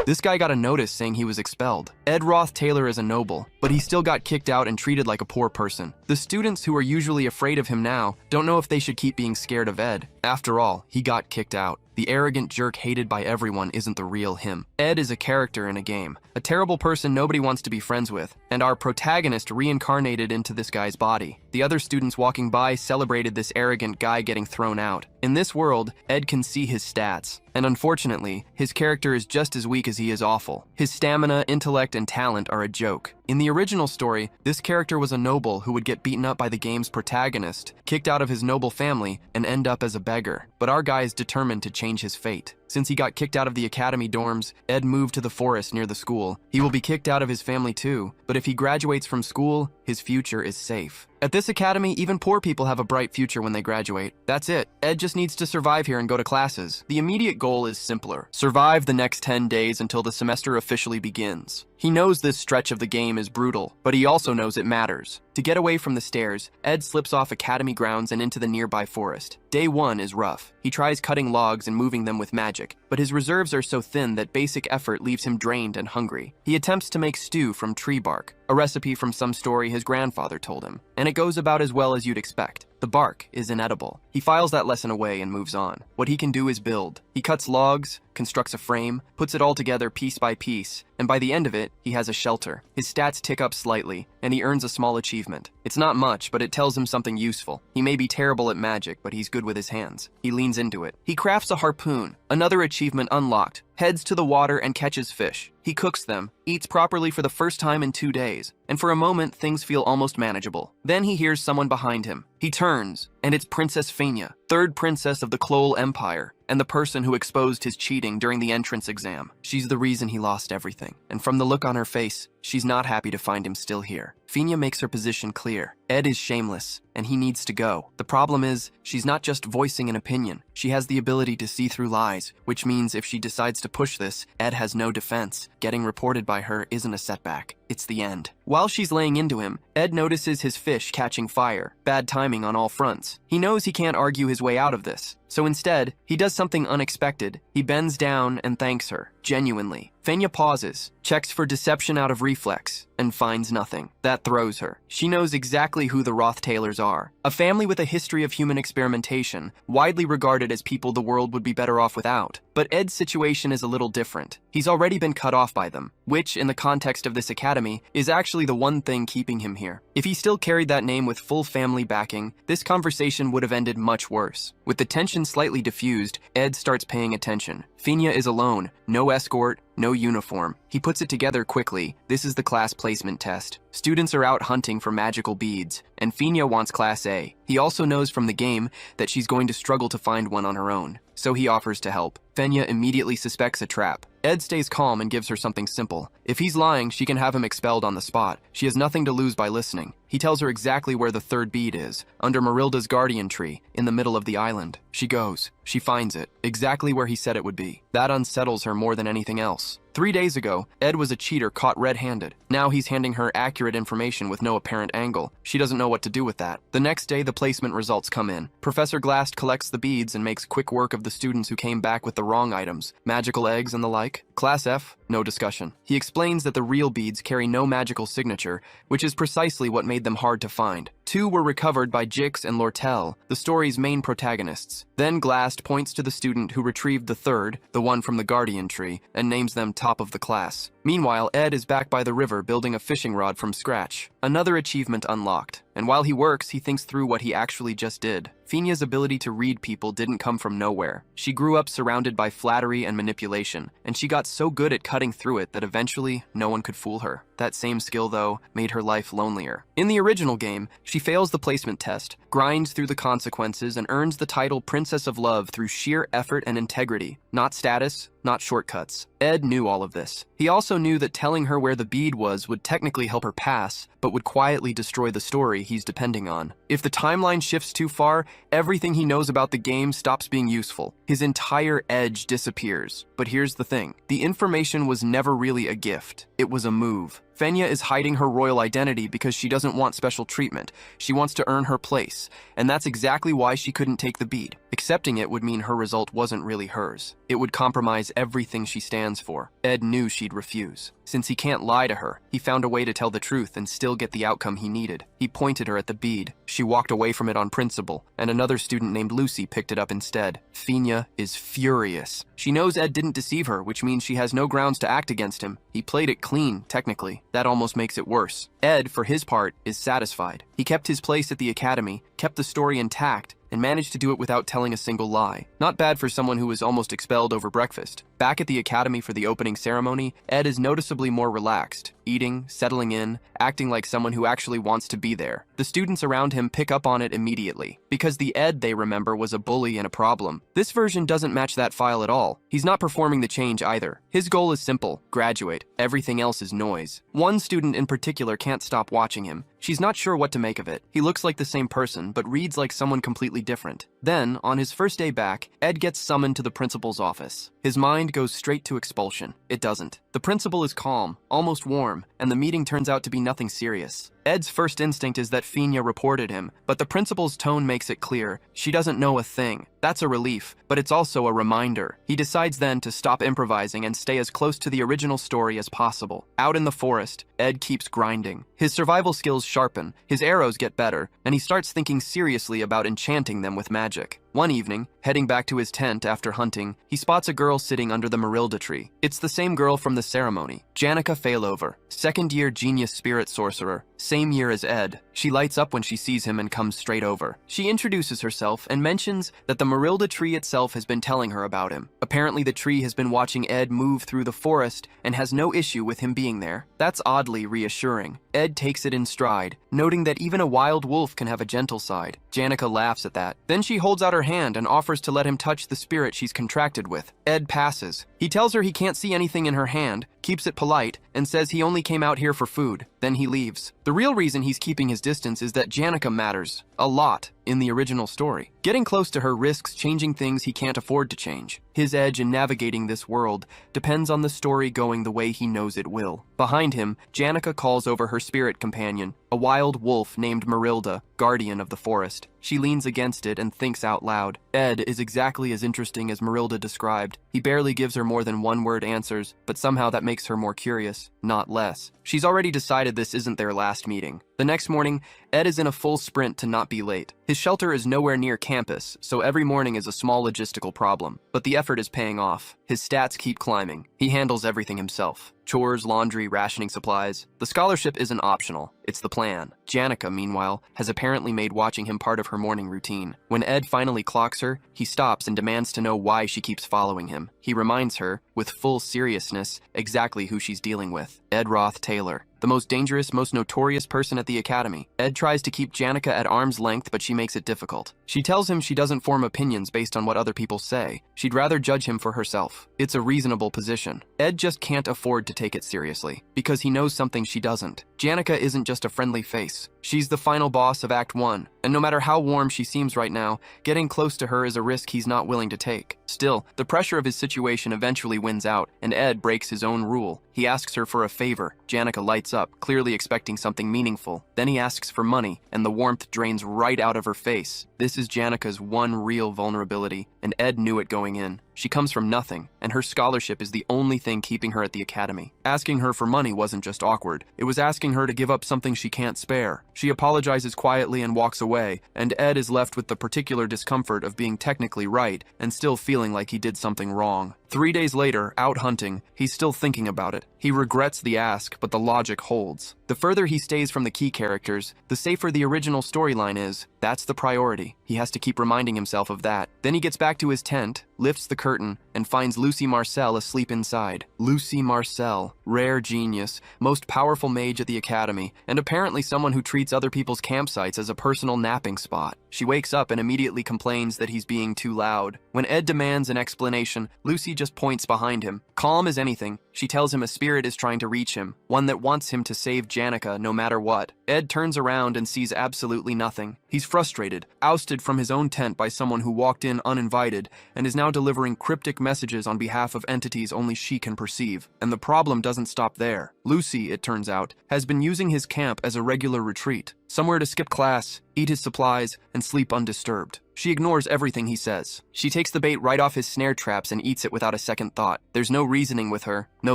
This guy got a notice saying he was expelled. Ed Roth Taylor is a noble, but he still got kicked out and treated like a poor person. The students who are usually afraid of him now don't know if they should keep being scared of Ed. After all, he got kicked out. The arrogant jerk hated by everyone isn't the real him. Ed is a character in a game, a terrible person nobody wants to be friends with, and our protagonist reincarnated into this guy's body. The other students walking by celebrated this arrogant guy getting thrown out. In this world, Ed can see his stats, and unfortunately, his character is just as weak as he is awful. His stamina, intellect, and talent are a joke. In the original story, this character was a noble who would get beaten up by the game's protagonist, kicked out of his noble family, and end up as a beggar. But our guy is determined to change his fate. Since he got kicked out of the academy dorms, Ed moved to the forest near the school. He will be kicked out of his family too, but if he graduates from school, his future is safe. At this academy, even poor people have a bright future when they graduate. That's it. Ed just needs to survive here and go to classes. The immediate goal is simpler. Survive the next 10 days until the semester officially begins. He knows this stretch of the game is brutal, but he also knows it matters. To get away from the stairs, Ed slips off academy grounds and into the nearby forest. Day 1 is rough. He tries cutting logs and moving them with magic, but his reserves are so thin that basic effort leaves him drained and hungry. He attempts to make stew from tree bark, a recipe from some story his grandfather told him, and it goes about as well as you'd expect. The bark is inedible. He files that lesson away and moves on. What he can do is build. He cuts logs, constructs a frame, puts it all together piece by piece, and by the end of it, he has a shelter. His stats tick up slightly, and he earns a small achievement. It's not much, but it tells him something useful. He may be terrible at magic, but he's good with his hands. He leans into it. He crafts a harpoon, another achievement unlocked, heads to the water and catches fish. He cooks them, eats properly for the first time in 2 days, and for a moment things feel almost manageable. Then he hears someone behind him. He turns, and it's Princess Fania, third princess of the Klol Empire, and the person who exposed his cheating during the entrance exam. She's the reason he lost everything, and from the look on her face, she's not happy to find him still here. Fania makes her position clear. Ed is shameless, and he needs to go. The problem is, she's not just voicing an opinion. She has the ability to see through lies, which means if she decides to push this, Ed has no defense. Getting reported by her isn't a setback. It's the end. While she's laying into him, Ed notices his fish catching fire. Bad timing on all fronts. He knows he can't argue his way out of this. So instead, he does something unexpected. He bends down and thanks her, genuinely. Fania pauses, checks for deception out of reflex, and finds nothing. That throws her. She knows exactly who the Roth Taylors are. A family with a history of human experimentation, widely regarded as people the world would be better off without. But Ed's situation is a little different. He's already been cut off by them, which, in the context of this academy, is actually the one thing keeping him here. If he still carried that name with full family backing, this conversation would have ended much worse. With the tension slightly diffused, Ed starts paying attention. Fania is alone, no escort, no uniform. He puts it together quickly. This is the class placement test. Students are out hunting for magical beads, and Fania wants Class A. He also knows from the game that she's going to struggle to find one on her own, so he offers to help. Fania immediately suspects a trap. Ed stays calm and gives her something simple. If he's lying, she can have him expelled on the spot. She has nothing to lose by listening. He tells her exactly where the third bead is, under Marilda's guardian tree, in the middle of the island. She goes. She finds it, exactly where he said it would be. That unsettles her more than anything else. 3 days ago, Ed was a cheater caught red-handed. Now he's handing her accurate information with no apparent angle. She doesn't know what to do with that. The next day, the placement results come in. Professor Glast collects the beads and makes quick work of the students who came back with the wrong items, magical eggs and the like. Class F, no discussion. He explains that the real beads carry no magical signature, which is precisely what made them hard to find. 2 were recovered by Jix and Lortel, the story's main protagonists. Then Glast points to the student who retrieved the third, the one from the guardian tree, and names them top of the class. Meanwhile, Ed is back by the river building a fishing rod from scratch. Another achievement unlocked. And while he works, he thinks through what he actually just did. Fania's ability to read people didn't come from nowhere. She grew up surrounded by flattery and manipulation, and she got so good at cutting through it that eventually no one could fool her. That same skill, though, made her life lonelier. In the original game, she fails the placement test, grinds through the consequences, and earns the title Princess of Love through sheer effort and integrity. Not status, not shortcuts. Ed knew all of this. He also knew that telling her where the bead was would technically help her pass, but would quietly destroy the story he's depending on. If the timeline shifts too far, everything he knows about the game stops being useful. His entire edge disappears. But here's the thing. The information was never really a gift. It was a move. Fenya is hiding her royal identity because she doesn't want special treatment. She wants to earn her place, and that's exactly why she couldn't take the bead. Accepting it would mean her result wasn't really hers. It would compromise everything she stands for. Ed knew she'd refuse. Since he can't lie to her, he found a way to tell the truth and still get the outcome he needed. He pointed her at the bead. She walked away from it on principle, and another student named Lucy picked it up instead. Fenya is furious. She knows Ed didn't deceive her, which means she has no grounds to act against him. He played it clean, technically. That almost makes it worse. Ed, for his part, is satisfied. He kept his place at the academy, kept the story intact, and managed to do it without telling a single lie. Not bad for someone who was almost expelled over breakfast. Back at the academy for the opening ceremony, Ed is noticeably more relaxed, eating, settling in, acting like someone who actually wants to be there. The students around him pick up on it immediately, because the Ed they remember was a bully and a problem. This version doesn't match that file at all. He's not performing the change either. His goal is simple: graduate. Everything else is noise. One student in particular can't stop watching him. She's not sure what to make of it. He looks like the same person, but reads like someone completely different. Then, on his first day back, Ed gets summoned to the principal's office. His mind goes straight to expulsion. It doesn't. The principal is calm, almost warm, and the meeting turns out to be nothing serious. Ed's first instinct is that Fenya reported him, but the principal's tone makes it clear she doesn't know a thing. That's a relief, but it's also a reminder. He decides then to stop improvising and stay as close to the original story as possible. Out in the forest, Ed keeps grinding. His survival skills sharpen, his arrows get better, and he starts thinking seriously about enchanting them with magic. One evening, heading back to his tent after hunting, he spots a girl sitting under the Marilda tree. It's the same girl from the ceremony, Janica Failover, second-year genius spirit sorcerer, same year as Ed. She lights up when she sees him and comes straight over. She introduces herself and mentions that the Marilda tree itself has been telling her about him. Apparently the tree has been watching Ed move through the forest and has no issue with him being there. That's oddly reassuring. Ed takes it in stride, noting that even a wild wolf can have a gentle side. Janica laughs at that. Then she holds out her hand and offers to let him touch the spirit she's contracted with. Ed passes. He tells her he can't see anything in her hand, keeps it polite, and says he only came out here for food. Then he leaves. The real reason he's keeping his distance is that Janica matters a lot in the original story. Getting close to her risks changing things he can't afford to change. His edge in navigating this world depends on the story going the way he knows it will. Behind him, Janica calls over her spirit companion, a wild wolf named Marilda, guardian of the forest. She leans against it and thinks out loud. Ed is exactly as interesting as Marilda described. He barely gives her more than one-word answers, but somehow that makes her more curious, not less. She's already decided this isn't their last meeting. The next morning, Ed is in a full sprint to not be late. His shelter is nowhere near campus, so every morning is a small logistical problem. But the effort is paying off. His stats keep climbing. He handles everything himself. Chores, laundry, rationing supplies. The scholarship isn't optional. It's the plan. Janica, meanwhile, has apparently made watching him part of her morning routine. When Ed finally clocks her, he stops and demands to know why she keeps following him. He reminds her, with full seriousness, exactly who she's dealing with. Ed Roth Taylor, the most dangerous, most notorious person at the academy. Ed tries to keep Janica at arm's length, but she makes it difficult. She tells him she doesn't form opinions based on what other people say. She'd rather judge him for herself. It's a reasonable position. Ed just can't afford to take it seriously, because he knows something she doesn't. Janica isn't just a friendly face. She's the final boss of Act 1, and no matter how warm she seems right now, getting close to her is a risk he's not willing to take. Still, the pressure of his situation eventually wins out, and Ed breaks his own rule. He asks her for a favor. Janica lights up, clearly expecting something meaningful. Then he asks for money, and the warmth drains right out of her face. This is Janica's one real vulnerability, and Ed knew it going in. She comes from nothing, and her scholarship is the only thing keeping her at the academy. Asking her for money wasn't just awkward. It was asking her to give up something she can't spare. She apologizes quietly and walks away, and Ed is left with the particular discomfort of being technically right and still feeling like he did something wrong. 3 days later, out hunting, he's still thinking about it. He regrets the ask, but the logic holds. The further he stays from the key characters, the safer the original storyline is. That's the priority. He has to keep reminding himself of that. Then he gets back to his tent, lifts the curtain, and finds Lucy Marcel asleep inside. Lucy Marcel, rare genius, most powerful mage at the academy, and apparently someone who treats other people's campsites as a personal napping spot. She wakes up and immediately complains that he's being too loud. When Ed demands an explanation, Lucy just points behind him. Calm as anything, she tells him a spirit is trying to reach him, one that wants him to save Janica no matter what. Ed turns around and sees absolutely nothing. He's frustrated, ousted from his own tent by someone who walked in uninvited and is now delivering cryptic messages on behalf of entities only she can perceive. perceive, and the problem doesn't stop there. Lucy, it turns out, has been using his camp as a regular retreat, somewhere to skip class, eat his supplies, and sleep undisturbed. She ignores everything he says. She takes the bait right off his snare traps and eats it without a second thought. There's no reasoning with her, no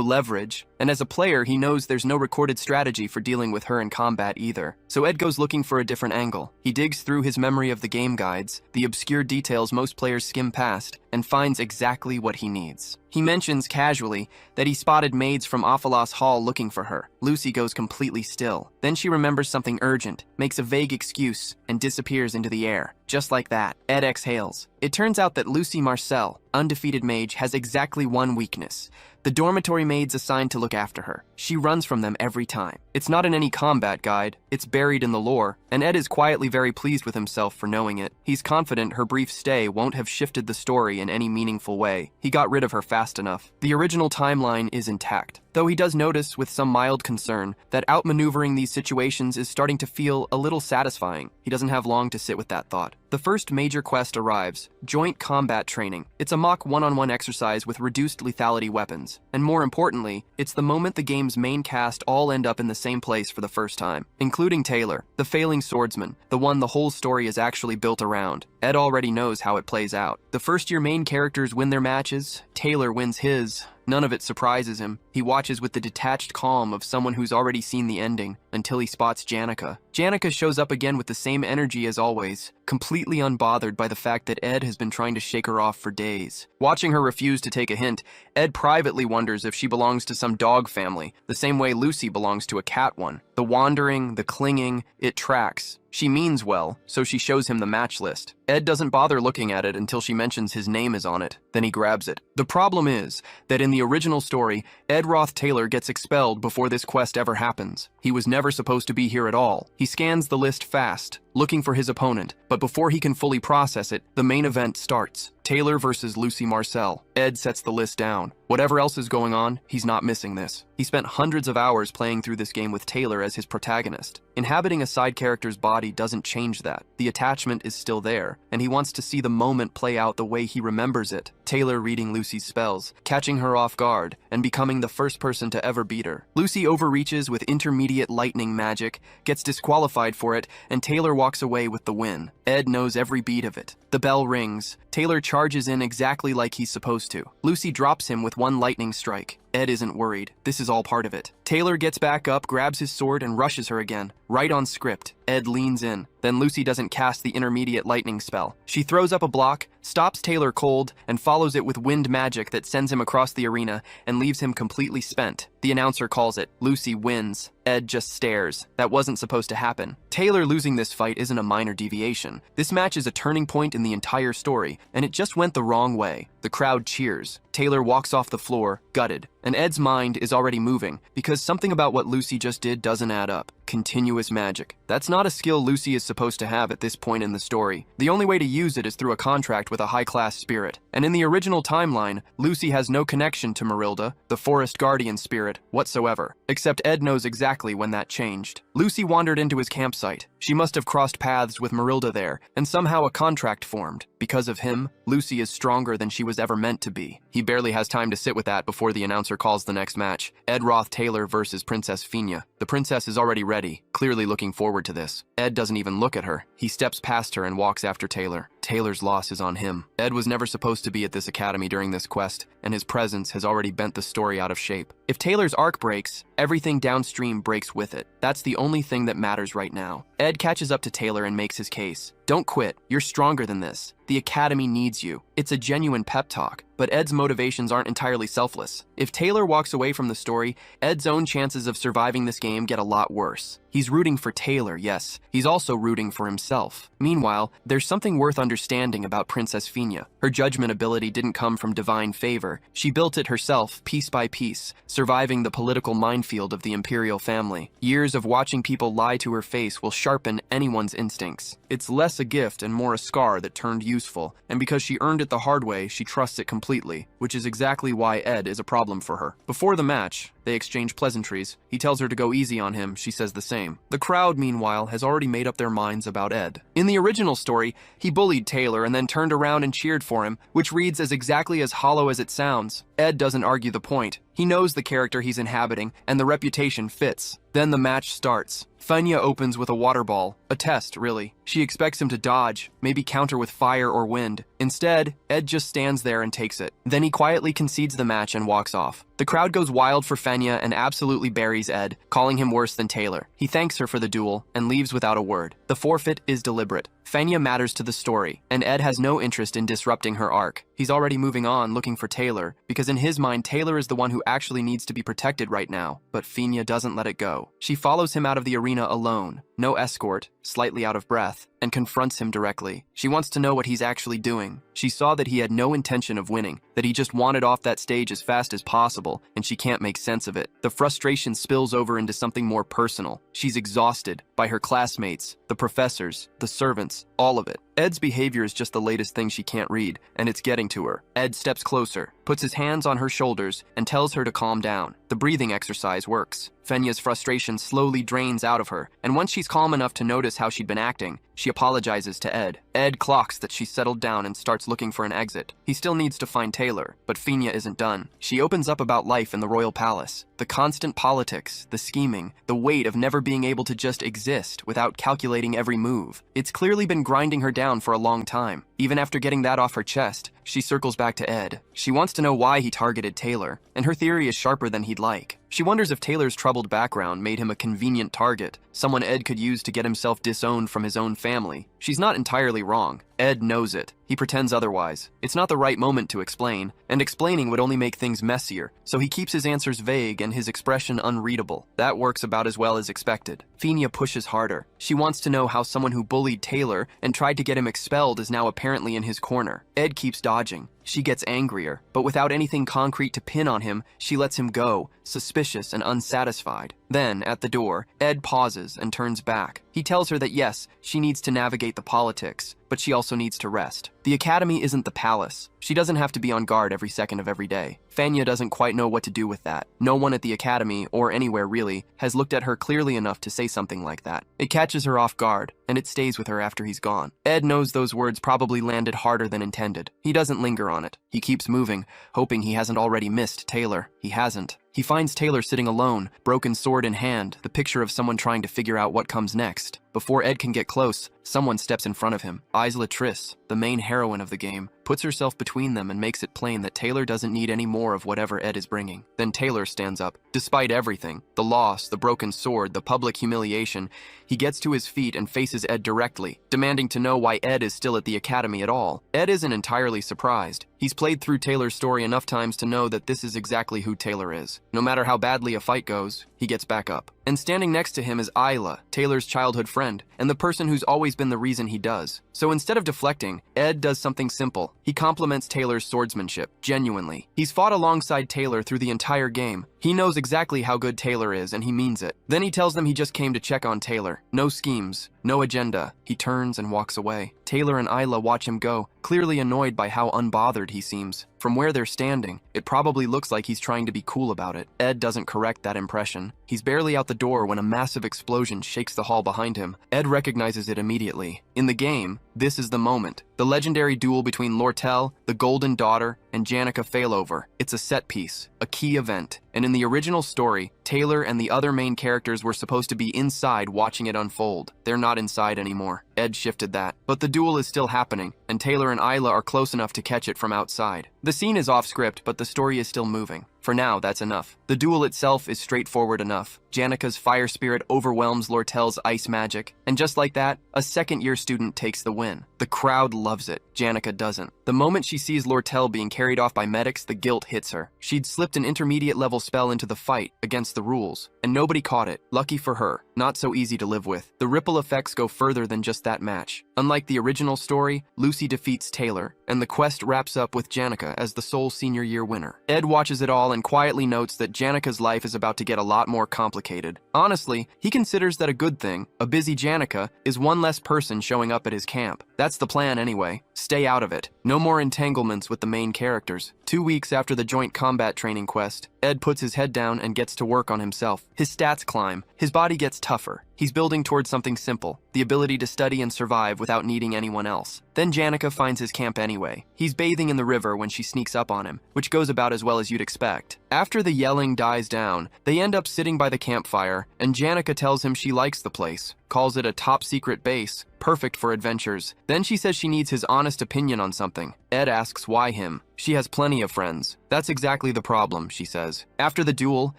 leverage, and as a player, he knows there's no recorded strategy for dealing with her in combat either. So Ed goes looking for a different angle. He digs through his memory of the game guides, the obscure details most players skim past, and finds exactly what he needs. He mentions casually that he spotted maids from Ophalos Hall looking for her. Lucy goes completely still. Then she remembers something urgent, makes a vague excuse, and disappears into the air. Just like that, Ed exhales. It turns out that Lucy Marcel, undefeated mage, has exactly one weakness: the dormitory maids assigned to look after her. She runs from them every time. It's not in any combat guide, it's buried in the lore, and Ed is quietly very pleased with himself for knowing it. He's confident her brief stay won't have shifted the story in any meaningful way. He got rid of her fast enough. The original timeline is intact, though he does notice with some mild concern that outmaneuvering these situations is starting to feel a little satisfying. He doesn't have long to sit with that thought. The first major quest arrives: Joint Combat Training. It's a mock one-on-one exercise with reduced lethality weapons. And more importantly, it's the moment the game's main cast all end up in the same place for the first time, including Taylor, the failing swordsman, the one the whole story is actually built around. Ed already knows how it plays out. The first-year main characters win their matches, Taylor wins his. None of it surprises him. He watches with the detached calm of someone who's already seen the ending, until he spots Janica. Janica shows up again with the same energy as always, completely unbothered by the fact that Ed has been trying to shake her off for days. Watching her refuse to take a hint, Ed privately wonders if she belongs to some dog family, the same way Lucy belongs to a cat one. The wandering, the clinging, it tracks. She means well, so she shows him the match list. Ed doesn't bother looking at it until she mentions his name is on it. Then he grabs it. The problem is that in the original story, Ed Roth Taylor gets expelled before this quest ever happens. He was never supposed to be here at all. He scans the list fast, looking for his opponent, but before he can fully process it, the main event starts. Taylor versus Lucy Marcel. Ed sets the list down. Whatever else is going on, he's not missing this. He spent hundreds of hours playing through this game with Taylor as his protagonist. Inhabiting a side character's body doesn't change that. The attachment is still there, and he wants to see the moment play out the way he remembers it. Taylor reading Lucy's spells, catching her off guard, and becoming the first person to ever beat her. Lucy overreaches with intermediate lightning magic, gets disqualified for it, and Taylor walks away with the win. Ed knows every beat of it. The bell rings. Taylor charges in exactly like he's supposed to. Lucy drops him with one lightning strike. Ed isn't worried. This is all part of it. Taylor gets back up, grabs his sword, and rushes her again. Right on script. Ed leans in. Then Lucy doesn't cast the intermediate lightning spell. She throws up a block, stops Taylor cold, and follows it with wind magic that sends him across the arena and leaves him completely spent. The announcer calls it. Lucy wins. Ed just stares. That wasn't supposed to happen. Taylor losing this fight isn't a minor deviation. This match is a turning point in the entire story, and it just went the wrong way. The crowd cheers. Taylor walks off the floor, gutted, and Ed's mind is already moving because something about what Lucy just did doesn't add up. Continuous magic. That's not a skill Lucy is supposed to have at this point in the story. The only way to use it is through a contract with a high-class spirit. And in the original timeline, Lucy has no connection to Marilda, the forest guardian spirit, whatsoever. Except Ed knows exactly when that changed. Lucy wandered into his campsite. She must have crossed paths with Marilda there, and somehow a contract formed. Because of him, Lucy is stronger than she was ever meant to be. He barely has time to sit with that before the announcer calls the next match. Ed Roth Taylor versus Princess Fina. The princess is already ready, clearly looking forward to this. Ed doesn't even look at her. He steps past her and walks after Taylor. Taylor's loss is on him. Ed was never supposed to be at this academy during this quest, and his presence has already bent the story out of shape. If Taylor's arc breaks, everything downstream breaks with it. That's the only thing that matters right now. Ed catches up to Taylor and makes his case. Don't quit. You're stronger than this. The academy needs you. It's a genuine pep talk, but Ed's motivations aren't entirely selfless. If Taylor walks away from the story, Ed's own chances of surviving this game get a lot worse. He's rooting for Taylor, yes. He's also rooting for himself. Meanwhile, there's something worth understanding about Princess Fina. Her judgment ability didn't come from divine favor. She built it herself, piece by piece, surviving the political minefield of the imperial family. Years of watching people lie to her face will sharpen anyone's instincts. It's less a gift and more a scar that turned useful, and because she earned it the hard way, she trusts it completely, which is exactly why Ed is a problem for her. Before the match, they exchange pleasantries. He tells her to go easy on him, she says the same. The crowd, meanwhile, has already made up their minds about Ed. In the original story, he bullied Taylor and then turned around and cheered for him, which reads as exactly as hollow as it sounds. Ed doesn't argue the point. He knows the character he's inhabiting, and the reputation fits. Then the match starts. Fenya opens with a water ball. A test, really. She expects him to dodge, maybe counter with fire or wind. Instead, Ed just stands there and takes it. Then he quietly concedes the match and walks off. The crowd goes wild for Fenya and absolutely buries Ed, calling him worse than Taylor. He thanks her for the duel and leaves without a word. The forfeit is deliberate. Fenya matters to the story, and Ed has no interest in disrupting her arc. He's already moving on looking for Taylor, because in his mind, Taylor is the one who actually needs to be protected right now. But Fenya doesn't let it go. She follows him out of the arena alone, no escort, slightly out of breath, and confronts him directly. She wants to know what he's actually doing. She saw that he had no intention of winning, that he just wanted off that stage as fast as possible, and she can't make sense of it. The frustration spills over into something more personal. She's exhausted by her classmates, the professors, the servants, all of it. Ed's behavior is just the latest thing she can't read, and it's getting to her. Ed steps closer, puts his hands on her shoulders, and tells her to calm down. The breathing exercise works. Fenya's frustration slowly drains out of her, and once she's calm enough to notice how she'd been acting, she apologizes to Ed. Ed clocks that she's settled down and starts looking for an exit. He still needs to find Taylor, but Fenya isn't done. She opens up about life in the royal palace. The constant politics, the scheming, the weight of never being able to just exist without calculating every move. It's clearly been grinding her down for a long time. Even after getting that off her chest, she circles back to Ed. She wants to know why he targeted Taylor, and her theory is sharper than he'd like. She wonders if Taylor's troubled background made him a convenient target, someone Ed could use to get himself disowned from his own family. She's not entirely wrong. Ed knows it. He pretends otherwise. It's not the right moment to explain, and explaining would only make things messier, so he keeps his answers vague and his expression unreadable. That works about as well as expected. Fenya pushes harder. She wants to know how someone who bullied Taylor and tried to get him expelled is now apparently in his corner. Ed keeps dodging. She gets angrier, but without anything concrete to pin on him, she lets him go, suspicious and unsatisfied. Then, at the door, Ed pauses and turns back. He tells her that yes, she needs to navigate the politics, but she also needs to rest. The academy isn't the palace. She doesn't have to be on guard every second of every day. Fenya doesn't quite know what to do with that. No one at the academy, or anywhere really, has looked at her clearly enough to say something like that. It catches her off guard, and it stays with her after he's gone. Ed knows those words probably landed harder than intended. He doesn't linger on it. He keeps moving, hoping he hasn't already missed Taylor. He hasn't. He finds Taylor sitting alone, broken sword in hand, the picture of someone trying to figure out what comes next. Before Ed can get close, someone steps in front of him. Isla Triss, the main heroine of the game, puts herself between them and makes it plain that Taylor doesn't need any more of whatever Ed is bringing. Then Taylor stands up. Despite everything, the loss, the broken sword, the public humiliation, he gets to his feet and faces Ed directly, demanding to know why Ed is still at the academy at all. Ed isn't entirely surprised. He's played through Taylor's story enough times to know that this is exactly who Taylor is. No matter how badly a fight goes, he gets back up. And standing next to him is Isla, Taylor's childhood friend, and the person who's always been the reason he does. So instead of deflecting, Ed does something simple. He compliments Taylor's swordsmanship, genuinely. He's fought alongside Taylor through the entire game. He knows exactly how good Taylor is, and he means it. Then he tells them he just came to check on Taylor. No schemes, no agenda. He turns and walks away. Taylor and Isla watch him go, clearly annoyed by how unbothered he seems. From where they're standing, it probably looks like he's trying to be cool about it. Ed doesn't correct that impression. He's barely out the door when a massive explosion shakes the hall behind him. Ed recognizes it immediately. In the game, this is the moment. The legendary duel between Lortel, the Golden Daughter, and Janica Failover. It's a set piece, a key event. And in the original story, Taylor and the other main characters were supposed to be inside watching it unfold. They're not inside anymore. Ed shifted that. But the duel is still happening, and Taylor and Isla are close enough to catch it from outside. The scene is off script, but the story is still moving. For now, that's enough. The duel itself is straightforward enough. Janica's fire spirit overwhelms Lortel's ice magic, and just like that, a second-year student takes the win. The crowd loves it. Janica doesn't. The moment she sees Lortel being carried off by medics, the guilt hits her. She'd slipped an intermediate-level spell into the fight, against the rules, and nobody caught it. Lucky for her. Not so easy to live with. The ripple effects go further than just that match. Unlike the original story, Lucy defeats Taylor, and the quest wraps up with Janica as the sole senior year winner. Ed watches it all and quietly notes that Janica's life is about to get a lot more complicated. Honestly, he considers that a good thing. A busy Janica is one less person showing up at his camp. That's the plan anyway. Stay out of it. No more entanglements with the main characters. 2 weeks after the joint combat training quest, Ed puts his head down and gets to work on himself. His stats climb. His body gets tougher. He's building towards something simple, the ability to study and survive without needing anyone else. Then Janica finds his camp anyway. He's bathing in the river when she sneaks up on him, which goes about as well as you'd expect. After the yelling dies down, they end up sitting by the campfire, and Janica tells him she likes the place, calls it a top-secret base, perfect for adventures. Then she says she needs his honest opinion on something. Ed asks why him. She has plenty of friends. That's exactly the problem, she says. After the duel,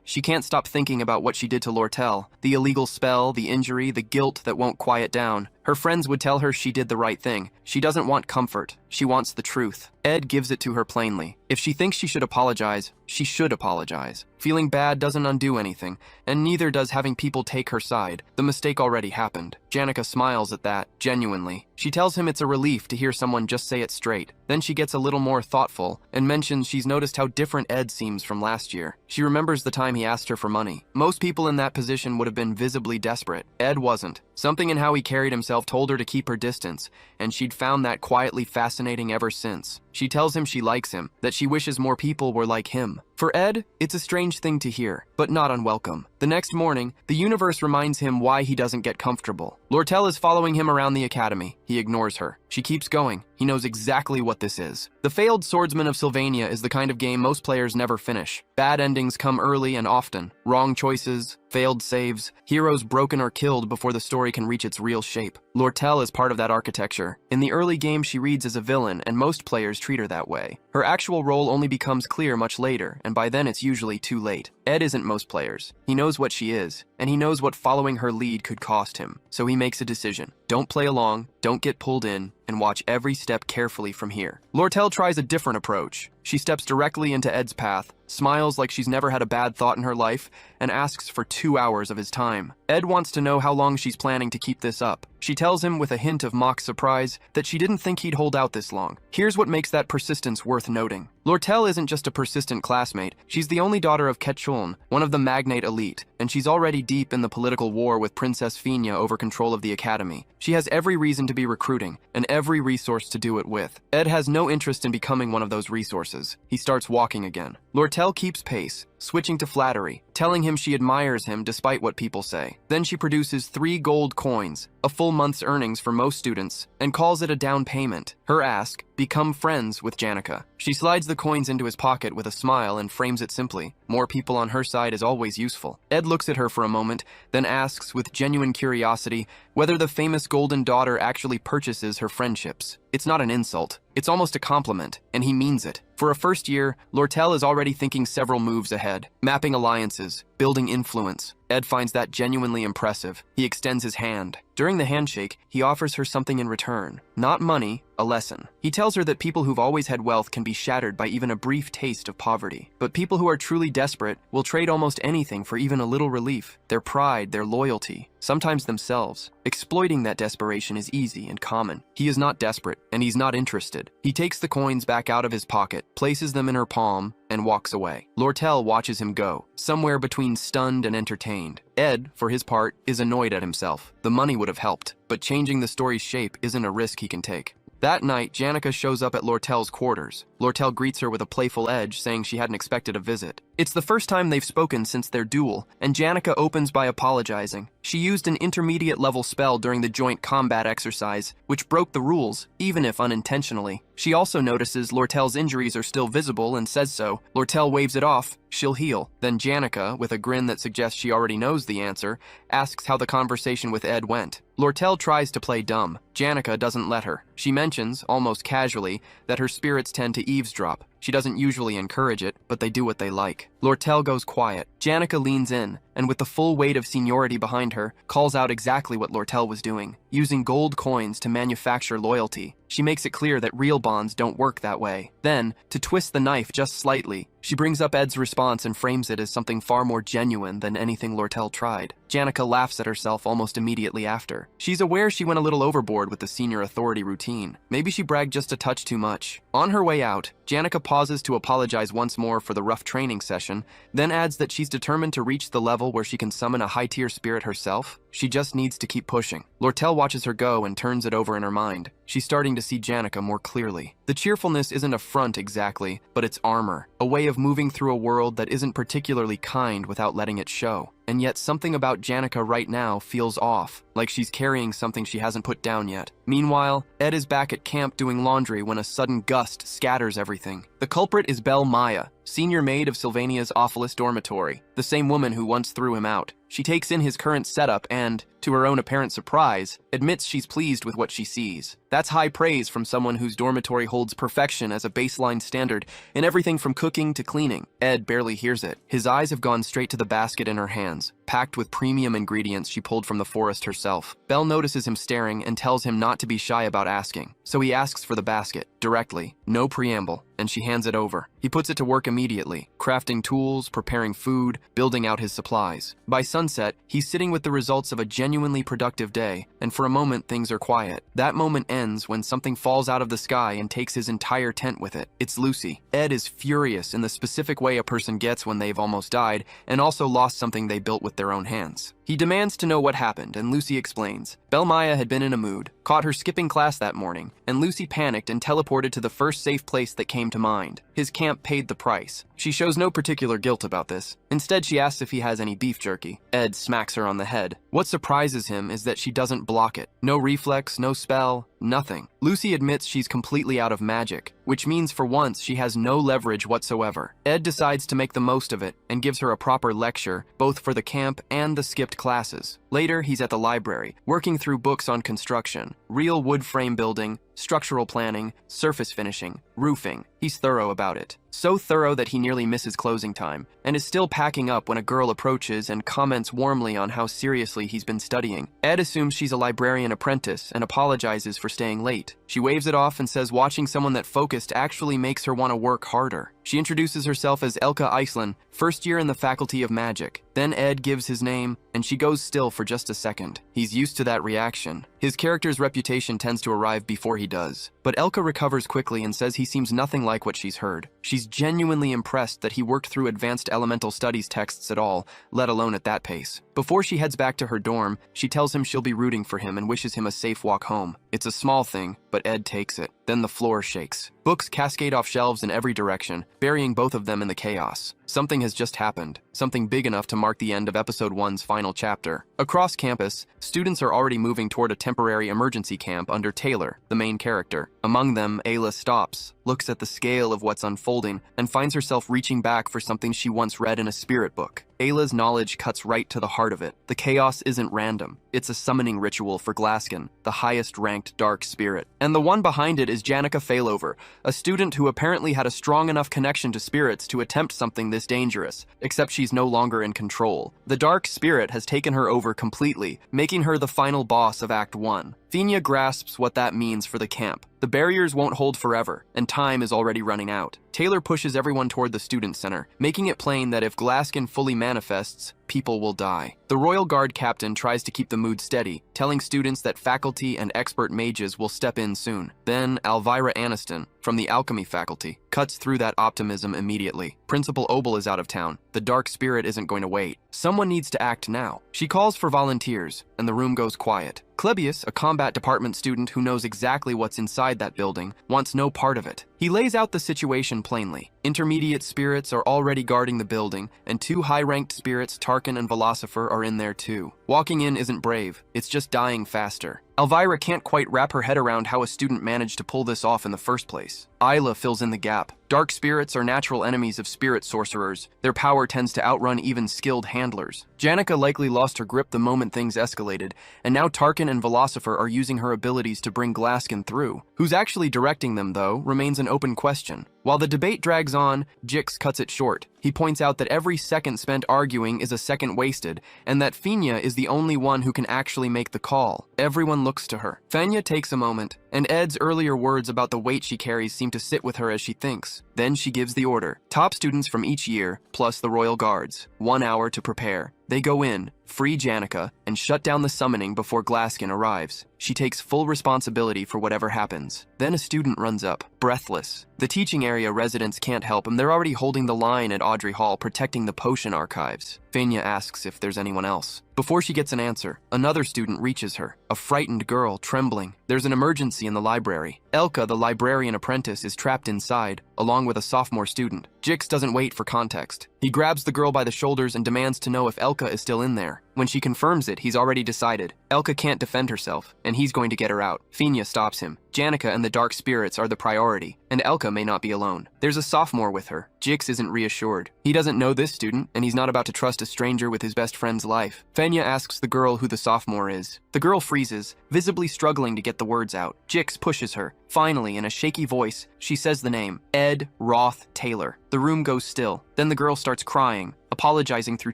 she can't stop thinking about what she did to Lortel. The illegal spell, the injury, the guilt that won't quiet down. Her friends would tell her she did the right thing. She doesn't want comfort. She wants the truth. Ed gives it to her plainly. If she thinks she should apologize, she should apologize. Feeling bad doesn't undo anything, and neither does having people take her side. The mistake already happened. Janica smiles at that, genuinely. She tells him it's a relief to hear someone just say it straight. Then she gets a little more thoughtful and mentions she's noticed how different Ed seems from last year. She remembers the time he asked her for money. Most people in that position would have been visibly desperate. Ed wasn't. Something in how he carried himself told her to keep her distance, and she'd found that quietly fascinating ever since. She tells him she likes him, that she wishes more people were like him. For Ed, it's a strange thing to hear, but not unwelcome. The next morning, the universe reminds him why he doesn't get comfortable. Lortel is following him around the academy. He ignores her. She keeps going. He knows exactly what this is. The Failed Swordsman of Sylvania is the kind of game most players never finish. Bad endings come early and often. Wrong choices, failed saves, heroes broken or killed before the story can reach its real shape. Lortel is part of that architecture. In the early game, she reads as a villain, and most players treat her that way. Her actual role only becomes clear much later, and by then it's usually too late. Ed isn't most players. He knows what she is, and he knows what following her lead could cost him. So he makes a decision. Don't play along, don't get pulled in, and watch every step carefully from here. Lortel tries a different approach. She steps directly into Ed's path, smiles like she's never had a bad thought in her life, and asks for 2 hours of his time. Ed wants to know how long she's planning to keep this up. She tells him with a hint of mock surprise that she didn't think he'd hold out this long. Here's what makes that persistence worth noting. Lortel isn't just a persistent classmate. She's the only daughter of Ketchuln, one of the magnate elite, and she's already deep in the political war with Princess Fina over control of the academy. She has every reason to be recruiting, and every resource to do it with. Ed has no interest in becoming one of those resources. He starts walking again. Lortel keeps pace, switching to flattery, telling him she admires him despite what people say. Then she produces 3 gold coins, a full month's earnings for most students, and calls it a down payment. Her ask, become friends with Janica. She slides the coins into his pocket with a smile and frames it simply. More people on her side is always useful. Ed looks at her for a moment, then asks with genuine curiosity whether the famous golden daughter actually purchases her friendships. It's not an insult. It's almost a compliment, and he means it. For a first year, Lortel is already thinking several moves ahead, mapping alliances, building influence. Ed finds that genuinely impressive. He extends his hand. During the handshake, he offers her something in return. Not money, a lesson. He tells her that people who've always had wealth can be shattered by even a brief taste of poverty. But people who are truly desperate will trade almost anything for even a little relief. Their pride, their loyalty, sometimes themselves. Exploiting that desperation is easy and common. He is not desperate, and he's not interested. He takes the coins back out of his pocket, places them in her palm, and walks away. Lortel watches him go, somewhere between stunned and entertained. Ed, for his part, is annoyed at himself. The money would have helped, but changing the story's shape isn't a risk he can take. That night, Janica shows up at Lortel's quarters. Lortel greets her with a playful edge, saying she hadn't expected a visit. It's the first time they've spoken since their duel, and Janica opens by apologizing. She used an intermediate-level spell during the joint combat exercise, which broke the rules, even if unintentionally. She also notices Lortel's injuries are still visible and says so. Lortel waves it off. She'll heal. Then Janica, with a grin that suggests she already knows the answer, asks how the conversation with Ed went. Lortel tries to play dumb. Janica doesn't let her. She mentions, almost casually, that her spirits tend to eavesdrop. She doesn't usually encourage it, but they do what they like. Lortel goes quiet. Janica leans in, and with the full weight of seniority behind her, calls out exactly what Lortel was doing, using gold coins to manufacture loyalty. She makes it clear that real bonds don't work that way. Then, to twist the knife just slightly, she brings up Ed's response and frames it as something far more genuine than anything Lortel tried. Janica laughs at herself almost immediately after. She's aware she went a little overboard with the senior authority routine. Maybe she bragged just a touch too much. On her way out, Janica pauses to apologize once more for the rough training session, then adds that she's determined to reach the level where she can summon a high-tier spirit herself. She just needs to keep pushing. Lortel watches her go and turns it over in her mind. She's starting to see Janica more clearly. The cheerfulness isn't a front exactly, but it's armor, a way of moving through a world that isn't particularly kind without letting it show. and yet something about Janica right now feels off, like she's carrying something she hasn't put down yet. Meanwhile, Ed is back at camp doing laundry when a sudden gust scatters everything. The culprit is Belle Maya, senior maid of Sylvania's Awfulest dormitory, the same woman who once threw him out. She takes in his current setup and, to her own apparent surprise, admits she's pleased with what she sees. That's high praise from someone whose dormitory holds perfection as a baseline standard in everything from cooking to cleaning. Ed barely hears it. His eyes have gone straight to the basket in her hands, packed with premium ingredients she pulled from the forest herself. Belle notices him staring and tells him not to be shy about asking. So he asks for the basket, directly, no preamble, and she hands it over. He puts it to work immediately, crafting tools, preparing food, building out his supplies. By sunset, he's sitting with the results of a genuinely productive day, and for a moment things are quiet. That moment ends when something falls out of the sky and takes his entire tent with it. It's Lucy. Ed is furious in the specific way a person gets when they've almost died, and also lost something they built with their own hands. He demands to know what happened, and Lucy explains. Belle Maya had been in a mood, caught her skipping class that morning, and Lucy panicked and teleported to the first safe place that came to mind. His camp paid the price. She shows no particular guilt about this. Instead, she asks if he has any beef jerky. Ed smacks her on the head. What surprises him is that she doesn't block it. No reflex, no spell, nothing. Lucy admits she's completely out of magic, which means for once she has no leverage whatsoever. Ed decides to make the most of it and gives her a proper lecture, both for the camp and the skipped classes. Later, he's at the library, working through books on construction, real wood frame building, structural planning, surface finishing, roofing. He's thorough about it. So thorough that he nearly misses closing time, and is still packing up when a girl approaches and comments warmly on how seriously he's been studying. Ed assumes she's a librarian apprentice and apologizes for staying late. She waves it off and says watching someone that focused actually makes her want to work harder. She introduces herself as Elka Iceland, first year in the Faculty of Magic. Then Ed gives his name, and she goes still for just a second. He's used to that reaction. His character's reputation tends to arrive before he does. But Elka recovers quickly and says he seems nothing like what she's heard. She's genuinely impressed that he worked through advanced elemental studies texts at all, let alone at that pace. Before she heads back to her dorm, she tells him she'll be rooting for him and wishes him a safe walk home. It's a small thing, but Ed takes it. Then the floor shakes. Books cascade off shelves in every direction, burying both of them in the chaos. Something has just happened, something big enough to mark the end of Episode 1's final chapter. Across campus, students are already moving toward a temporary emergency camp under Taylor, the main character. Among them, Ayla stops, looks at the scale of what's unfolding, and finds herself reaching back for something she once read in a spirit book. Ayla's knowledge cuts right to the heart of it. The chaos isn't random. It's a summoning ritual for Glaskin, the highest-ranked dark spirit. And the one behind it is Janica Failover, a student who apparently had a strong enough connection to spirits to attempt something this dangerous, except she's no longer in control. The dark spirit has taken her over completely, making her the final boss of Act 1. Fenya grasps what that means for the camp. The barriers won't hold forever, and time is already running out. Taylor pushes everyone toward the student center, making it plain that if Glaskin fully manifests, people will die. The Royal Guard captain tries to keep the mood steady, telling students that faculty and expert mages will step in soon. Then Elvira Aniston, from the alchemy faculty, cuts through that optimism immediately. Principal Obel is out of town. The dark spirit isn't going to wait. Someone needs to act now. She calls for volunteers, and the room goes quiet. Klebius, a combat department student who knows exactly what's inside that building, wants no part of it. He lays out the situation plainly. Intermediate spirits are already guarding the building, and two high-ranked spirits, Tarkin and Velocifer, are in there too. Walking in isn't brave, it's just dying faster. Elvira can't quite wrap her head around how a student managed to pull this off in the first place. Isla fills in the gap. Dark spirits are natural enemies of spirit sorcerers. Their power tends to outrun even skilled handlers. Janica likely lost her grip the moment things escalated, and now Tarkin and Velocifer are using her abilities to bring Glaskin through. Who's actually directing them, though, remains an open question. While the debate drags on, Jix cuts it short. He points out that every second spent arguing is a second wasted, and that Fenya is the only one who can actually make the call. Everyone looks to her. Fenya takes a moment, and Ed's earlier words about the weight she carries seem to sit with her as she thinks. Then she gives the order. Top students from each year, plus the Royal Guards. 1 hour to prepare. They go in, free Janica, and shut down the summoning before Glaskin arrives. She takes full responsibility for whatever happens. Then a student runs up, breathless. The teaching area residents can't help him. They're already holding the line at Audrey Hall, protecting the potion archives. Fenya asks if there's anyone else. Before she gets an answer, another student reaches her, a frightened girl, trembling. There's an emergency in the library. Elka, the librarian apprentice, is trapped inside, along with a sophomore student. Jix doesn't wait for context. He grabs the girl by the shoulders and demands to know if Elka is still in there. When she confirms it, he's already decided. Elka can't defend herself, and he's going to get her out. Finya stops him. Janica and the dark spirits are the priority, and Elka may not be alone. There's a sophomore with her. Jix isn't reassured. He doesn't know this student, and he's not about to trust a stranger with his best friend's life. Fenya asks the girl who the sophomore is. The girl freezes, visibly struggling to get the words out. Jix pushes her. Finally, in a shaky voice, she says the name, Ed Roth Taylor. The room goes still. Then the girl starts crying, apologizing through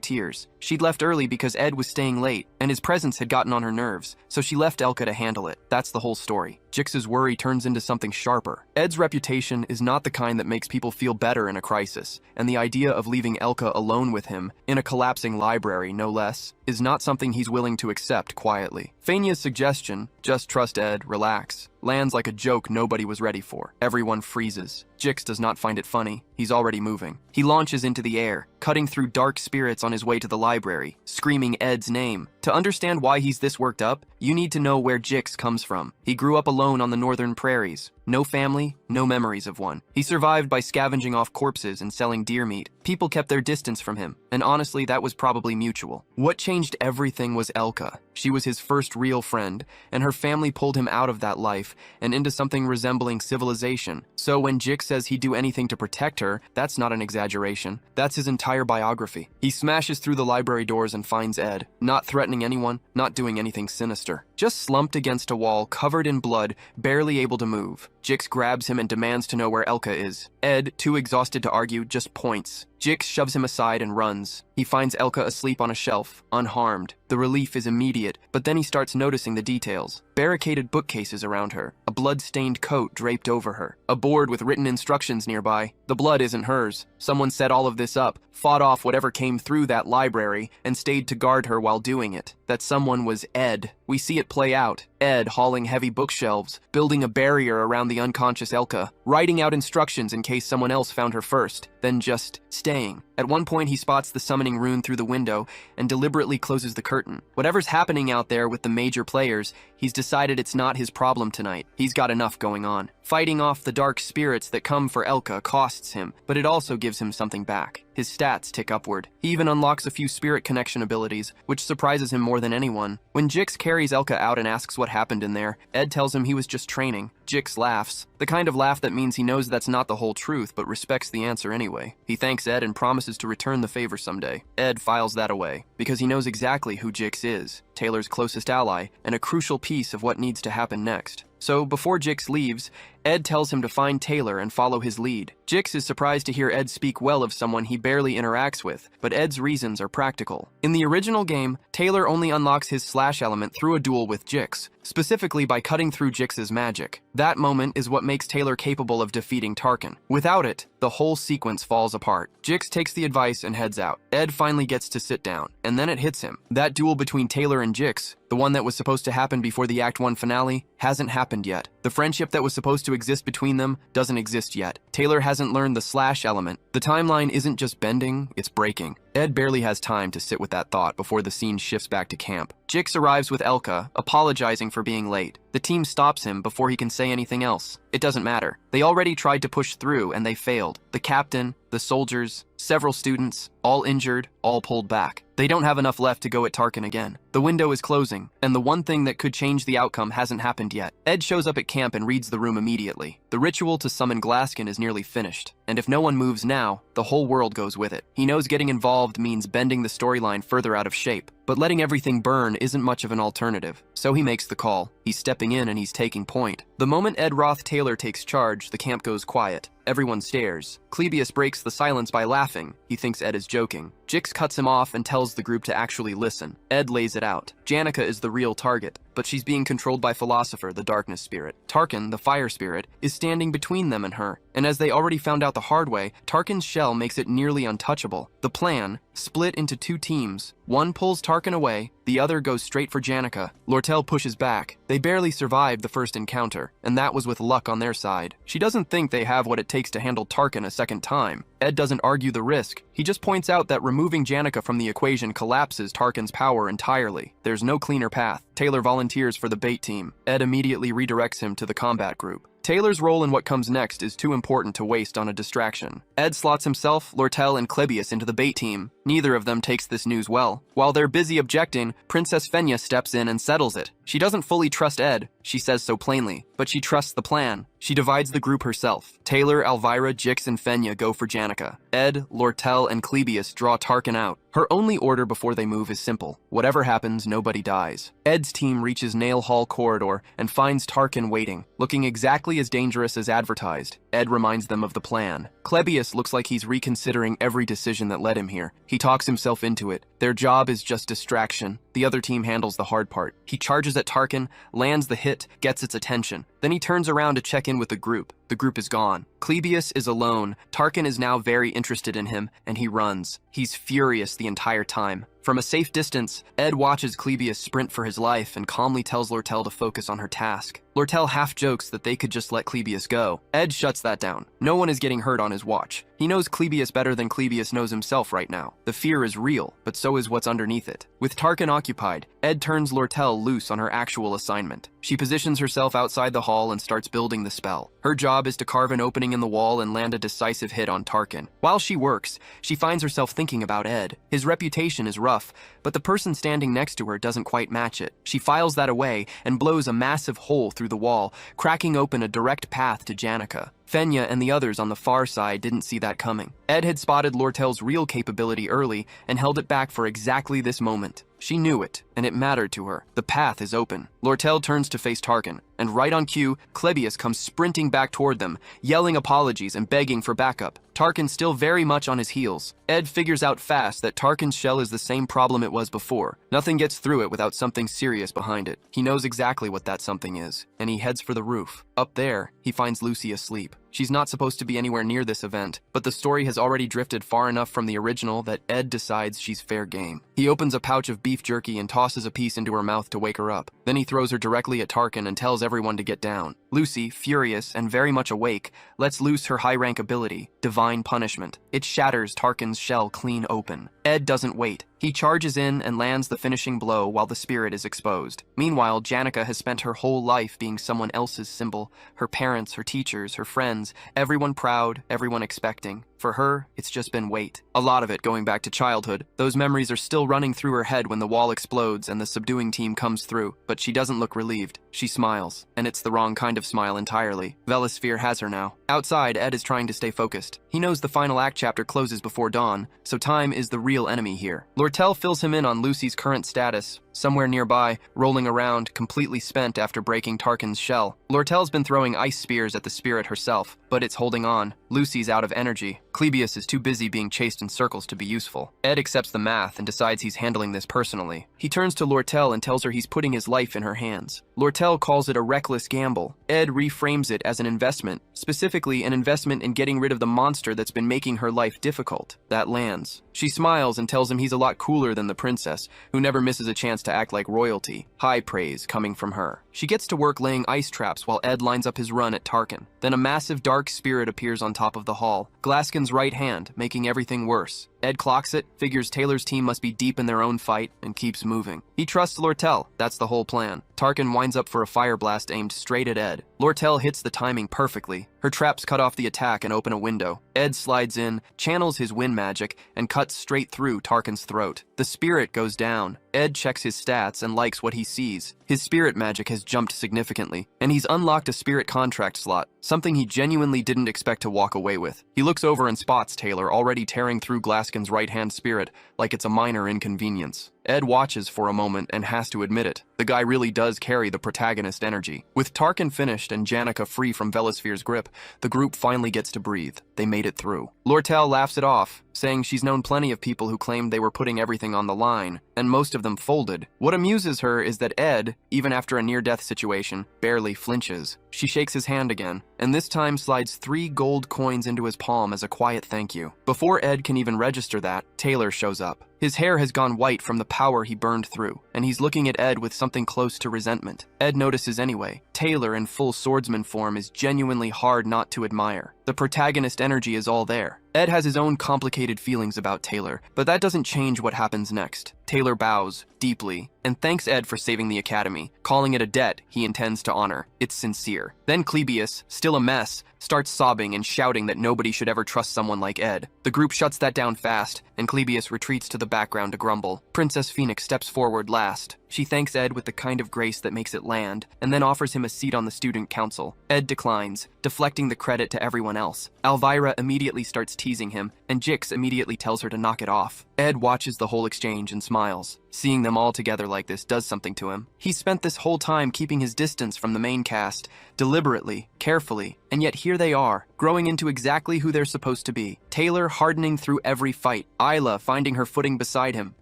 tears. She'd left early because Ed was staying late, and his presence had gotten on her nerves, so she left Elka to handle it. That's the whole story. Jix's worry turns into something sharper. Ed's reputation is not the kind that makes people feel better in a crisis, and the idea of leaving Elka alone with him, in a collapsing library no less, is not something he's willing to accept quietly. Fenya's suggestion, just trust Ed, relax, lands like a joke nobody was ready for. Everyone freezes. Jix does not find it funny. He's already moving. He launches into the air, cutting through dark spirits on his way to the library, screaming Ed's name. To understand why he's this worked up, you need to know where Jix comes from. He grew up alone on the northern prairies. No family, no memories of one. He survived by scavenging off corpses and selling deer meat. People kept their distance from him, and honestly, that was probably mutual. What changed everything was Elka. She was his first real friend, and her family pulled him out of that life and into something resembling civilization. So when Jix says he'd do anything to protect her, that's not an exaggeration. That's his entire biography. He smashes through the library doors and finds Ed, not threatening anyone, not doing anything sinister. Just slumped against a wall, covered in blood, barely able to move. Jix grabs him and demands to know where Elka is. Ed, too exhausted to argue, just points. Jix shoves him aside and runs. He finds Elka asleep on a shelf, unharmed. The relief is immediate, but then he starts noticing the details. Barricaded bookcases around her, a blood-stained coat draped over her, a board with written instructions nearby. The blood isn't hers. Someone set all of this up, fought off whatever came through that library, and stayed to guard her while doing it. That someone was Ed. We see it play out. Ed hauling heavy bookshelves, building a barrier around the unconscious Elka, writing out instructions in case someone else found her first, then just staying. At one point, he spots the summoning rune through the window and deliberately closes the curtain. Whatever's happening out there with the major players, he's decided it's not his problem tonight. He's got enough going on. Fighting off the dark spirits that come for Elka costs him, but it also gives him something back. His stats tick upward. He even unlocks a few spirit connection abilities, which surprises him more than anyone. When Jix carries Elka out and asks what happened in there, Ed tells him he was just training. Jix laughs. The kind of laugh that means he knows that's not the whole truth, but respects the answer anyway. He thanks Ed and promises to return the favor someday. Ed files that away, because he knows exactly who Jix is, Taylor's closest ally, and a crucial piece of what needs to happen next. So, before Jix leaves, Ed tells him to find Taylor and follow his lead. Jix is surprised to hear Ed speak well of someone he barely interacts with, but Ed's reasons are practical. In the original game, Taylor only unlocks his slash element through a duel with Jix, specifically by cutting through Jix's magic. That moment is what makes Taylor capable of defeating Tarkin. Without it, the whole sequence falls apart. Jix takes the advice and heads out. Ed finally gets to sit down, and then it hits him. That duel between Taylor and Jix, the one that was supposed to happen before the Act 1 finale, hasn't happened yet. The friendship that was supposed to exist between them doesn't exist yet. Taylor hasn't learned the slash element. The timeline isn't just bending, it's breaking. Ed barely has time to sit with that thought before the scene shifts back to camp. Jix arrives with Elka, apologizing for being late. The team stops him before he can say anything else. It doesn't matter. They already tried to push through and they failed. The captain, the soldiers, several students, all injured, all pulled back. They don't have enough left to go at Tarkin again. The window is closing, and the one thing that could change the outcome hasn't happened yet. Ed shows up at camp and reads the room immediately. The ritual to summon Glaskin is nearly finished, and if no one moves now, the whole world goes with it. He knows getting involved means bending the storyline further out of shape, but letting everything burn isn't much of an alternative. So he makes the call. He's stepping in and he's taking point. The moment Ed Roth Taylor takes charge, the camp goes quiet. Everyone stares. Clebius breaks the silence by laughing. He thinks Ed is joking. Jix cuts him off and tells the group to actually listen. Ed lays it out. Janica is the real target, but she's being controlled by Philosopher, the darkness spirit. Tarkin, the fire spirit, is standing between them and her, and as they already found out the hard way, Tarkin's shell makes it nearly untouchable. The plan, split into two teams. One pulls Tarkin away, The other goes straight for Janica. Lortel pushes back. They barely survived the first encounter, and that was with luck on their side. She doesn't think they have what it takes to handle Tarkin a second time. Ed doesn't argue the risk. He just points out that removing Janica from the equation collapses Tarkin's power entirely. There's no cleaner path. Taylor volunteers for the bait team. Ed immediately redirects him to the combat group. Taylor's role in what comes next is too important to waste on a distraction. Ed slots himself, Lortel, and Klebius into the bait team. Neither of them takes this news well. While they're busy objecting, Princess Fenya steps in and settles it. She doesn't fully trust Ed, she says so plainly, but she trusts the plan. She divides the group herself. Taylor, Elvira, Jix, and Fenya go for Janica. Ed, Lortel, and Klebius draw Tarkin out. Her only order before they move is simple. Whatever happens, nobody dies. Ed's team reaches Nail Hall Corridor and finds Tarkin waiting, looking exactly as dangerous as advertised. Ed reminds them of the plan. Klebius looks like he's reconsidering every decision that led him here. He talks himself into it. Their job is just distraction. The other team handles the hard part. He charges at Tarkin, lands the hit, gets its attention. Then he turns around to check in with the group. The group is gone. Klebius is alone. Tarkin is now very interested in him, and he runs. He's furious the entire time. From a safe distance, Ed watches Klebius sprint for his life and calmly tells Lortel to focus on her task. Lortel half jokes that they could just let Klebius go. Ed shuts that down. No one is getting hurt on his watch. He knows Klebius better than Klebius knows himself right now. The fear is real, but so is what's underneath it. With Tarkin occupied, Ed turns Lortel loose on her actual assignment. She positions herself outside the hall and starts building the spell. Her job is to carve an opening in the wall and land a decisive hit on Tarkin. While she works, she finds herself thinking about Ed. His reputation is rough, but the person standing next to her doesn't quite match it. She files that away and blows a massive hole through the wall, cracking open a direct path to Janica. Fenya and the others on the far side didn't see that coming. Ed had spotted Lortel's real capability early and held it back for exactly this moment. She knew it, and it mattered to her. The path is open. Lortel turns to face Tarkin, and right on cue, Klebius comes sprinting back toward them, yelling apologies and begging for backup. Tarkin still very much on his heels. Ed figures out fast that Tarkin's shell is the same problem it was before. Nothing gets through it without something serious behind it. He knows exactly what that something is, and he heads for the roof. Up there, he finds Lucy asleep. She's not supposed to be anywhere near this event, but the story has already drifted far enough from the original that Ed decides she's fair game. He opens a pouch of beef jerky and tosses a piece into her mouth to wake her up. Then he throws her directly at Tarkin and tells everyone to get down. Lucy, furious and very much awake, lets loose her high-rank ability, Divine Punishment. It shatters Tarkin's shell clean open. Ed doesn't wait. He charges in and lands the finishing blow while the spirit is exposed. Meanwhile, Janica has spent her whole life being someone else's symbol. Her parents, her teachers, her friends, everyone proud, everyone expecting. For her, it's just been weight. A lot of it going back to childhood. Those memories are still running through her head when the wall explodes and the subduing team comes through, but she doesn't look relieved. She smiles, and it's the wrong kind of smile entirely. Velasphere has her now. Outside, Ed is trying to stay focused. He knows the final act chapter closes before dawn, so time is the real enemy here. Lortel fills him in on Lucy's current status. Somewhere nearby, rolling around, completely spent after breaking Tarkin's shell. Lortel's been throwing ice spears at the spirit herself, but it's holding on. Lucy's out of energy. Klebius is too busy being chased in circles to be useful. Ed accepts the math and decides he's handling this personally. He turns to Lortel and tells her he's putting his life in her hands. Lortel calls it a reckless gamble. Ed reframes it as an investment, specifically an investment in getting rid of the monster that's been making her life difficult. That lands. She smiles and tells him he's a lot cooler than the princess, who never misses a chance to act like royalty. High praise coming from her. She gets to work laying ice traps while Ed lines up his run at Tarkin. Then a massive dark spirit appears on top of the hall, Glaskin's right hand, making everything worse. Ed clocks it, figures Taylor's team must be deep in their own fight, and keeps moving. He trusts Lortel, that's the whole plan. Tarkin winds up for a fire blast aimed straight at Ed. Lortel hits the timing perfectly. Her traps cut off the attack and open a window. Ed slides in, channels his wind magic, and cuts straight through Tarkin's throat. The spirit goes down. Ed checks his stats and likes what he sees. His spirit magic has jumped significantly, and he's unlocked a spirit contract slot, something he genuinely didn't expect to walk away with. He looks over and spots Taylor already tearing through Glaskin's right-hand spirit like it's a minor inconvenience. Ed watches for a moment and has to admit it. The guy really does carry the protagonist energy. With Tarkin finished and Janica free from Velasphere's grip, the group finally gets to breathe. They made it through. Lortel laughs it off, saying she's known plenty of people who claimed they were putting everything on the line, and most of them folded. What amuses her is that Ed, even after a near-death situation, barely flinches. She shakes his hand again, and this time slides 3 gold coins into his palm as a quiet thank you. Before Ed can even register that, Taylor shows up. His hair has gone white from the power he burned through, and he's looking at Ed with something close to resentment. Ed notices anyway. Taylor in full swordsman form is genuinely hard not to admire. The protagonist energy is all there. Ed has his own complicated feelings about Taylor, but that doesn't change what happens next. Taylor bows, deeply, and thanks Ed for saving the academy, calling it a debt he intends to honor. It's sincere. Then Clebius, still a mess, starts sobbing and shouting that nobody should ever trust someone like Ed. The group shuts that down fast, and Clebius retreats to the background to grumble. Princess Phoenix steps forward last. She thanks Ed with the kind of grace that makes it land, and then offers him a seat on the student council. Ed declines, deflecting the credit to everyone else. Elvira immediately starts teasing him, and Jix immediately tells her to knock it off. Ed watches the whole exchange and smiles. Seeing them all together like this does something to him. He spent this whole time keeping his distance from the main cast, deliberately, carefully, and yet here they are, growing into exactly who they're supposed to be. Taylor hardening through every fight, Isla finding her footing beside him,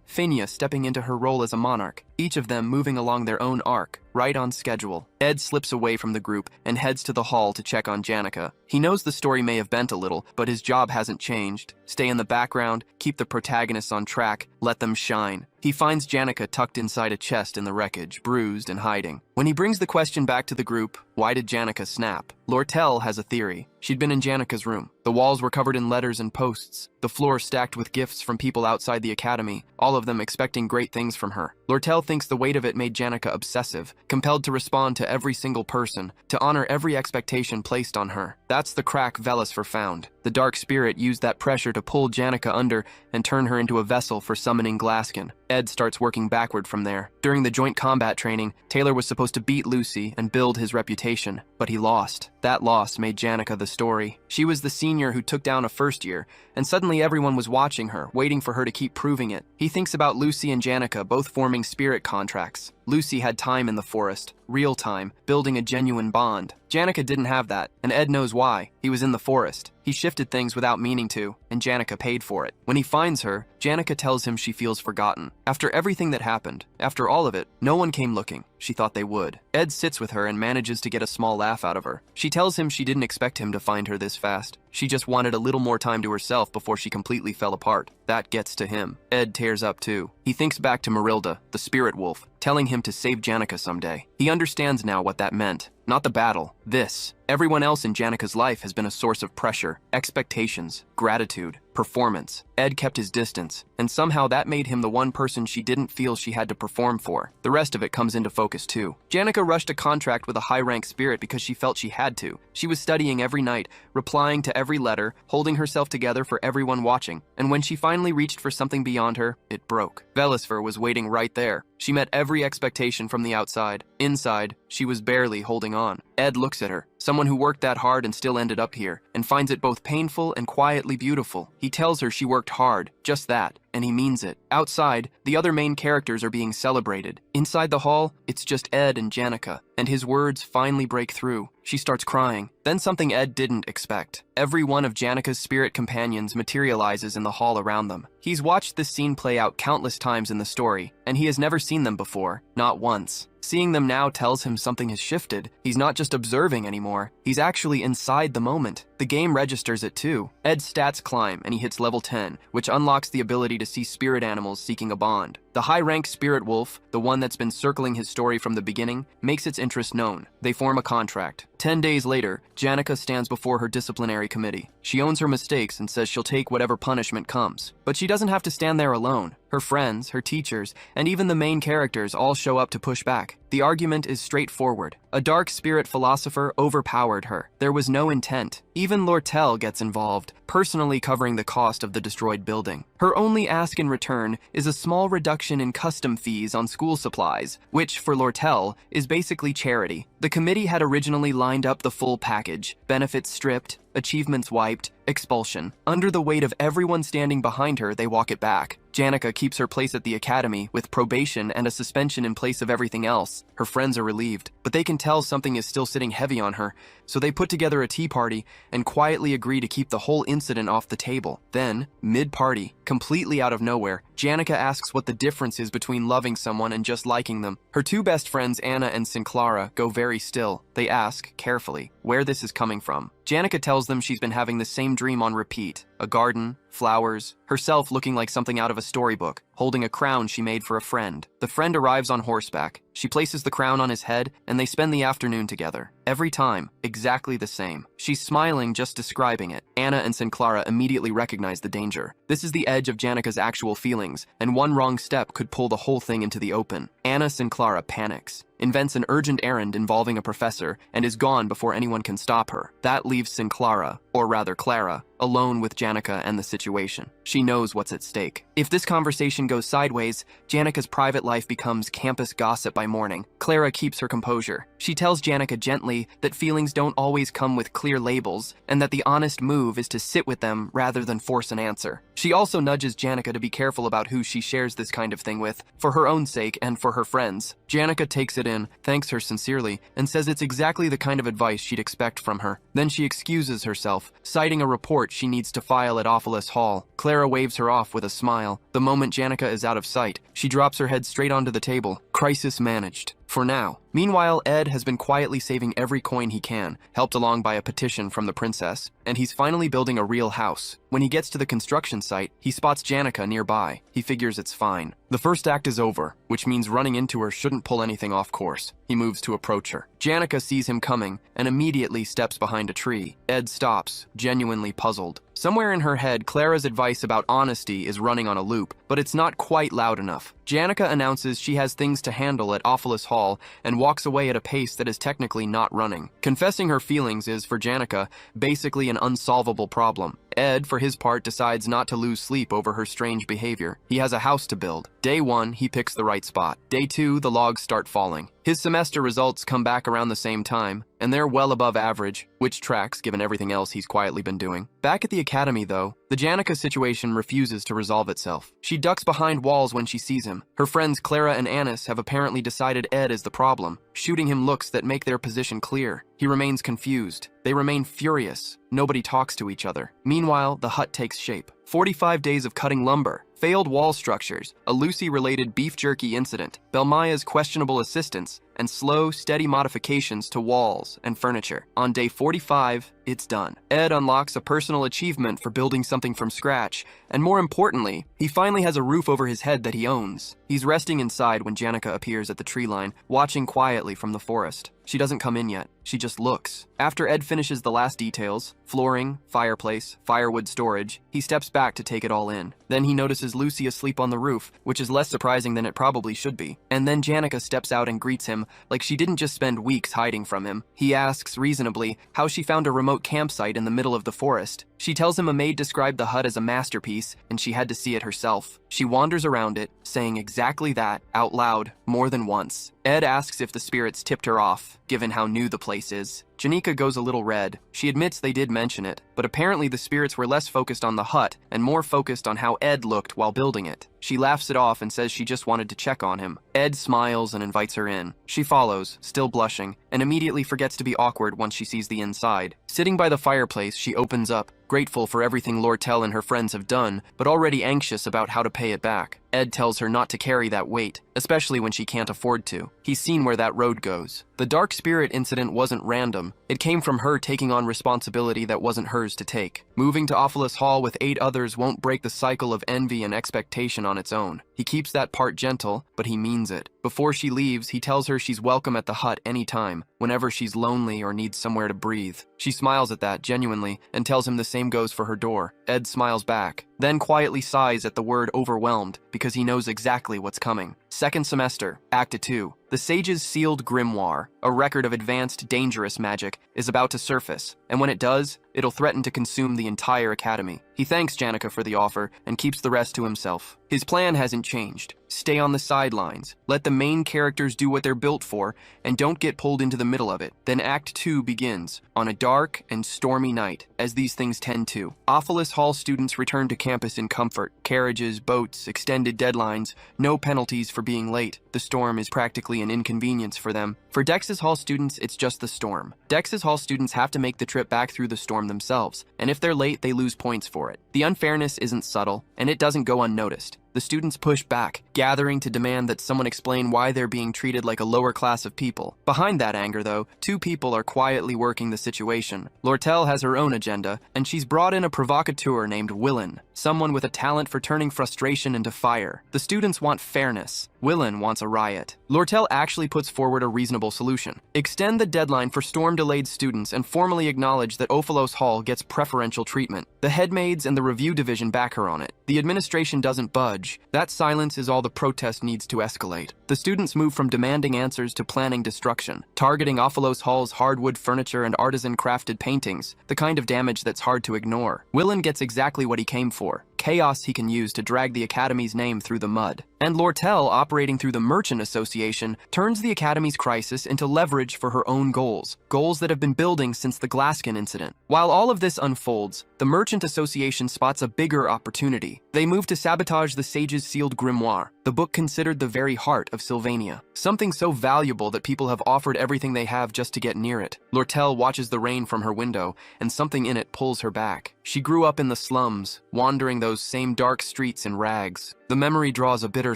Finya stepping into her role as a monarch, each of them moving along their own arc, right on schedule. Ed slips away from the group and heads to the hall to check on Janica. He knows the story may have bent a little, but his job hasn't changed. Stay in the background, keep the protagonists on track, let them shine. He finds Janica tucked inside a chest in the wreckage, bruised and hiding. When he brings the question back to the group, why did Janica snap? Lortel has a theory. She'd been in Janica's room. The walls were covered in letters and posts, the floor stacked with gifts from people outside the academy, all of them expecting great things from her. Lortel thinks the weight of it made Janica obsessive, compelled to respond to every single person, to honor every expectation placed on her. That's the crack Velisfer found. The dark spirit used that pressure to pull Janica under and turn her into a vessel for summoning Glaskin. Ed starts working backward from there. During the joint combat training, Taylor was supposed to beat Lucy and build his reputation, but he lost. That loss made Janica the story. She was the senior who took down a first year, and suddenly everyone was watching her, waiting for her to keep proving it. He thinks about Lucy and Janica both forming spirit contracts. Lucy had time in the forest, real time, building a genuine bond. Janica didn't have that, and Ed knows why. He was in the forest. He shifted things without meaning to, and Janica paid for it. When he finds her, Janica tells him she feels forgotten. After everything that happened, after all of it, no one came looking. She thought they would. Ed sits with her and manages to get a small laugh out of her. She tells him she didn't expect him to find her this fast. She just wanted a little more time to herself before she completely fell apart. That gets to him. Ed tears up too. He thinks back to Marilda, the spirit wolf, telling him to save Janica someday. He understands now what that meant. Not the battle. This. Everyone else in Janica's life has been a source of pressure, expectations, gratitude, performance. Ed kept his distance, and somehow that made him the one person she didn't feel she had to perform for. The rest of it comes into focus too. Janica rushed a contract with a high-rank spirit because she felt she had to. She was studying every night, replying to every letter, holding herself together for everyone watching. And when she finally reached for something beyond her, it broke. Velisfer was waiting right there. She met every expectation from the outside. Inside, she was barely holding on. Ed looks at her, someone who worked that hard and still ended up here, and finds it both painful and quietly beautiful. He tells her she worked hard, just that, and he means it. Outside, the other main characters are being celebrated. Inside the hall, it's just Ed and Janica, and his words finally break through. She starts crying. Then something Ed didn't expect. Every one of Janica's spirit companions materializes in the hall around them. He's watched this scene play out countless times in the story, and he has never seen them before, not once. Seeing them now tells him something has shifted. He's not just observing anymore, he's actually inside the moment. The game registers it too. Ed's stats climb and he hits level 10, which unlocks the ability to see spirit animals seeking a bond. The high-rank spirit wolf, the one that's been circling his story from the beginning, makes its interest known. They form a contract. 10 days later, Janica stands before her disciplinary committee. She owns her mistakes and says she'll take whatever punishment comes. But she doesn't have to stand there alone. Her friends, her teachers, and even the main characters all show up to push back. The argument is straightforward. A dark spirit philosopher overpowered her. There was no intent. Even Lortel gets involved, personally covering the cost of the destroyed building. Her only ask in return is a small reduction in custom fees on school supplies, which, for Lortel, is basically charity. The committee had originally lined up the full package: benefits stripped, achievements wiped, expulsion. Under the weight of everyone standing behind her, they walk it back. Janica keeps her place at the academy, with probation and a suspension in place of everything else. Her friends are relieved, but they can tell something is still sitting heavy on her, so they put together a tea party and quietly agree to keep the whole incident off the table. Then, mid-party, completely out of nowhere, Janica asks what the difference is between loving someone and just liking them. Her two best friends, Anna and Sinclaira, go very still. They ask, carefully, where this is coming from. Janica tells them she's been having the same dream on repeat. a garden, flowers, herself looking like something out of a storybook, holding a crown she made for a friend. The friend arrives on horseback. She places the crown on his head, and they spend the afternoon together. Every time, exactly the same. She's smiling just describing it. Anna and Sinclaira immediately recognize the danger. This is the edge of Janika's actual feelings, and one wrong step could pull the whole thing into the open. Anna Sinclaira panics, invents an urgent errand involving a professor, and is gone before anyone can stop her. That leaves Sinclaira, or rather Clara, alone with Janika and the situation. She knows what's at stake. If this conversation goes sideways, Janika's private life becomes campus gossip by morning. Clara keeps her composure. She tells Janika gently that feelings don't always come with clear labels, and that the honest move is to sit with them rather than force an answer. She also nudges Janika to be careful about who she shares this kind of thing with, for her own sake and for her friends. Janika takes it in, thanks her sincerely, and says it's exactly the kind of advice she'd expect from her. Then she excuses herself, citing a report she needs to file at Ophelis Hall. Clara waves her off with a smile. The moment Janika is out of sight, she drops her head straight onto the table. Crisis managed. For now. Meanwhile, Ed has been quietly saving every coin he can, helped along by a petition from the princess, and he's finally building a real house. When he gets to the construction site, he spots Janika nearby. He figures it's fine. The first act is over, which means running into her shouldn't pull anything off course. He moves to approach her. Janika sees him coming and immediately steps behind a tree. Ed stops, genuinely puzzled. Somewhere in her head, Clara's advice about honesty is running on a loop, but it's not quite loud enough. Janika announces she has things to handle at Ophelis Hall and walks away at a pace that is technically not running. Confessing her feelings is, for Janika, basically an unsolvable problem. Ed, for his part, decides not to lose sleep over her strange behavior. He has a house to build. Day 1, he picks the right spot. Day 2, the logs start falling. His semester results come back around the same time, and they're well above average, which tracks given everything else he's quietly been doing. Back at the academy, though, the Janika situation refuses to resolve itself. She ducks behind walls when she sees him. Her friends Clara and Anis have apparently decided Ed is the problem, shooting him looks that make their position clear. He remains confused. They remain furious. Nobody talks to each other. Meanwhile, the hut takes shape. 45 days of cutting lumber, failed wall structures, a Lucy-related beef jerky incident, Belmaya's questionable assistance, and slow, steady modifications to walls and furniture. On day 45, it's done. Ed unlocks a personal achievement for building something from scratch, and more importantly, he finally has a roof over his head that he owns. He's resting inside when Janika appears at the tree line, watching quietly from the forest. She doesn't come in yet. She just looks. After Ed finishes the last details, flooring, fireplace, firewood storage, he steps back to take it all in. Then he notices Lucy asleep on the roof, which is less surprising than it probably should be. And then Janika steps out and greets him like she didn't just spend weeks hiding from him. He asks, reasonably, how she found a remote campsite in the middle of the forest. She tells him a maid described the hut as a masterpiece, and she had to see it herself. She wanders around it, saying exactly that, out loud, more than once. Ed asks if the spirits tipped her off, given how new the place is. Janika goes a little red. She admits they did mention it, but apparently the spirits were less focused on the hut and more focused on how Ed looked while building it. She laughs it off and says she just wanted to check on him. Ed smiles and invites her in. She follows, still blushing, and immediately forgets to be awkward once she sees the inside. Sitting by the fireplace, she opens up, grateful for everything Lortel and her friends have done, but already anxious about how to pay it back. Ed tells her not to carry that weight, especially when she can't afford to. He's seen where that road goes. The Dark Spirit incident wasn't random. It came from her taking on responsibility that wasn't hers to take. Moving to Ophelis Hall with 8 others won't break the cycle of envy and expectation on its own. He keeps that part gentle, but he means it. Before she leaves, he tells her she's welcome at the hut anytime, whenever she's lonely or needs somewhere to breathe. She smiles at that, genuinely, and tells him the same goes for her door. Ed smiles back, then quietly sighs at the word overwhelmed, because he knows exactly what's coming. Second semester, Act 2. The Sage's sealed grimoire, a record of advanced, dangerous magic, is about to surface, and when it does, it'll threaten to consume the entire academy. He thanks Janika for the offer and keeps the rest to himself. His plan hasn't changed. Stay on the sidelines, let the main characters do what they're built for, and don't get pulled into the middle of it. Then Act 2 begins, on a dark and stormy night, as these things tend to. Ophelis Hall students return to campus in comfort. Carriages, boats, extended deadlines, no penalties for being late. The storm is practically an inconvenience for them. For Dex's Hall students, it's just the storm. Dex's Hall students have to make the trip back through the storm themselves, and if they're late, they lose points for it. The unfairness isn't subtle, and it doesn't go unnoticed. The students push back, gathering to demand that someone explain why they're being treated like a lower class of people. Behind that anger, though, two people are quietly working the situation. Lortel has her own agenda, and she's brought in a provocateur named Willen, someone with a talent for turning frustration into fire. The students want fairness. Willen wants a riot. Lortel actually puts forward a reasonable solution. Extend the deadline for storm-delayed students and formally acknowledge that Ophelos Hall gets preferential treatment. The headmaids and the review division back her on it. The administration doesn't budge. That silence is all the protest needs to escalate. The students move from demanding answers to planning destruction, targeting Ophelos Hall's hardwood furniture and artisan-crafted paintings, the kind of damage that's hard to ignore. Willen gets exactly what he came for. Chaos he can use to drag the Academy's name through the mud. And Lortel, operating through the Merchant Association, turns the Academy's crisis into leverage for her own goals that have been building since the Glaskin incident. While all of this unfolds, the Merchant Association spots a bigger opportunity. They move to sabotage the Sage's sealed grimoire, the book considered the very heart of Sylvania. Something so valuable that people have offered everything they have just to get near it. Lortel watches the rain from her window, and something in it pulls her back. She grew up in the slums, wandering those same dark streets in rags. The memory draws a bitter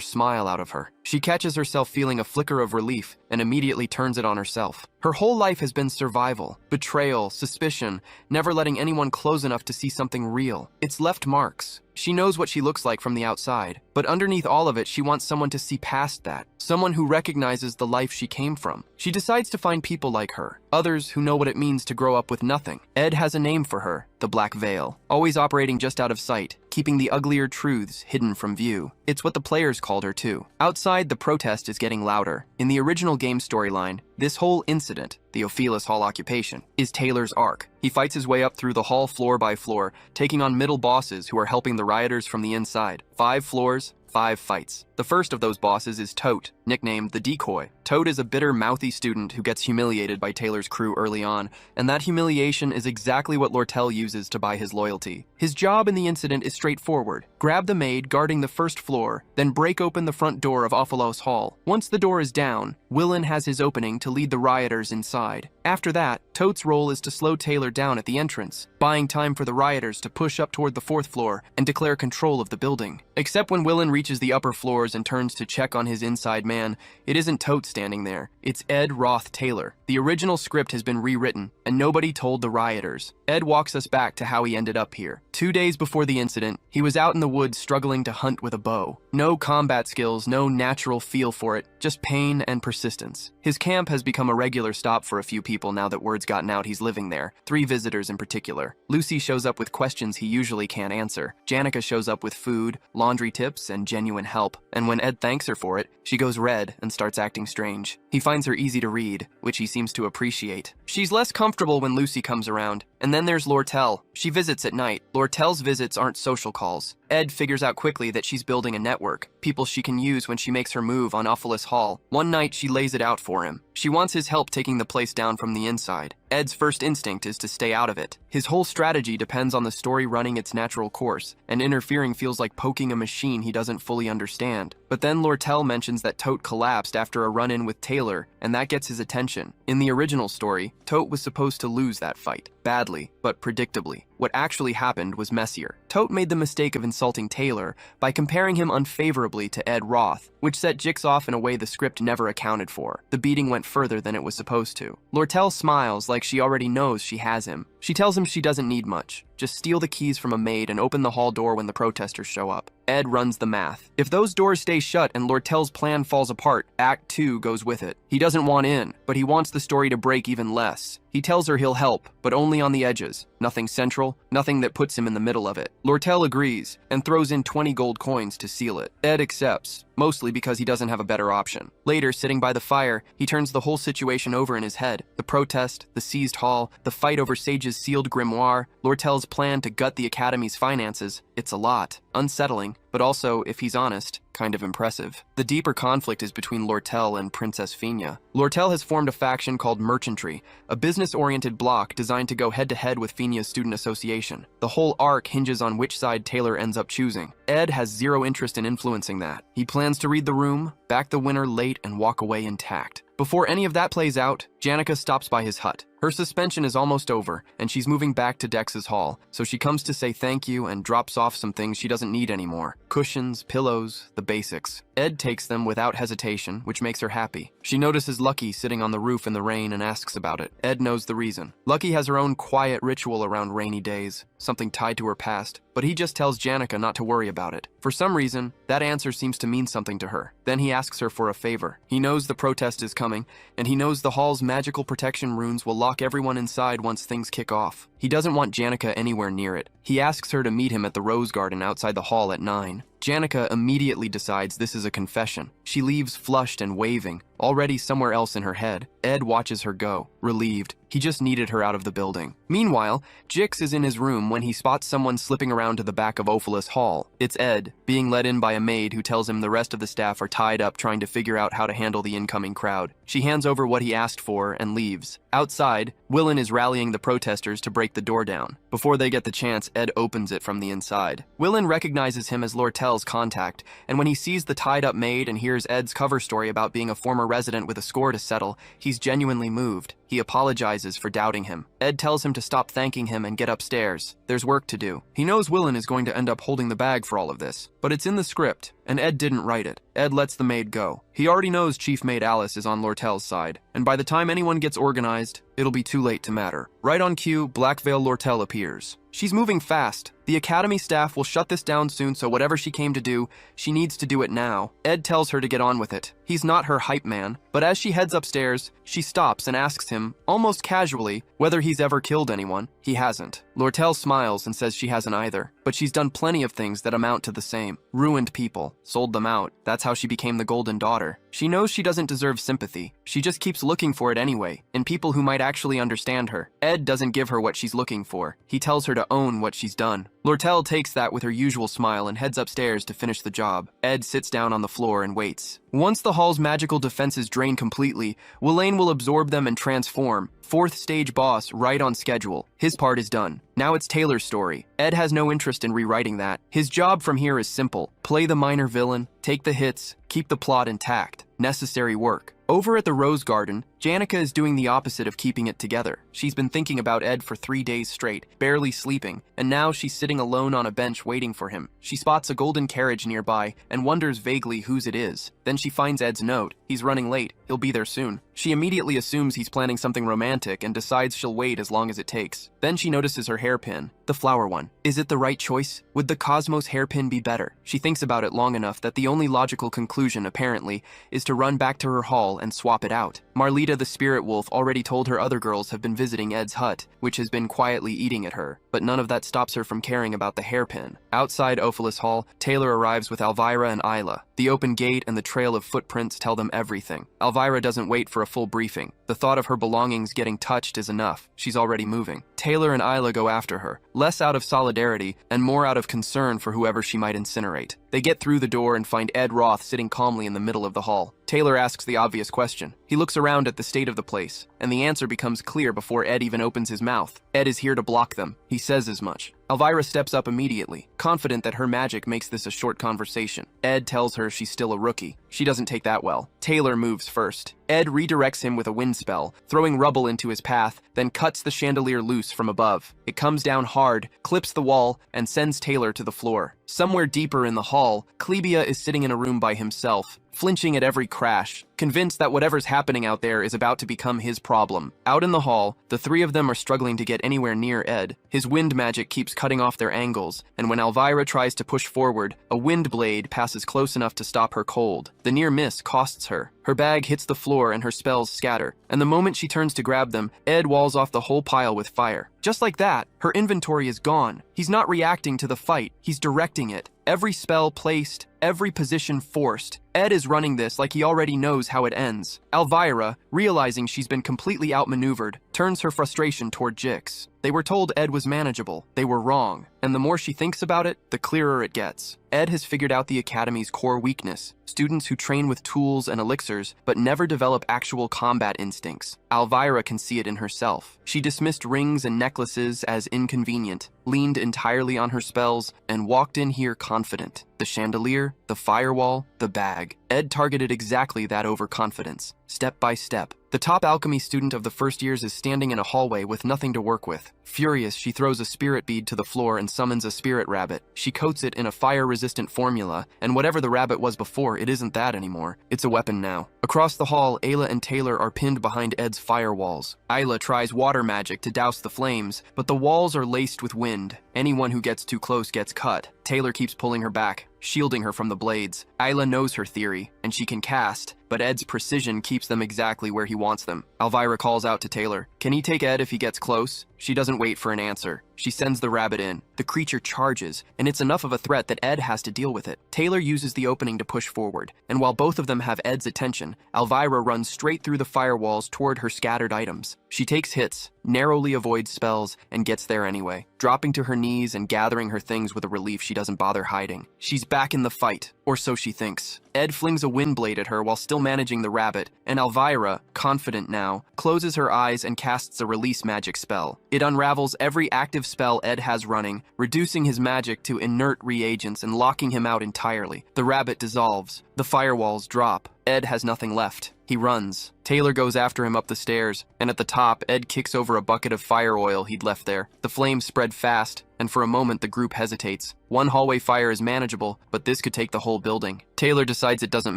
smile out of her. She catches herself feeling a flicker of relief and immediately turns it on herself. Her whole life has been survival, betrayal, suspicion, never letting anyone close enough to see something real. It's left marks. She knows what she looks like from the outside, but underneath all of it, she wants someone to see past that, someone who recognizes the life she came from. She decides to find people like her, others who know what it means to grow up with nothing. Ed has a name for her, the Black Veil, always operating just out of sight, keeping the uglier truths hidden from view. It's what the players called her too. Outside, the protest is getting louder. In the original game storyline, this whole incident, the Ophelos Hall occupation, is Taylor's arc. He fights his way up through the hall floor by floor, taking on middle bosses who are helping the rioters from the inside. 5 floors, 5 fights. The first of those bosses is Tote, nicknamed the Decoy. Tote is a bitter, mouthy student who gets humiliated by Taylor's crew early on, and that humiliation is exactly what Lortel uses to buy his loyalty. His job in the incident is straightforward. Grab the maid guarding the first floor, then break open the front door of Ophelos Hall. Once the door is down, Willen has his opening to lead the rioters inside. After that, Tote's role is to slow Taylor down at the entrance, buying time for the rioters to push up toward the 4th floor and declare control of the building. Except when Willen reaches the upper floors and turns to check on his inside man, it isn't Tote standing there. It's Ed Roth Taylor. The original script has been rewritten, and nobody told the rioters. Ed walks us back to how he ended up here. 2 days before the incident, he was out in the woods struggling to hunt with a bow. No combat skills, no natural feel for it, just pain and persistence. His camp has become a regular stop for a few people now that word's gotten out he's living there, 3 visitors in particular. Lucy shows up with questions he usually can't answer. Janica shows up with food, laundry tips, and genuine help. And when Ed thanks her for it, she goes red and starts acting strange. He finds her easy to read, which he seems to appreciate. She's less comfortable when Lucy comes around. And then there's Lortel. She visits at night. Lortel's visits aren't social calls. Ed figures out quickly that she's building a network, people she can use when she makes her move on Ophelos Hall. One night, she lays it out for him. She wants his help taking the place down from the inside. Ed's first instinct is to stay out of it. His whole strategy depends on the story running its natural course, and interfering feels like poking a machine he doesn't fully understand. But then Lortel mentions that Tote collapsed after a run-in with Taylor, and that gets his attention. In the original story, Tote was supposed to lose that fight. Badly, but predictably. What actually happened was messier. Tote made the mistake of insulting Taylor by comparing him unfavorably to Ed Roth, which set Jix off in a way the script never accounted for. The beating went further than it was supposed to. Lortel smiles like she already knows she has him. She tells him she doesn't need much. Just steal the keys from a maid and open the hall door when the protesters show up. Ed runs the math. If those doors stay shut and Lortel's plan falls apart, Act 2 goes with it. He doesn't want in, but he wants the story to break even less. He tells her he'll help, but only on the edges. Nothing central, nothing that puts him in the middle of it. Lortel agrees and throws in 20 gold coins to seal it. Ed accepts, mostly because he doesn't have a better option. Later, sitting by the fire, he turns the whole situation over in his head. The protest, the seized hall, the fight over Sage's sealed grimoire, Lortel's plan to gut the Academy's finances. It's a lot. Unsettling, but also, if he's honest, kind of impressive. The deeper conflict is between Lortel and Princess Fina. Lortel has formed a faction called Merchantry, a business-oriented bloc designed to go head-to-head with Fina's student association. The whole arc hinges on which side Taylor ends up choosing. Ed has zero interest in influencing that. He plans to read the room, back the winner late, and walk away intact. Before any of that plays out, Janica stops by his hut. Her suspension is almost over, and she's moving back to Dex's hall, so she comes to say thank you and drops off some things she doesn't need anymore. Cushions, pillows, the basics. Ed takes them without hesitation, which makes her happy. She notices Lucky sitting on the roof in the rain and asks about it. Ed knows the reason. Lucky has her own quiet ritual around rainy days, something tied to her past, but he just tells Janica not to worry about it. For some reason, that answer seems to mean something to her. Then he asks her for a favor. He knows the protest is coming, and he knows the hall's magical protection runes will lock everyone inside once things kick off. He doesn't want Janica anywhere near it. He asks her to meet him at the Rose Garden outside the hall at 9. Janica immediately decides this is a confession. She leaves flushed and waving, already somewhere else in her head. Ed watches her go, relieved. He just needed her out of the building. Meanwhile, Jix is in his room when he spots someone slipping around to the back of Ophelis Hall. It's Ed, being led in by a maid who tells him the rest of the staff are tied up trying to figure out how to handle the incoming crowd. She hands over what he asked for and leaves. Outside, Willen is rallying the protesters to break the door down. Before they get the chance, Ed opens it from the inside. Willen recognizes him as Lortel's contact, and when he sees the tied-up maid and hears Ed's cover story about being a former resident with a score to settle, he's genuinely moved. He apologizes for doubting him. Ed tells him to stop thanking him and get upstairs. There's work to do. He knows Willen is going to end up holding the bag for all of this, but it's in the script, and Ed didn't write it. Ed lets the maid go. He already knows Chief Maid Alice is on Lortel's side, and by the time anyone gets organized, it'll be too late to matter. Right on cue, Black Veil Lortel appears. She's moving fast. The Academy staff will shut this down soon, so whatever she came to do, she needs to do it now. Ed tells her to get on with it. He's not her hype man, but as she heads upstairs, she stops and asks him, almost casually, whether he's ever killed anyone. He hasn't. Lortel smiles and says she hasn't either, but she's done plenty of things that amount to the same. Ruined people, sold them out. That's how she became the Golden Daughter. She knows she doesn't deserve sympathy. She just keeps looking for it anyway, in people who might actually understand her. Ed doesn't give her what she's looking for. He tells her to own what she's done. Lortel takes that with her usual smile and heads upstairs to finish the job. Ed sits down on the floor and waits. Once the hall's magical defenses drain completely, Welaine will absorb them and transform. 4th stage boss right on schedule. His part is done. Now it's Taylor's story. Ed has no interest in rewriting that. His job from here is simple. Play the minor villain, take the hits, keep the plot intact. Necessary work. Over at the Rose Garden, Janica is doing the opposite of keeping it together. She's been thinking about Ed for 3 days straight, barely sleeping, and now she's sitting alone on a bench waiting for him. She spots a golden carriage nearby and wonders vaguely whose it is. Then she finds Ed's note. He's running late. He'll be there soon. She immediately assumes he's planning something romantic and decides she'll wait as long as it takes. Then she notices her hairpin, the flower one. Is it the right choice? Would the Cosmos hairpin be better? She thinks about it long enough that the only logical conclusion, apparently, is to run back to her hall and swap it out. Marlita the spirit wolf already told her other girls have been visiting Ed's hut, which has been quietly eating at her, but none of that stops her from caring about the hairpin. Outside Ophelis Hall, Taylor arrives with Elvira and Isla. The open gate and the trail of footprints tell them everything. Elvira doesn't wait for a full briefing. The thought of her belongings getting touched is enough. She's already moving. Taylor and Isla go after her, less out of solidarity and more out of concern for whoever she might incinerate. They get through the door and find Ed Roth sitting calmly in the middle of the hall. Taylor asks the obvious question. He looks around at the state of the place, and the answer becomes clear before Ed even opens his mouth. Ed is here to block them. He says as much. Elvira steps up immediately, confident that her magic makes this a short conversation. Ed tells her she's still a rookie. She doesn't take that well. Taylor moves first. Ed redirects him with a wind spell, throwing rubble into his path, then cuts the chandelier loose from above. It comes down hard, clips the wall, and sends Taylor to the floor. Somewhere deeper in the hall, Klebia is sitting in a room by himself, flinching at every crash, convinced that whatever's happening out there is about to become his problem. Out in the hall, the three of them are struggling to get anywhere near Ed. His wind magic keeps cutting off their angles, and when Elvira tries to push forward, a wind blade passes close enough to stop her cold. The near miss costs her. Her bag hits the floor and her spells scatter, and the moment she turns to grab them, Ed walls off the whole pile with fire. Just like that, her inventory is gone. He's not reacting to the fight, he's directing it. Every spell placed, every position forced. Ed is running this like he already knows how it ends. Elvira, realizing she's been completely outmaneuvered, turns her frustration toward Jix. They were told Ed was manageable. They were wrong. And the more she thinks about it, the clearer it gets. Ed has figured out the Academy's core weakness. Students who train with tools and elixirs, but never develop actual combat instincts. Elvira can see it in herself. She dismissed rings and necklaces as inconvenient, leaned entirely on her spells, and walked in here confident. The chandelier, the firewall, the bag. Ed targeted exactly that overconfidence, step by step. The top alchemy student of the first years is standing in a hallway with nothing to work with. Furious, she throws a spirit bead to the floor and summons a spirit rabbit. She coats it in a fire-resistant formula, and whatever the rabbit was before, it isn't that anymore. It's a weapon now. Across the hall, Ayla and Taylor are pinned behind Ed's firewalls. Ayla tries water magic to douse the flames, but the walls are laced with wind. Anyone who gets too close gets cut. Taylor keeps pulling her back, shielding her from the blades. Ayla knows her theory, and she can cast, but Ed's precision keeps them exactly where he wants them. Elvira calls out to Taylor, "Can he take Ed if he gets close?" She doesn't wait for an answer. She sends the rabbit in. The creature charges, and it's enough of a threat that Ed has to deal with it. Taylor uses the opening to push forward, and while both of them have Ed's attention, Elvira runs straight through the firewalls toward her scattered items. She takes hits, narrowly avoids spells, and gets there anyway, dropping to her knees and gathering her things with a relief she doesn't bother hiding. She's back in the fight, or so she thinks. Ed flings a wind blade at her while still managing the rabbit, and Elvira, confident now, closes her eyes and casts a release magic spell. It unravels every active spell Ed has running, reducing his magic to inert reagents and locking him out entirely. The rabbit dissolves. The firewalls drop. Ed has nothing left. He runs. Taylor goes after him up the stairs, and at the top, Ed kicks over a bucket of fire oil he'd left there. The flames spread fast, and for a moment the group hesitates. One hallway fire is manageable, but this could take the whole building. Taylor decides it doesn't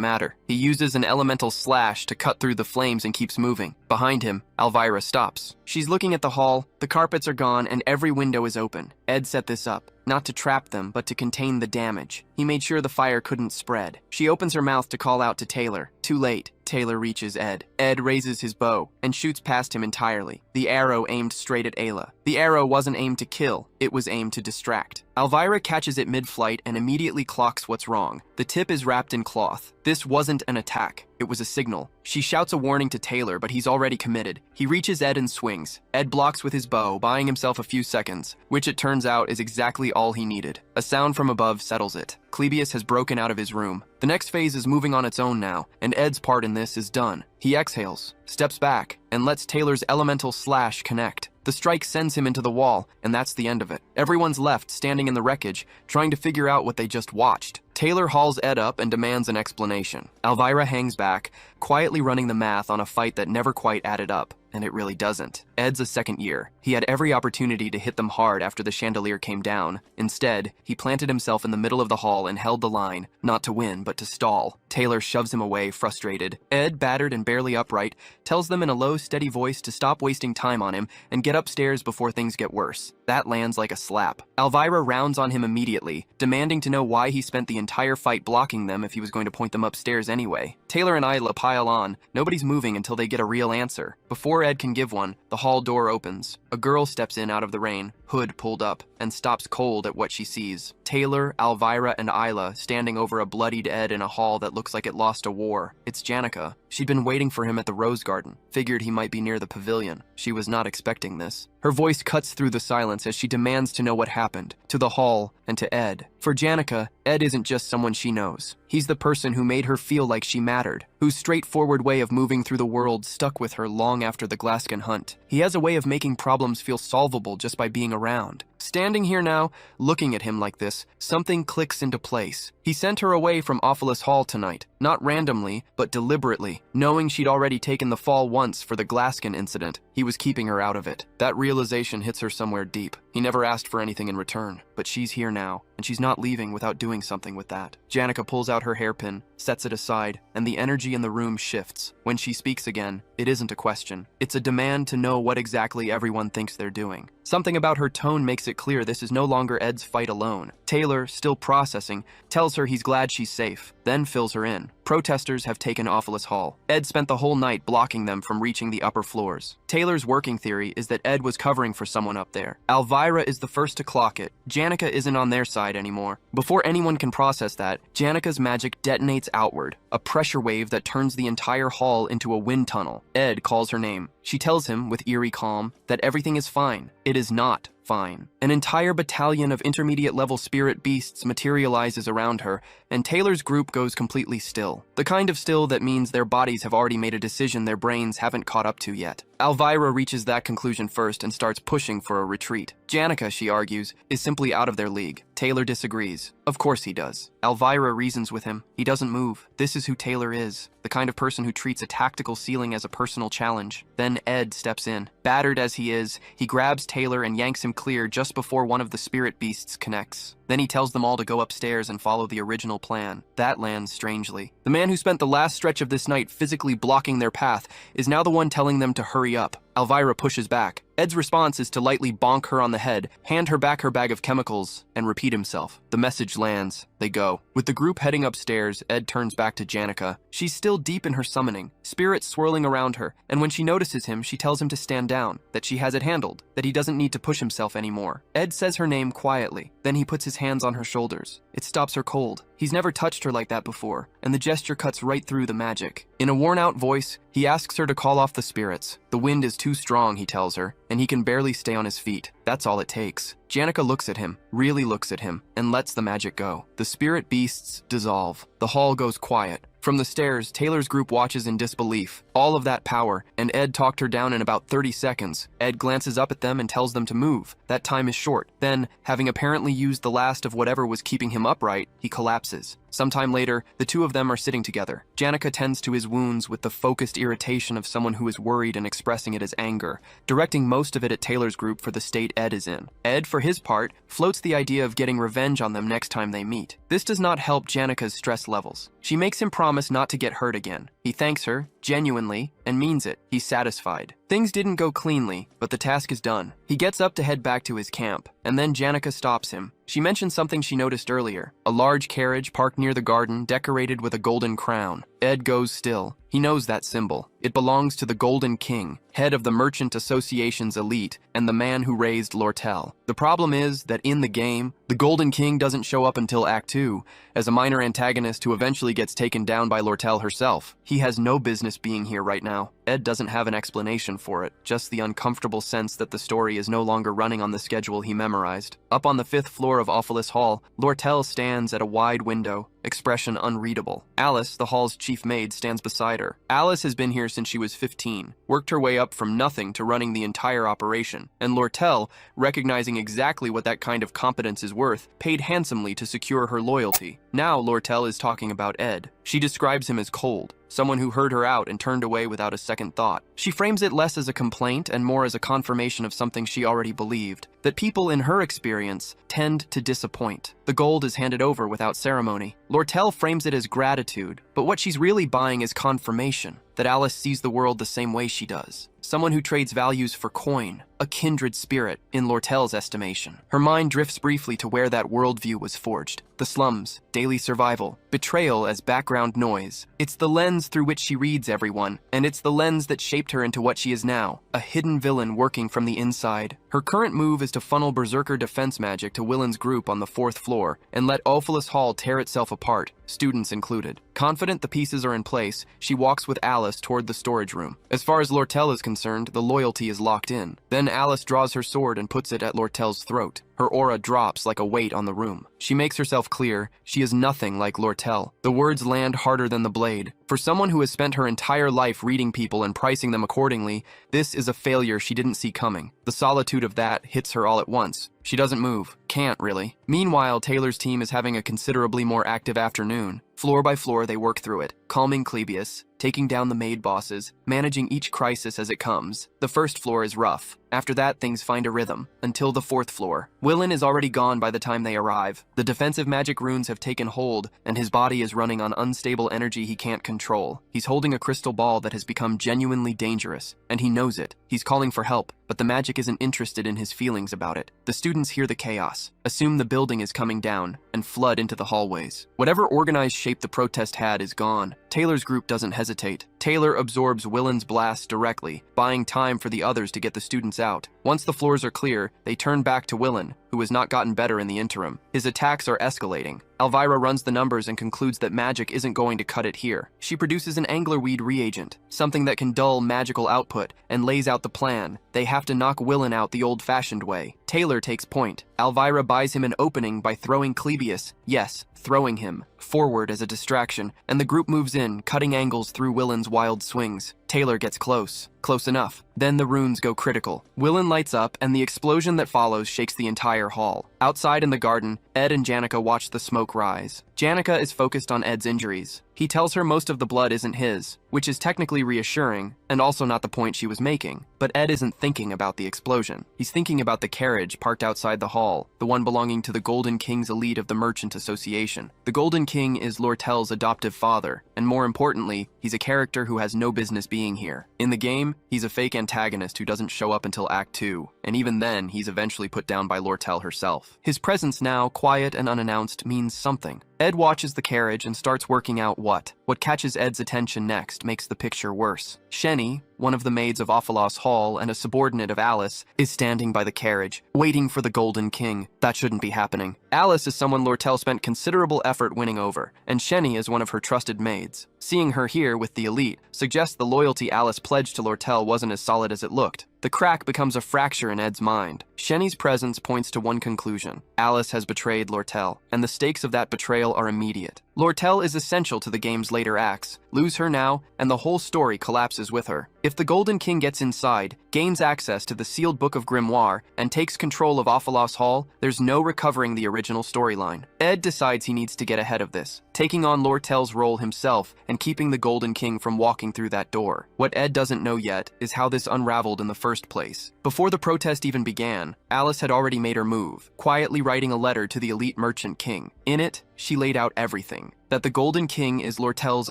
matter. He uses an elemental slash to cut through the flames and keeps moving. Behind him, Elvira stops. She's looking at the hall, the carpets are gone, and every window is open. Ed set this up, not to trap them, but to contain the damage. He made sure the fire couldn't spread. She opens her mouth to call out to Taylor. Too late. Taylor reaches Ed. Ed raises his bow and shoots past him entirely. The arrow aimed straight at Ayla. The arrow wasn't aimed to kill, it was aimed to distract. Elvira catches it mid-flight and immediately clocks what's wrong. The tip is wrapped in cloth. This wasn't an attack. It was a signal. She shouts a warning to Taylor, but he's already committed. He reaches Ed and swings. Ed blocks with his bow, buying himself a few seconds, which it turns out is exactly all he needed. A sound from above settles it. Clebius has broken out of his room. The next phase is moving on its own now, and Ed's part in this is done. He exhales, steps back, and lets Taylor's elemental slash connect. The strike sends him into the wall, and that's the end of it. Everyone's left standing in the wreckage, trying to figure out what they just watched. Taylor hauls Ed up and demands an explanation. Elvira hangs back, quietly running the math on a fight that never quite added up. And it really doesn't. Ed's a second year. He had every opportunity to hit them hard after the chandelier came down. Instead, he planted himself in the middle of the hall and held the line, not to win, but to stall. Taylor shoves him away, frustrated. Ed, battered and barely upright, tells them in a low, steady voice to stop wasting time on him and get upstairs before things get worse. That lands like a slap. Elvira rounds on him immediately, demanding to know why he spent the entire fight blocking them if he was going to point them upstairs anyway. Taylor and Ayla pile on. Nobody's moving until they get a real answer. Before Ed can give one, the hall door opens. A girl steps in out of the rain, hood pulled up, and stops cold at what she sees. Taylor, Elvira, and Ayla standing over a bloodied Ed in a hall that looks like it lost a war. It's Janica. She'd been waiting for him at the Rose Garden. Figured he might be near the pavilion. She was not expecting this. Her voice cuts through the silence as she demands to know what happened, to the hall, and to Ed. For Janica, Ed isn't just someone she knows. He's the person who made her feel like she mattered, whose straightforward way of moving through the world stuck with her long after the Glaskin hunt. He has a way of making problems feel solvable just by being around. Standing here now, looking at him like this, something clicks into place. He sent her away from Ophilus Hall tonight, not randomly, but deliberately. Knowing she'd already taken the fall once for the Glaskin incident, he was keeping her out of it. That realization hits her somewhere deep. He never asked for anything in return, but she's here now, and she's not leaving without doing something with that. Janica pulls out her hairpin, sets it aside, and the energy in the room shifts. When she speaks again, it isn't a question. It's a demand to know what exactly everyone thinks they're doing. Something about her tone makes it clear this is no longer Ed's fight alone. Taylor, still processing, tells her he's glad she's safe, then fills her in. Protesters have taken Ophilus Hall. Ed spent the whole night blocking them from reaching the upper floors. Taylor's working theory is that Ed was covering for someone up there. Elvira is the first to clock it. Janica isn't on their side anymore. Before anyone can process that, Janica's magic detonates outward, a pressure wave that turns the entire hall into a wind tunnel. Ed calls her name. She tells him, with eerie calm, that everything is fine. It is not fine. An entire battalion of intermediate-level spirit beasts materializes around her, and Taylor's group goes completely still. The kind of still that means their bodies have already made a decision their brains haven't caught up to yet. Elvira reaches that conclusion first and starts pushing for a retreat. Janica, she argues, is simply out of their league. Taylor disagrees. Of course he does. Elvira reasons with him. He doesn't move. This is who Taylor is, the kind of person who treats a tactical ceiling as a personal challenge. Then Ed steps in. Battered as he is, he grabs Taylor and yanks him clear just before one of the spirit beasts connects. Then he tells them all to go upstairs and follow the original plan. That lands strangely. The man who spent the last stretch of this night physically blocking their path is now the one telling them to hurry up. Elvira pushes back. Ed's response is to lightly bonk her on the head, hand her back her bag of chemicals, and repeat himself. The message lands. They go. With the group heading upstairs, Ed turns back to Janica. She's still deep in her summoning, spirits swirling around her, and when she notices him, she tells him to stand down, that she has it handled, that he doesn't need to push himself anymore. Ed says her name quietly, then he puts his hands on her shoulders. It stops her cold. He's never touched her like that before, and the gesture cuts right through the magic. In a worn-out voice, he asks her to call off the spirits. The wind is too strong, he tells her, and he can barely stay on his feet. That's all it takes. Janica looks at him, really looks at him, and lets the magic go. The spirit beasts dissolve. The hall goes quiet. From the stairs, Taylor's group watches in disbelief. All of that power, and Ed talked her down in about 30 seconds. Ed glances up at them and tells them to move. That time is short. Then, having apparently used the last of whatever was keeping him upright, he collapses. Sometime later, the two of them are sitting together. Janica tends to his wounds with the focused irritation of someone who is worried and expressing it as anger, directing most of it at Taylor's group for the state Ed is in. Ed, for his part, floats the idea of getting revenge on them next time they meet. This does not help Janica's stress levels. She makes him promise not to get hurt again. He thanks her, genuinely, and means it. He's satisfied. Things didn't go cleanly, but the task is done. He gets up to head back to his camp, and then Janica stops him. She mentions something she noticed earlier, a large carriage parked near the garden decorated with a golden crown. Ed goes still. He knows that symbol. It belongs to the Golden King, head of the Merchant Association's elite, and the man who raised Lortel. The problem is that in the game, the Golden King doesn't show up until Act 2, as a minor antagonist who eventually gets taken down by Lortel herself. He has no business being here right now. Ed doesn't have an explanation for it, just the uncomfortable sense that the story is no longer running on the schedule he memorized. Up on the 5th floor of Awfulest Hall, Lortel stands at a wide window, expression unreadable. Alice, the hall's chief maid, stands beside her. Alice has been here since she was 15, worked her way up from nothing to running the entire operation, and Lortel, recognizing exactly what that kind of competence is worth, paid handsomely to secure her loyalty. Now Lortel is talking about Ed. She describes him as cold, someone who heard her out and turned away without a second thought. She frames it less as a complaint and more as a confirmation of something she already believed, that people in her experience tend to disappoint. The gold is handed over without ceremony. Lortel frames it as gratitude, but what she's really buying is confirmation that Alice sees the world the same way she does. Someone who trades values for coin, a kindred spirit, in Lortel's estimation. Her mind drifts briefly to where that worldview was forged. The slums, daily survival, betrayal as background noise. It's the lens through which she reads everyone, and it's the lens that shaped her into what she is now, a hidden villain working from the inside. Her current move is to funnel berserker defense magic to Willen's group on the 4th floor and let Awfulest Hall tear itself apart, students included. Confident the pieces are in place, she walks with Alice toward the storage room. As far as Lortel is concerned, the loyalty is locked in. Then Alice draws her sword and puts it at Lortel's throat. Her aura drops like a weight on the room. She makes herself clear, she is nothing like Lortel. The words land harder than the blade. For someone who has spent her entire life reading people and pricing them accordingly, this is a failure she didn't see coming. The solitude of that hits her all at once. She doesn't move. Can't, really. Meanwhile, Taylor's team is having a considerably more active afternoon. Floor by floor, they work through it, calming Clebius, taking down the maid bosses, managing each crisis as it comes. The 1st floor is rough. After that, things find a rhythm, until the 4th floor. Willen is already gone by the time they arrive. The defensive magic runes have taken hold, and his body is running on unstable energy he can't control. He's holding a crystal ball that has become genuinely dangerous, and he knows it. He's calling for help, but the magic isn't interested in his feelings about it. The students hear the chaos, assume the building is coming down, and flood into the hallways. Whatever organized shape the protest had is gone. Taylor's group doesn't hesitate. Taylor absorbs Willen's blast directly, buying time for the others to get the students out. Once the floors are clear, they turn back to Willen, who has not gotten better in the interim. His attacks are escalating. Elvira runs the numbers and concludes that magic isn't going to cut it here. She produces an anglerweed reagent, something that can dull magical output, and lays out the plan. They have to knock Willen out the old-fashioned way. Taylor takes point. Elvira buys him an opening by throwing Clebius, yes, throwing him, forward as a distraction, and the group moves in, cutting angles through Willen's wild swings. Taylor gets close. Close enough. Then the runes go critical. Willen lights up, and the explosion that follows shakes the entire hall. Outside in the garden, Ed and Janica watch the smoke rise. Janica is focused on Ed's injuries. He tells her most of the blood isn't his, which is technically reassuring, and also not the point she was making. But Ed isn't thinking about the explosion. He's thinking about the carriage parked outside the hall, the one belonging to the Golden King's elite of the Merchant Association. The Golden King is Lortel's adoptive father, and more importantly, he's a character who has no business being here. In the game, he's a fake antagonist who doesn't show up until Act 2, and even then, he's eventually put down by Lortel herself. His presence now, quiet and unannounced, means something. Ed watches the carriage and starts working out what. What catches Ed's attention next makes the picture worse. Shenny, one of the maids of Ophalos Hall and a subordinate of Alice, is standing by the carriage, waiting for the Golden King. That shouldn't be happening. Alice is someone Lortel spent considerable effort winning over, and Shenny is one of her trusted maids. Seeing her here with the elite suggests the loyalty Alice pledged to Lortel wasn't as solid as it looked. The crack becomes a fracture in Ed's mind. Shenny's presence points to one conclusion. Alice has betrayed Lortel, and the stakes of that betrayal are immediate. Lortel is essential to the game's later acts. Lose her now, and the whole story collapses with her. If the Golden King gets inside, gains access to the sealed Book of Grimoire, and takes control of Ophalos Hall, there's no recovering the original storyline. Ed decides he needs to get ahead of this, taking on Lortel's role himself and keeping the Golden King from walking through that door. What Ed doesn't know yet is how this unraveled in the first place. Before the protest even began, Alice had already made her move, quietly writing a letter to the elite merchant king. In it, she laid out everything. That the Golden King is Lortel's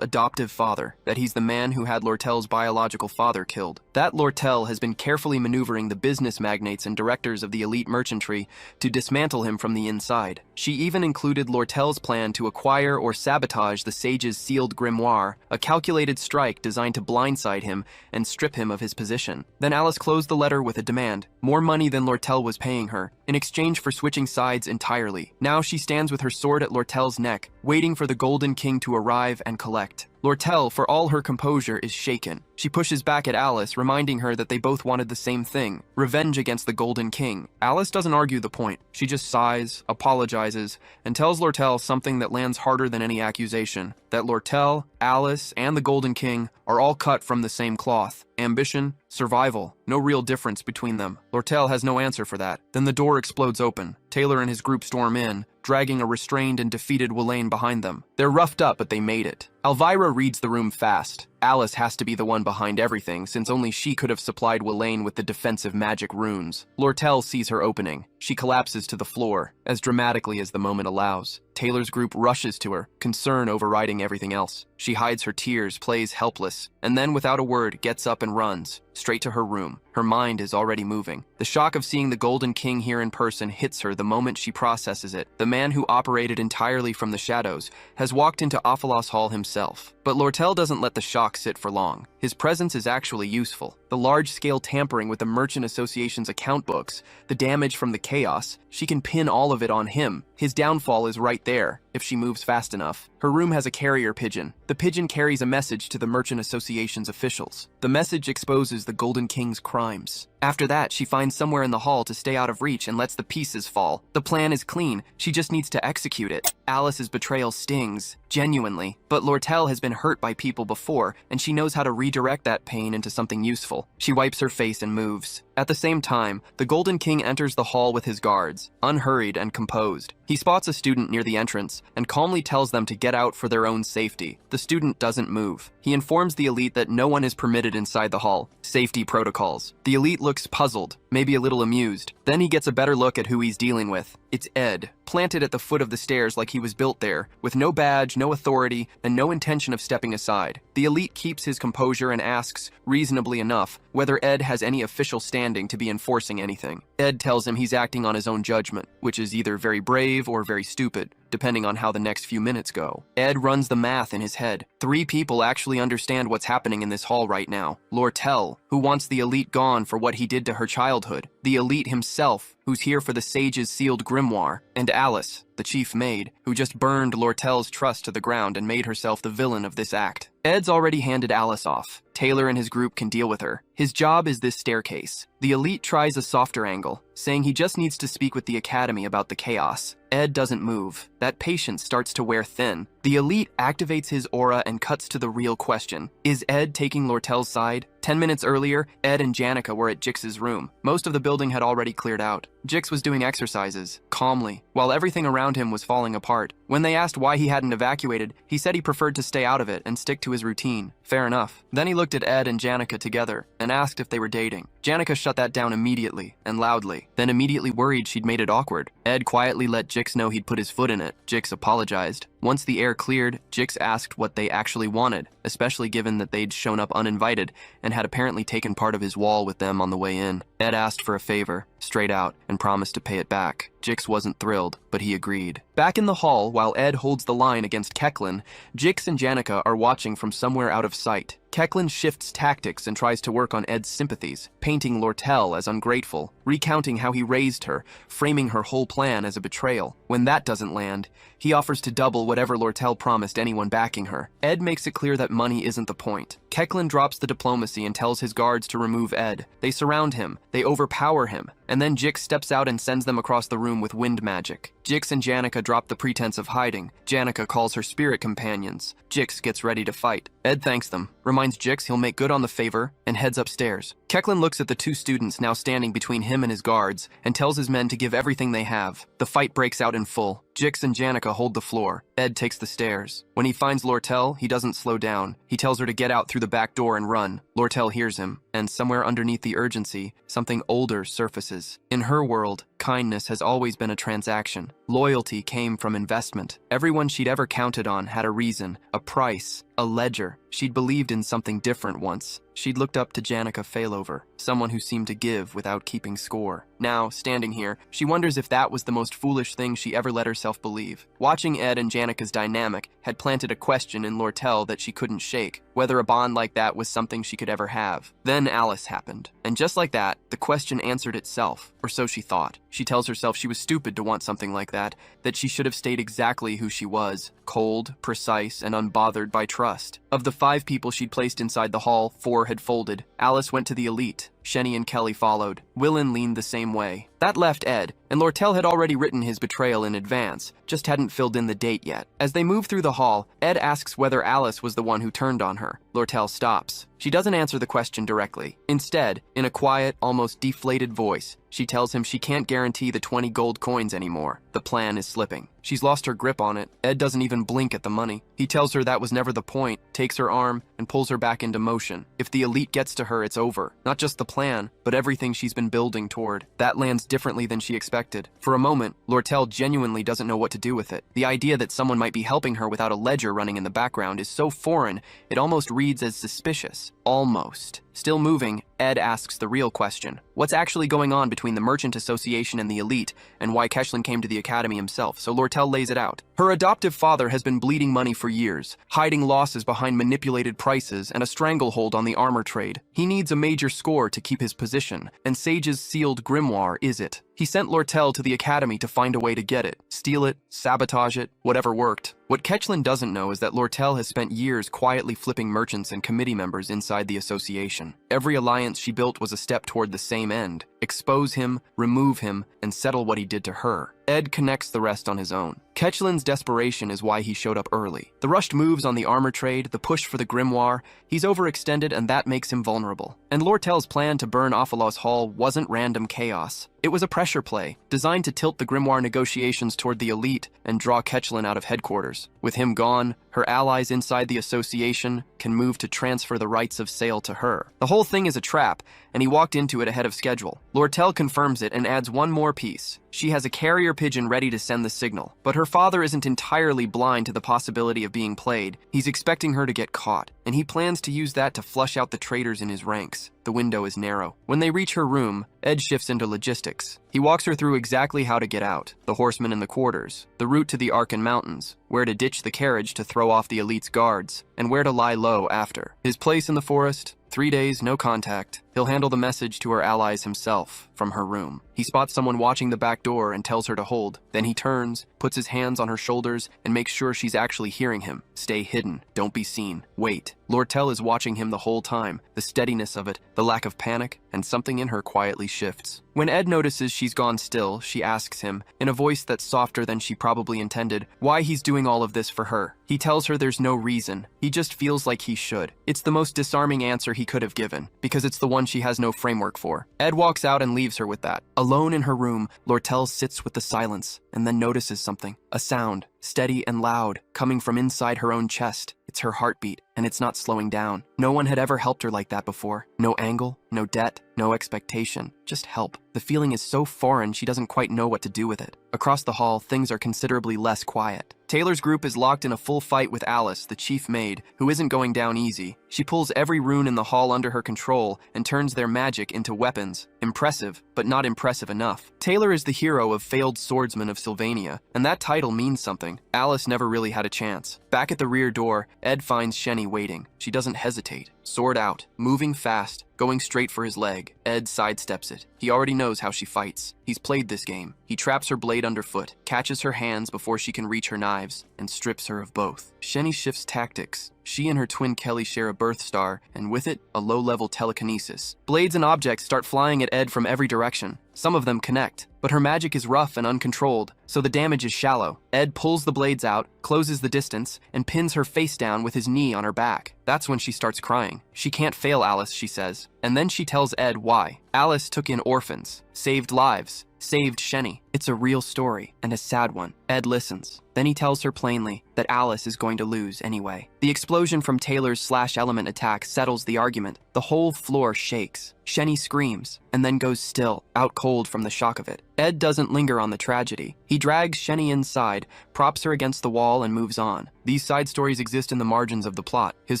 adoptive father, that he's the man who had Lortel's biological father killed, that Lortel has been carefully maneuvering the business magnates and directors of the elite merchantry to dismantle him from the inside. She even included Lortel's plan to acquire or sabotage the sage's sealed grimoire, a calculated strike designed to blindside him and strip him of his position. Then Alice closed the letter with a demand, more money than Lortel was paying her, in exchange for switching sides entirely. Now she stands with her sword at Lortel's neck, waiting for the Golden King to arrive and collect. Lortel, for all her composure, is shaken. She pushes back at Alice, reminding her that they both wanted the same thing, revenge against the Golden King. Alice doesn't argue the point. She just sighs, apologizes, and tells Lortel something that lands harder than any accusation, that Lortel, Alice, and the Golden King are all cut from the same cloth. Ambition, survival, no real difference between them. Lortel has no answer for that. Then the door explodes open. Taylor and his group storm in, dragging a restrained and defeated Welaine behind them. They're roughed up, but they made it. Elvira reads the room fast. Alice has to be the one behind everything, since only she could have supplied Welaine with the defensive magic runes. Lortel sees her opening. She collapses to the floor, as dramatically as the moment allows. Taylor's group rushes to her, concern overriding everything else. She hides her tears, plays helpless, and then without a word gets up and runs, straight to her room. Her mind is already moving. The shock of seeing the Golden King here in person hits her the moment she processes it. The man who operated entirely from the shadows has walked into Ophalos Hall himself. But Lortel doesn't let the shock sit for long. His presence is actually useful. The large-scale tampering with the Merchant Association's account books, the damage from the chaos, she can pin all of it on him. His downfall is right there, if she moves fast enough. Her room has a carrier pigeon. The pigeon carries a message to the Merchant Association's officials. The message exposes the Golden King's crimes. After that, she finds somewhere in the hall to stay out of reach and lets the pieces fall. The plan is clean. She just needs to execute it. Alice's betrayal stings, genuinely. But Lortel has been hurt by people before, and she knows how to redirect that pain into something useful. She wipes her face and moves. At the same time, the Golden King enters the hall with his guards, unhurried and composed. He spots a student near the entrance and calmly tells them to get out for their own safety. The student doesn't move. He informs the elite that no one is permitted inside the hall. Safety protocols. The elite looks puzzled, maybe a little amused. Then he gets a better look at who he's dealing with. It's Ed, planted at the foot of the stairs like he was built there, with no badge, no authority, and no intention of stepping aside. The elite keeps his composure and asks, reasonably enough, whether Ed has any official standing to be enforcing anything. Ed tells him he's acting on his own judgment, which is either very brave or very stupid, depending on how the next few minutes go. Ed runs the math in his head. 3 people actually understand what's happening in this hall right now. Lortel, who wants the elite gone for what he did to her childhood. The elite himself, who's here for the sage's sealed grimoire. And Alice, the chief maid, who just burned Lortel's trust to the ground and made herself the villain of this act. Ed's already handed Alice off. Taylor and his group can deal with her. His job is this staircase. The elite tries a softer angle, saying he just needs to speak with the academy about the chaos. Ed doesn't move. That patience starts to wear thin. The elite activates his aura and cuts to the real question. Is Ed taking Lortel's side? 10 minutes earlier, Ed and Janica were at Jix's room. Most of the building had already cleared out. Jix was doing exercises, calmly, while everything around him was falling apart. When they asked why he hadn't evacuated, he said he preferred to stay out of it and stick to his routine. Fair enough. Then he looked at Ed and Janica together and asked if they were dating. Janica shut that down immediately and loudly, then immediately worried she'd made it awkward. Ed quietly let Jix know he'd put his foot in it. Jix apologized. Once the air cleared, Jix asked what they actually wanted, especially given that they'd shown up uninvited and had apparently taken part of his wall with them on the way in. Ed asked for a favor, straight out, and promised to pay it back. Jix wasn't thrilled, but he agreed. Back in the hall, while Ed holds the line against Kechlin, Jix and Janica are watching from somewhere out of sight. Kechlin shifts tactics and tries to work on Ed's sympathies, painting Lortel as ungrateful, recounting how he raised her, framing her whole plan as a betrayal. When that doesn't land, he offers to double whatever Lortel promised anyone backing her. Ed makes it clear that money isn't the point. Kechlin drops the diplomacy and tells his guards to remove Ed. They surround him, they overpower him, and then Jix steps out and sends them across the room with wind magic. Jix and Janica drop the pretense of hiding. Janica calls her spirit companions. Jix gets ready to fight. Ed thanks them, reminds Jix he'll make good on the favor, and heads upstairs. Kechlin looks at the two students now standing between him and his guards, and tells his men to give everything they have. The fight breaks out in full. Jix and Janica hold the floor. Ed takes the stairs. When he finds Lortel, he doesn't slow down. He tells her to get out through the back door and run. Lortel hears him, and somewhere underneath the urgency, something older surfaces. In her world, kindness has always been a transaction. Loyalty came from investment. Everyone she'd ever counted on had a reason, a price, a ledger. She'd believed in something different once. She'd looked up to Janica Failover, someone who seemed to give without keeping score. Now, standing here, she wonders if that was the most foolish thing she ever let herself believe. Watching Ed and Janica's dynamic had planted a question in Lortel that she couldn't shake, whether a bond like that was something she could ever have. Then Alice happened. And just like that, the question answered itself, or so she thought. She tells herself she was stupid to want something like that she should have stayed exactly who she was, cold, precise, and unbothered by trust. Of the 5 people she'd placed inside the hall, 4 had folded. Alice went to the elite. Shenny and Kelly followed. Willen leaned the same way. That left Ed, and Lortel had already written his betrayal in advance, just hadn't filled in the date yet. As they move through the hall, Ed asks whether Alice was the one who turned on her. Lortel stops. She doesn't answer the question directly. Instead, in a quiet, almost deflated voice, she tells him she can't guarantee the 20 gold coins anymore. The plan is slipping. She's lost her grip on it. Ed doesn't even blink at the money. He tells her that was never the point, takes her arm, and pulls her back into motion. If the elite gets to her, it's over. Not just the plan, but everything she's been building toward. That lands differently than she expected. For a moment, Lortel genuinely doesn't know what to do with it. The idea that someone might be helping her without a ledger running in the background is so foreign, it almost reads as suspicious. Almost. Still moving, Ed asks the real question. What's actually going on between the Merchant Association and the elite, and why Kechlin came to the academy himself, so Lortel lays it out. Her adoptive father has been bleeding money for years, hiding losses behind manipulated prices and a stranglehold on the armor trade. He needs a major score to keep his position, and Sage's sealed grimoire is it. He sent Lortel to the academy to find a way to get it, steal it, sabotage it, whatever worked. What Kechlin doesn't know is that Lortel has spent years quietly flipping merchants and committee members inside the association. Every alliance she built was a step toward the same end: expose him, remove him, and settle what he did to her. Ed connects the rest on his own. Kechlin's desperation is why he showed up early. The rushed moves on the armor trade, the push for the grimoire, he's overextended and that makes him vulnerable. And Lortel's plan to burn Ophalos Hall wasn't random chaos. It was a pressure play, designed to tilt the grimoire negotiations toward the elite and draw Kechlin out of headquarters. With him gone, her allies inside the association can move to transfer the rights of sale to her. The whole thing is a trap, and he walked into it ahead of schedule. Lortel confirms it and adds one more piece. She has a carrier pigeon ready to send the signal, but her father isn't entirely blind to the possibility of being played. He's expecting her to get caught, and he plans to use that to flush out the traitors in his ranks. The window is narrow. When they reach her room, Ed shifts into logistics. He walks her through exactly how to get out, the horsemen in the quarters, the route to the Arkan Mountains, where to ditch the carriage to throw off the elite's guards, and where to lie low after. His place in the forest, 3 days, no contact. He'll handle the message to her allies himself, from her room. He spots someone watching the back door and tells her to hold. Then he turns, puts his hands on her shoulders, and makes sure she's actually hearing him. Stay hidden. Don't be seen. Wait. Lortel is watching him the whole time. The steadiness of it, the lack of panic, and something in her quietly shifts. When Ed notices she's gone still, she asks him, in a voice that's softer than she probably intended, why he's doing all of this for her. He tells her there's no reason. He just feels like he should. It's the most disarming answer he could have given, because it's the one she has no framework for. Ed walks out and leaves her with that. Alone in her room, Lortel sits with the silence, and then notices something. A sound, steady and loud, coming from inside her own chest. It's her heartbeat, and it's not slowing down. No one had ever helped her like that before. No angle, no debt, no expectation, just help. The feeling is so foreign she doesn't quite know what to do with it. Across the hall, things are considerably less quiet. Taylor's group is locked in a full fight with Alice, the chief maid, who isn't going down easy. She pulls every rune in the hall under her control and turns their magic into weapons. Impressive, but not impressive enough. Taylor is the hero of failed swordsman of Sylvania, and that title means something. Alice never really had a chance. Back at the rear door, Ed finds Shenny waiting. She doesn't hesitate. Sword out, moving fast, going straight for his leg. Ed sidesteps it. He already knows how she fights. He's played this game. He traps her blade underfoot, catches her hands before she can reach her knives, and strips her of both. Shenny shifts tactics. She and her twin Kelly share a birth star, and with it, a low-level telekinesis. Blades and objects start flying at Ed from every direction. Some of them connect, but her magic is rough and uncontrolled, so the damage is shallow. Ed pulls the blades out, closes the distance, and pins her face down with his knee on her back. That's when she starts crying. She can't fail Alice, she says. And then she tells Ed why. Alice took in orphans, saved lives, saved Shenny. It's a real story, and a sad one. Ed listens. Then he tells her plainly that Alice is going to lose anyway. The explosion from Taylor's slash-element attack settles the argument. The whole floor shakes. Shenny screams, and then goes still, out cold from the shock of it. Ed doesn't linger on the tragedy. He drags Shenny inside, props her against the wall, and moves on. These side stories exist in the margins of the plot. His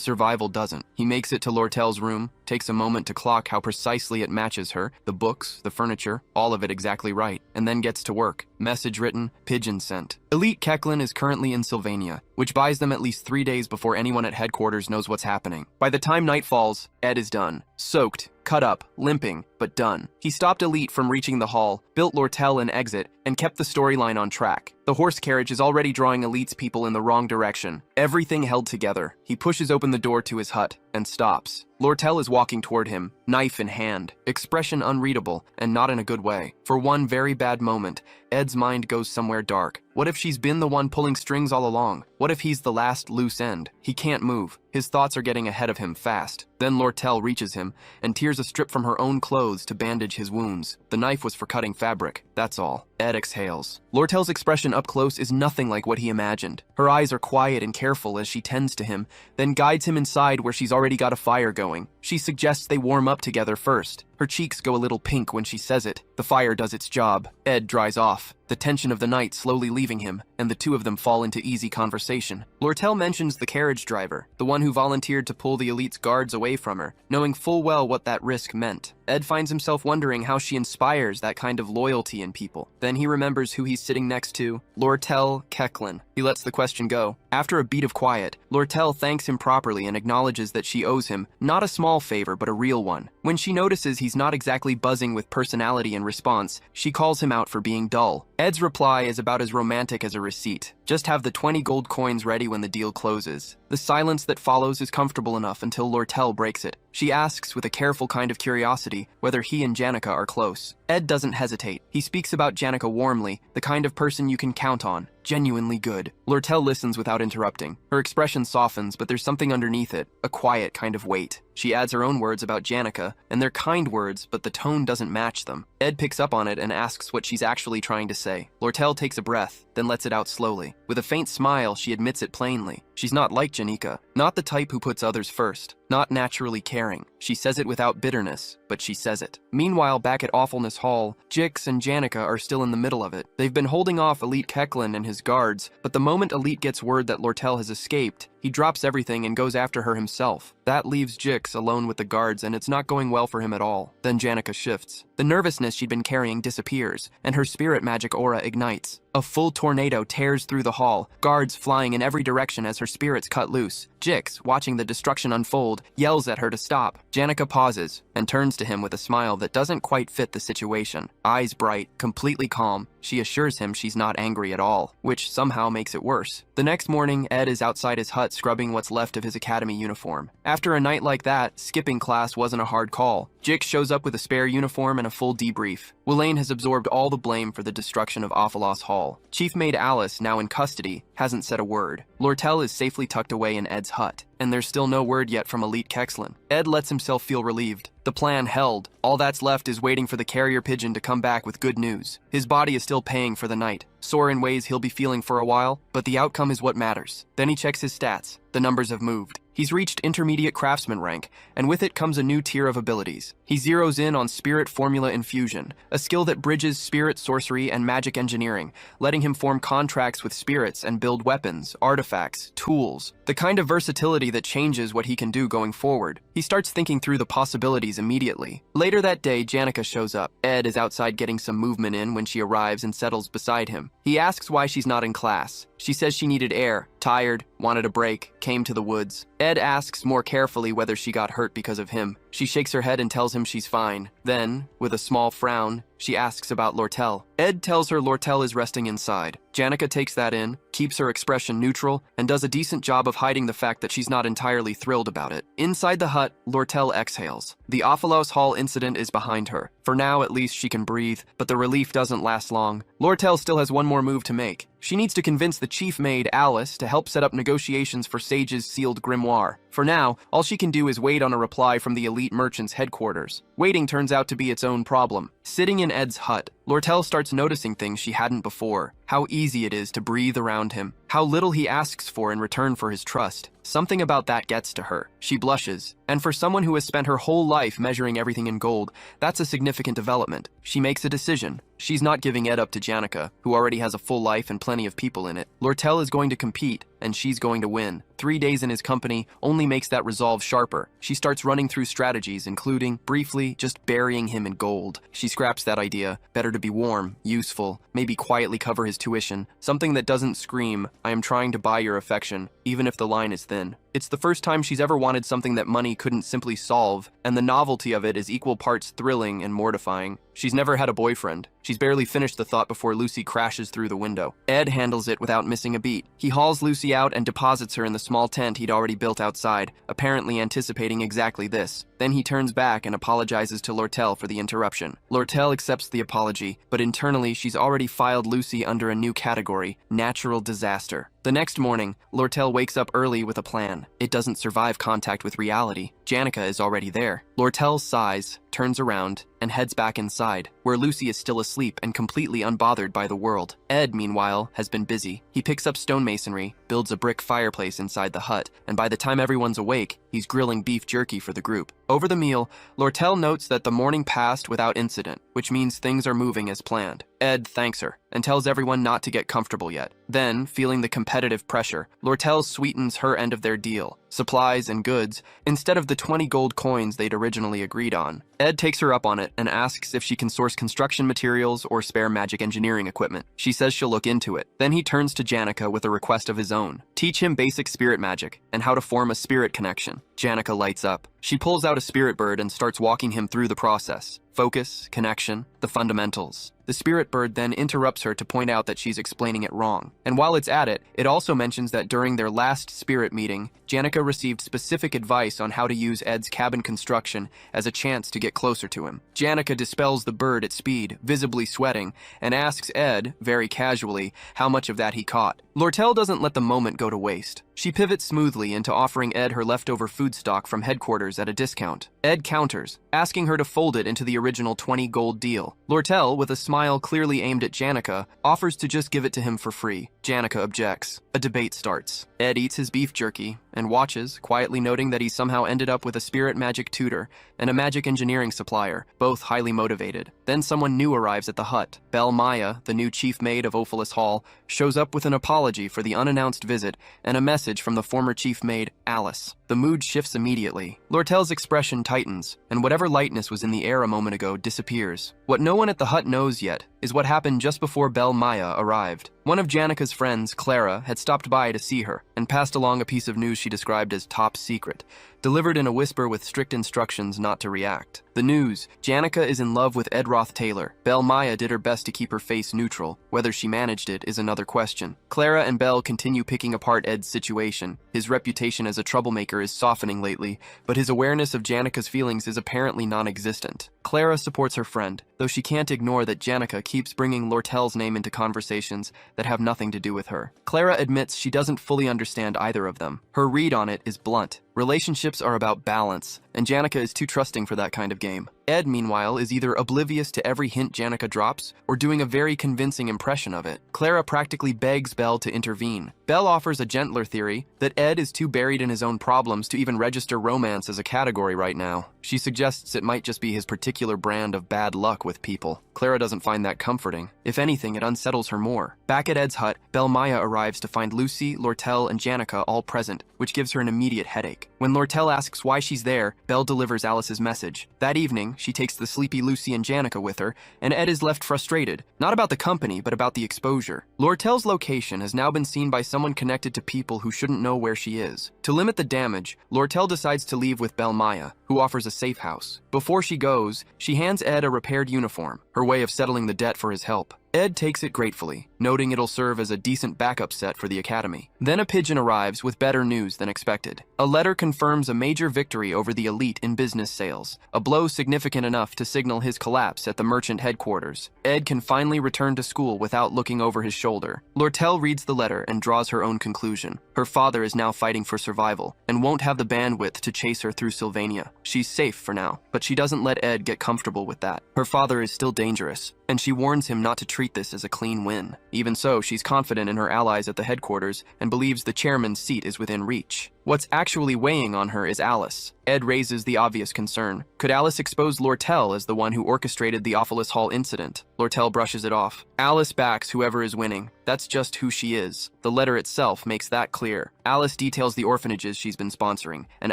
survival doesn't. He makes it to Lortel's room, takes a moment to clock how precisely it matches her, the books, the furniture, all of it exactly right, and then gets to work. Message written, pigeon sent. Elite Keklin is currently in Sylvania, which buys them at least 3 days before anyone at headquarters knows what's happening. By the time night falls, Ed is done. Soaked, cut up, limping, but done. He stopped Elite from reaching the hall, built Lortel an exit, and kept the storyline on track. The horse carriage is already drawing Elite's people in the wrong direction. Everything held together. He pushes open the door to his hut and stops. Lortel is walking toward him, knife in hand, expression unreadable, and not in a good way. For one very bad moment, Ed's mind goes somewhere dark. What if she's been the one pulling strings all along? What if he's the last loose end? He can't move. His thoughts are getting ahead of him fast. Then Lortel reaches him and tears a strip from her own clothes to bandage his wounds. The knife was for cutting fabric, that's all. Ed exhales. Lortel's expression up close is nothing like what he imagined. Her eyes are quiet and careful as she tends to him, then guides him inside where she's already got a fire going. She suggests they warm up together first. Her cheeks go a little pink when she says it. The fire does its job. Ed dries off, the tension of the night slowly leaving him, and the two of them fall into easy conversation. Lortel mentions the carriage driver, the one who volunteered to pull the Elite's guards away from her, knowing full well what that risk meant. Ed finds himself wondering how she inspires that kind of loyalty in people. Then he remembers who he's sitting next to, Lortel Keklin. He lets the question go. After a beat of quiet, Lortel thanks him properly and acknowledges that she owes him not a small favor but a real one. When she notices he's not exactly buzzing with personality in response, she calls him out for being dull. Ed's reply is about as romantic as a receipt. Just have the 20 gold coins ready when the deal closes. The silence that follows is comfortable enough until Lortel breaks it. She asks with a careful kind of curiosity whether he and Janica are close. Ed doesn't hesitate. He speaks about Janica warmly, the kind of person you can count on. Genuinely good. Lortel listens without interrupting. Her expression softens, but there's something underneath it, a quiet kind of weight. She adds her own words about Janica, and they're kind words, but the tone doesn't match them. Ed picks up on it and asks what she's actually trying to say. Lortel takes a breath, then lets it out slowly. With a faint smile, she admits it plainly. She's not like Janica, not the type who puts others first, not naturally caring. She says it without bitterness, but she says it. Meanwhile, back at Awfulness Hall, Jix and Janica are still in the middle of it. They've been holding off Elite Keklin and his guards, but the moment Elite gets word that Lortel has escaped, he drops everything and goes after her himself. That leaves Jix alone with the guards, and it's not going well for him at all. Then Janica shifts. The nervousness she'd been carrying disappears, and her spirit magic aura ignites. A full tornado tears through the hall, guards flying in every direction as her spirits cut loose. Jix, watching the destruction unfold, yells at her to stop. Janica pauses and turns to him with a smile that doesn't quite fit the situation. Eyes bright, completely calm. She assures him she's not angry at all, which somehow makes it worse. The next morning, Ed is outside his hut scrubbing what's left of his academy uniform. After a night like that, skipping class wasn't a hard call. Jix shows up with a spare uniform and a full debrief. Welaine has absorbed all the blame for the destruction of Ophelos Hall. Chief Maid Alice, now in custody, hasn't said a word. Lortel is safely tucked away in Ed's hut, and there's still no word yet from Elite Kexlin. Ed lets himself feel relieved. The plan held. All that's left is waiting for the carrier pigeon to come back with good news. His body is still paying for the night, sore in ways he'll be feeling for a while, but the outcome is what matters. Then he checks his stats. The numbers have moved. He's reached intermediate craftsman rank, and with it comes a new tier of abilities. He zeroes in on Spirit Formula Infusion, a skill that bridges spirit sorcery and magic engineering, letting him form contracts with spirits and build weapons, artifacts, tools, the kind of versatility that changes what he can do going forward. He starts thinking through the possibilities immediately. Later that day, Janica shows up. Ed is outside getting some movement in when she arrives and settles beside him. He asks why she's not in class. She says she needed air, tired, wanted a break, came to the woods. Ed asks more carefully whether she got hurt because of him. She shakes her head and tells him she's fine. Then, with a small frown, she asks about Lortel. Ed tells her Lortel is resting inside. Janica takes that in, keeps her expression neutral, and does a decent job of hiding the fact that she's not entirely thrilled about it. Inside the hut, Lortel exhales. The Ophelos Hall incident is behind her. For now, at least she can breathe, but the relief doesn't last long. Lortel still has one more move to make. She needs to convince the chief maid, Alice, to help set up negotiations for Sage's sealed grimoire. For now, all she can do is wait on a reply from the elite merchant's headquarters. Waiting turns out to be its own problem. Sitting in Ed's hut, Lortel starts noticing things she hadn't before. How easy it is to breathe around him. How little he asks for in return for his trust. Something about that gets to her. She blushes. And for someone who has spent her whole life measuring everything in gold, that's a significant development. She makes a decision. She's not giving Ed up to Janica, who already has a full life and plenty of people in it. Lortel is going to compete, and she's going to win. 3 days in his company only makes that resolve sharper. She starts running through strategies, including, briefly, just burying him in gold. She scraps that idea. Better to be warm, useful, maybe quietly cover his tuition. Something that doesn't scream, I am trying to buy your affection, even if the line is thin. It's the first time she's ever wanted something that money couldn't simply solve, and the novelty of it is equal parts thrilling and mortifying. She's never had a boyfriend. She's barely finished the thought before Lucy crashes through the window. Ed handles it without missing a beat. He hauls Lucy out and deposits her in the small tent he'd already built outside, apparently anticipating exactly this. Then he turns back and apologizes to Lortel for the interruption. Lortel accepts the apology, but internally she's already filed Lucy under a new category, natural disaster. The next morning, Lortel wakes up early with a plan. It doesn't survive contact with reality. Janica is already there. Lortel sighs, turns around, and heads back inside, where Lucy is still asleep and completely unbothered by the world. Ed, meanwhile, has been busy. He picks up stonemasonry, builds a brick fireplace inside the hut, and by the time everyone's awake, he's grilling beef jerky for the group. Over the meal, Lortel notes that the morning passed without incident, which means things are moving as planned. Ed thanks her and tells everyone not to get comfortable yet. Then, feeling the competitive pressure, Lortel sweetens her end of their deal, supplies and goods, instead of the 20 gold coins they'd originally agreed on. Ed takes her up on it and asks if she can source construction materials or spare magic engineering equipment. She says she'll look into it. Then he turns to Janica with a request of his own. Teach him basic spirit magic and how to form a spirit connection. Janica lights up. She pulls out a spirit bird and starts walking him through the process. Focus, connection, the fundamentals. The spirit bird then interrupts her to point out that she's explaining it wrong. And while it's at it, it also mentions that during their last spirit meeting, Janica received specific advice on how to use Ed's cabin construction as a chance to get closer to him. Janica dispels the bird at speed, visibly sweating, and asks Ed, very casually, how much of that he caught. Lortel doesn't let the moment go to waste. She pivots smoothly into offering Ed her leftover food stock from headquarters at a discount. Ed counters, asking her to fold it into the original 20 gold deal. Lortel, with a smile clearly aimed at Janica, offers to just give it to him for free. Janica objects. A debate starts. Ed eats his beef jerky and watches, quietly noting that he somehow ended up with a spirit magic tutor and a magic engineering supplier, both highly motivated. Then someone new arrives at the hut. Belle Maya, the new chief maid of Ophelos Hall, shows up with an apology for the unannounced visit and a message from the former chief maid, Alice. The mood shifts immediately. Lortel's expression tightens, and whatever lightness was in the air a moment ago disappears. What no one at the hut knows yet is what happened just before Belle Maya arrived. One of Janika's friends, Clara, had stopped by to see her and passed along a piece of news she described as top secret, delivered in a whisper with strict instructions not to react. The news: Janika is in love with Ed Roth Taylor. Belle Maya did her best to keep her face neutral. Whether she managed it is another question. Clara and Belle continue picking apart Ed's situation. His reputation as a troublemaker is softening lately, but his awareness of Janika's feelings is apparently non-existent. Clara supports her friend, though she can't ignore that Janika keeps bringing Lortel's name into conversations that have nothing to do with her. Clara admits she doesn't fully understand either of them. Her read on it is blunt. Relationships are about balance, and Janika is too trusting for that kind of game. Ed, meanwhile, is either oblivious to every hint Janika drops or doing a very convincing impression of it. Clara practically begs Belle to intervene. Belle offers a gentler theory that Ed is too buried in his own problems to even register romance as a category right now. She suggests it might just be his particular brand of bad luck with people. Clara doesn't find that comforting. If anything, it unsettles her more. Back at Ed's hut, Belle Maya arrives to find Lucy, Lortel, and Janika all present, which gives her an immediate headache. When Lortel asks why she's there, Belle delivers Alice's message. That evening, she takes the sleepy Lucy and Janika with her, and Ed is left frustrated, not about the company, but about the exposure. Lortel's location has now been seen by someone connected to people who shouldn't know where she is. To limit the damage, Lortel decides to leave with Belle Maya, who offers a safe house. Before she goes, she hands Ed a repaired uniform, her way of settling the debt for his help. Ed takes it gratefully, noting it'll serve as a decent backup set for the academy. Then a pigeon arrives with better news than expected. A letter confirms a major victory over the elite in business sales, a blow significant enough to signal his collapse at the merchant headquarters. Ed can finally return to school without looking over his shoulder. Lortel reads the letter and draws her own conclusion. Her father is now fighting for survival and won't have the bandwidth to chase her through Sylvania. She's safe for now, but she doesn't let Ed get comfortable with that. Her father is still dangerous, and she warns him not to treat this as a clean win. Even so, she's confident in her allies at the headquarters and believes the chairman's seat is within reach. What's actually weighing on her is Alice. Ed raises the obvious concern. Could Alice expose Lortel as the one who orchestrated the Ophilus Hall incident? Lortel brushes it off. Alice backs whoever is winning. That's just who she is. The letter itself makes that clear. Alice details the orphanages she's been sponsoring and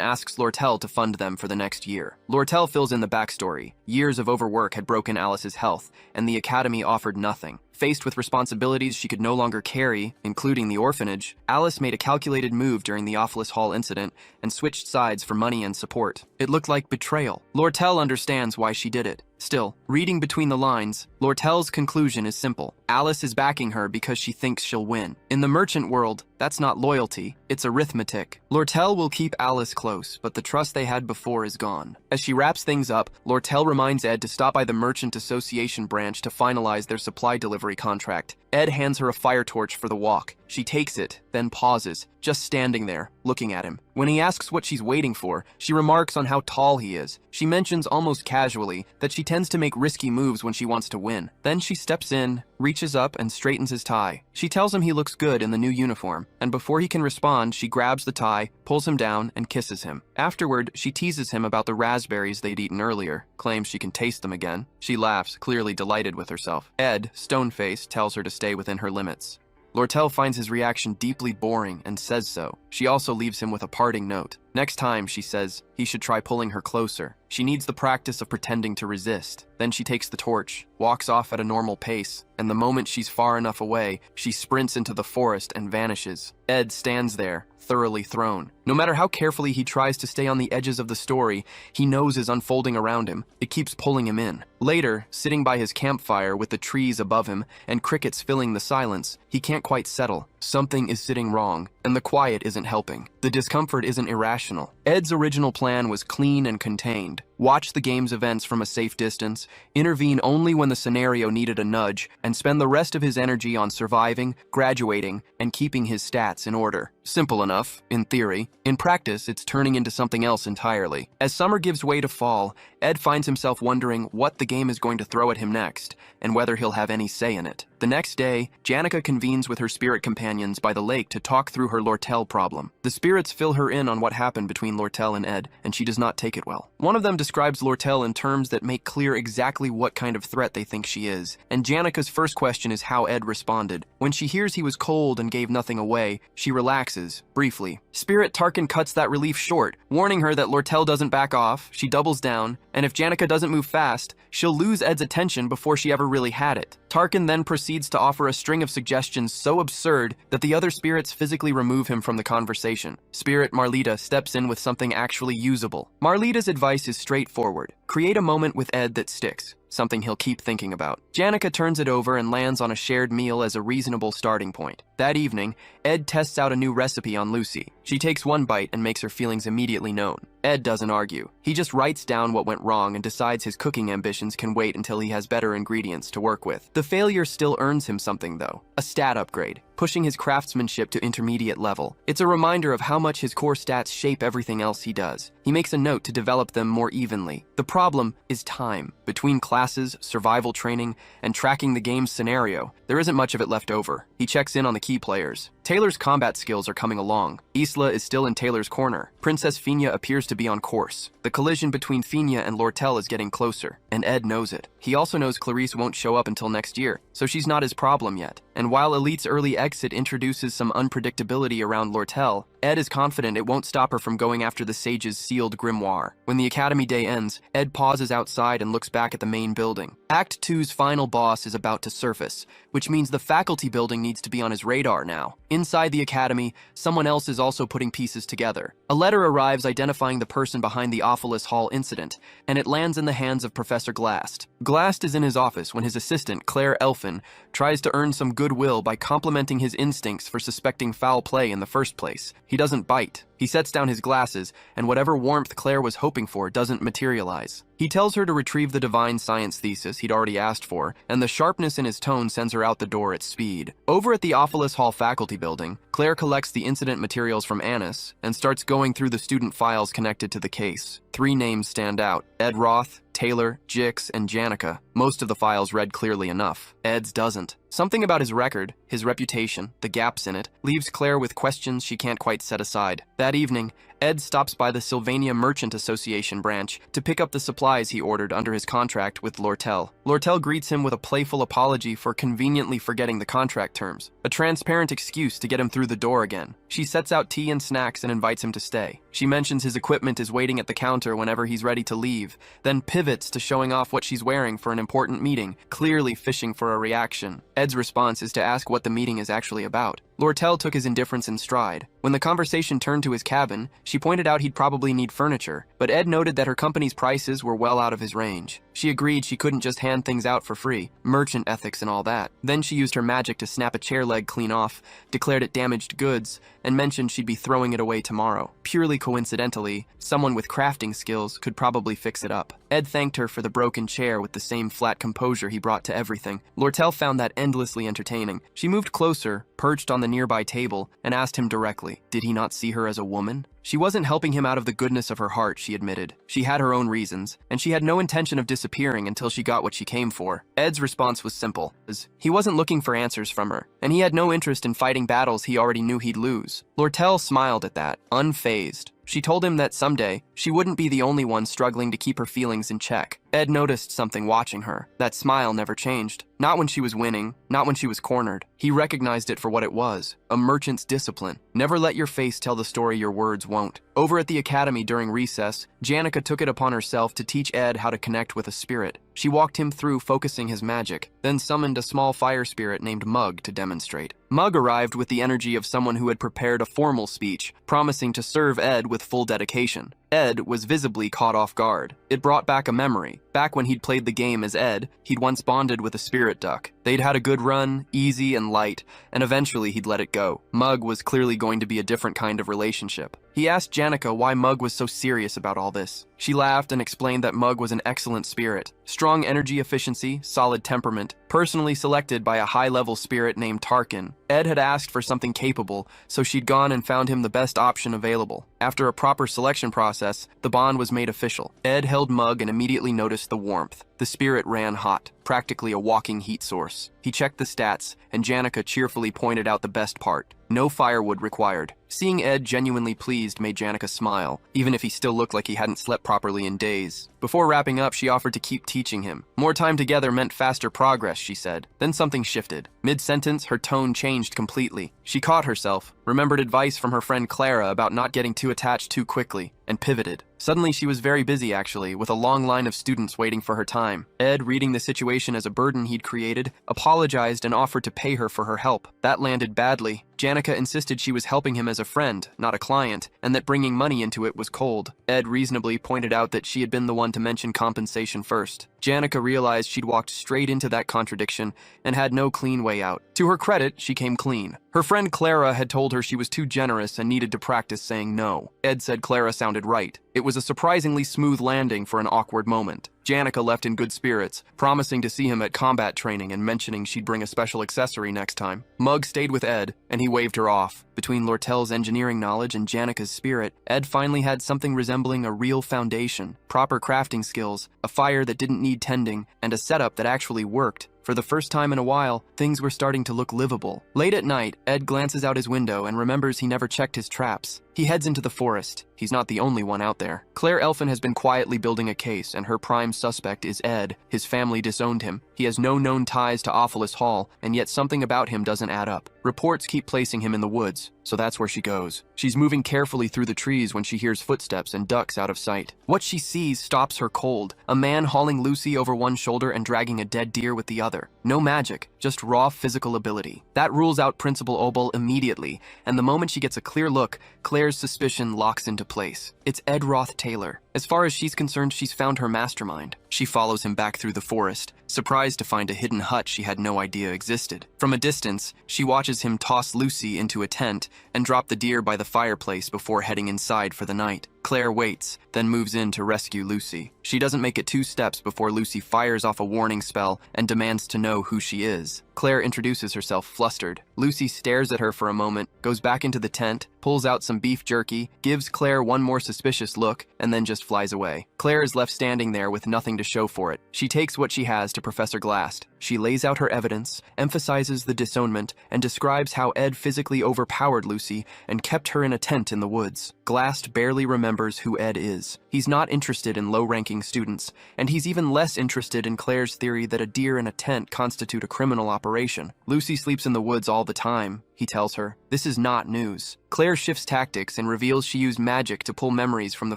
asks Lortel to fund them for the next year. Lortel fills in the backstory. Years of overwork had broken Alice's health, and the academy offered nothing. Faced with responsibilities she could no longer carry, including the orphanage, Alice made a calculated move during the Ophilus Hall incident and switched sides for money and support. It looked like betrayal. Lortel understands why she did it. Still, reading between the lines, Lortel's conclusion is simple. Alice is backing her because she thinks she'll win. In the merchant world, that's not loyalty, it's arithmetic. Lortel will keep Alice close, but the trust they had before is gone. As she wraps things up, Lortel reminds Ed to stop by the Merchant Association branch to finalize their supply delivery contract. Ed hands her a fire torch for the walk. She takes it, then pauses, just standing there, looking at him. When he asks what she's waiting for, she remarks on how tall he is. She mentions almost casually that she tends to make risky moves when she wants to win. Then she steps in, reaches up, and straightens his tie. She tells him he looks good in the new uniform, and before he can respond, she grabs the tie, pulls him down, and kisses him. Afterward, she teases him about the raspberries they'd eaten earlier, claims she can taste them again. She laughs, clearly delighted with herself. Ed, stone-faced, tells her to stay within her limits. Lortel finds his reaction deeply boring and says so. She also leaves him with a parting note. Next time, she says, he should try pulling her closer. She needs the practice of pretending to resist. Then she takes the torch, walks off at a normal pace, and the moment she's far enough away, she sprints into the forest and vanishes. Ed stands there, thoroughly thrown. No matter how carefully he tries to stay on the edges of the story, he knows is unfolding around him. It keeps pulling him in. Later, sitting by his campfire with the trees above him and crickets filling the silence, he can't quite settle. Something is sitting wrong, and the quiet isn't helping. The discomfort isn't irrational. Ed's original plan was clean and contained. Watch the game's events from a safe distance, intervene only when the scenario needed a nudge, and spend the rest of his energy on surviving, graduating, and keeping his stats in order. Simple enough, in theory. In practice, it's turning into something else entirely. As summer gives way to fall, Ed finds himself wondering what the game is going to throw at him next, and whether he'll have any say in it. The next day, Janika convenes with her spirit companion companions by the lake to talk through her Lortel problem. The spirits fill her in on what happened between Lortel and Ed, and she does not take it well. One of them describes Lortel in terms that make clear exactly what kind of threat they think she is, and Janika's first question is how Ed responded. When she hears he was cold and gave nothing away, she relaxes, briefly. Spirit Tarkin cuts that relief short, warning her that Lortel doesn't back off, she doubles down, and if Janika doesn't move fast, she'll lose Ed's attention before she ever really had it. Tarkin then proceeds to offer a string of suggestions so absurd that the other spirits physically remove him from the conversation. Spirit Marlita steps in with something actually usable. Marlita's advice is straightforward. Create a moment with Ed that sticks, something he'll keep thinking about. Janika turns it over and lands on a shared meal as a reasonable starting point. That evening, Ed tests out a new recipe on Lucy. She takes one bite and makes her feelings immediately known. Ed doesn't argue. He just writes down what went wrong and decides his cooking ambitions can wait until he has better ingredients to work with. The failure still earns him something though, a stat upgrade, pushing his craftsmanship to intermediate level. It's a reminder of how much his core stats shape everything else he does. He makes a note to develop them more evenly. The problem is time. Between classes, survival training, and tracking the game's scenario, there isn't much of it left over. He checks in on the key players. Taylor's combat skills are coming along. Isla is still in Taylor's corner. Princess Fina appears to be on course. The collision between Fina and Lortel is getting closer, and Ed knows it. He also knows Clarice won't show up until next year, so she's not his problem yet. And while Elite's early exit introduces some unpredictability around Lortel, Ed is confident it won't stop her from going after the Sage's sealed grimoire. When the Academy Day ends, Ed pauses outside and looks back at the main building. Act 2's final boss is about to surface, which means the faculty building needs to be on his radar now. Inside the Academy, someone else is also putting pieces together. A letter arrives identifying the person behind the Ophilus Hall incident, and it lands in the hands of Professor Glast. Glast is in his office when his assistant, Claire Elfin, tries to earn some goodwill by complimenting his instincts for suspecting foul play in the first place. He doesn't bite. He sets down his glasses, and whatever warmth Claire was hoping for doesn't materialize. He tells her to retrieve the divine science thesis he'd already asked for, and the sharpness in his tone sends her out the door at speed. Over at the Ophilus Hall faculty building, Claire collects the incident materials from Annis and starts going through the student files connected to the case. 3 names stand out: Ed Roth, Taylor, Jix, and Janika. Most of the files read clearly enough. Ed's doesn't. Something about his record, his reputation, the gaps in it, leaves Claire with questions she can't quite set aside. That evening, Ed stops by the Sylvania Merchant Association branch to pick up the supplies he ordered under his contract with Lortel. Lortel greets him with a playful apology for conveniently forgetting the contract terms, a transparent excuse to get him through the door again. She sets out tea and snacks and invites him to stay. She mentions his equipment is waiting at the counter whenever he's ready to leave, then pivots to showing off what she's wearing for an important meeting, clearly fishing for a reaction. Ed's response is to ask what the meeting is actually about. Lortel took his indifference in stride. When the conversation turned to his cabin, she pointed out he'd probably need furniture, but Ed noted that her company's prices were well out of his range. She agreed she couldn't just hand things out for free, merchant ethics and all that. Then she used her magic to snap a chair leg clean off, declared it damaged goods, and mentioned she'd be throwing it away tomorrow. Purely coincidentally, someone with crafting skills could probably fix it up. Ed thanked her for the broken chair with the same flat composure he brought to everything. Lortel found that endlessly entertaining. She moved closer, perched on the nearby table, and asked him directly, did he not see her as a woman? She wasn't helping him out of the goodness of her heart, she admitted. She had her own reasons, and she had no intention of disappearing until she got what she came for. Ed's response was simple. He wasn't looking for answers from her, and he had no interest in fighting battles he already knew he'd lose. Lortel smiled at that, unfazed. She told him that someday, she wouldn't be the only one struggling to keep her feelings in check. Ed noticed something watching her. That smile never changed. Not when she was winning, not when she was cornered. He recognized it for what it was, a merchant's discipline. Never let your face tell the story your words won't. Over at the academy during recess, Janika took it upon herself to teach Ed how to connect with a spirit. She walked him through focusing his magic, then summoned a small fire spirit named Mug to demonstrate. Mug arrived with the energy of someone who had prepared a formal speech, promising to serve Ed with full dedication. Ed was visibly caught off guard. It brought back a memory. Back when he'd played the game as Ed, he'd once bonded with a spirit duck. They'd had a good run, easy and light, and eventually he'd let it go. Mug was clearly going to be a different kind of relationship. He asked Janika why Mug was so serious about all this. She laughed and explained that Mug was an excellent spirit. Strong energy efficiency, solid temperament, personally selected by a high-level spirit named Tarkin. Ed had asked for something capable, so she'd gone and found him the best option available. After a proper selection process, the bond was made official. Ed held Mug and immediately noticed the warmth. The spirit ran hot, practically a walking heat source. He checked the stats, and Janica cheerfully pointed out the best part. No firewood required. Seeing Ed genuinely pleased made Janica smile, even if he still looked like he hadn't slept properly in days. Before wrapping up, she offered to keep teaching him. More time together meant faster progress, she said. Then something shifted. Mid-sentence, her tone changed completely. She caught herself, remembered advice from her friend Clara about not getting too attached too quickly, and pivoted. Suddenly she was very busy actually, with a long line of students waiting for her time. Ed, reading the situation as a burden he'd created, apologized and offered to pay her for her help. That landed badly. Janica insisted she was helping him as a friend, not a client, and that bringing money into it was cold. Ed reasonably pointed out that she had been the one to mention compensation first. Janica realized she'd walked straight into that contradiction and had no clean way out. To her credit, she came clean. Her friend Clara had told her she was too generous and needed to practice saying no. Ed said Clara sounded right. It was a surprisingly smooth landing for an awkward moment. Janica left in good spirits, promising to see him at combat training and mentioning she'd bring a special accessory next time. Mug stayed with Ed, and he waved her off. Between Lortel's engineering knowledge and Janica's spirit, Ed finally had something resembling a real foundation, proper crafting skills, a fire that didn't need tending, and a setup that actually worked. For the first time in a while, things were starting to look livable. Late at night, Ed glances out his window and remembers he never checked his traps. He heads into the forest. He's not the only one out there. Claire Elfin has been quietly building a case, and her prime suspect is Ed. His family disowned him. He has no known ties to Ophelis Hall, and yet something about him doesn't add up. Reports keep placing him in the woods, so that's where she goes. She's moving carefully through the trees when she hears footsteps and ducks out of sight. What she sees stops her cold. A man hauling Lucy over one shoulder and dragging a dead deer with the other. No magic, just raw physical ability. That rules out Principal Obel immediately, and the moment she gets a clear look, Claire's suspicion locks into place. It's Ed Roth Taylor. As far as she's concerned, she's found her mastermind. She follows him back through the forest, surprised to find a hidden hut she had no idea existed. From a distance, she watches him toss Lucy into a tent and drop the deer by the fireplace before heading inside for the night. Claire waits, then moves in to rescue Lucy. She doesn't make it 2 steps before Lucy fires off a warning spell and demands to know who she is. Claire introduces herself flustered. Lucy stares at her for a moment, goes back into the tent, pulls out some beef jerky, gives Claire one more suspicious look, and then just flies away. Claire is left standing there with nothing to show for it. She takes what she has to Professor Glast. She lays out her evidence, emphasizes the disownment, and describes how Ed physically overpowered Lucy and kept her in a tent in the woods. Glast barely remembers who Ed is. He's not interested in low-ranking students, and he's even less interested in Claire's theory that a deer in a tent constitute a criminal operation. Lucy sleeps in the woods all the time, he tells her. This is not news. Claire shifts tactics and reveals she used magic to pull memories from the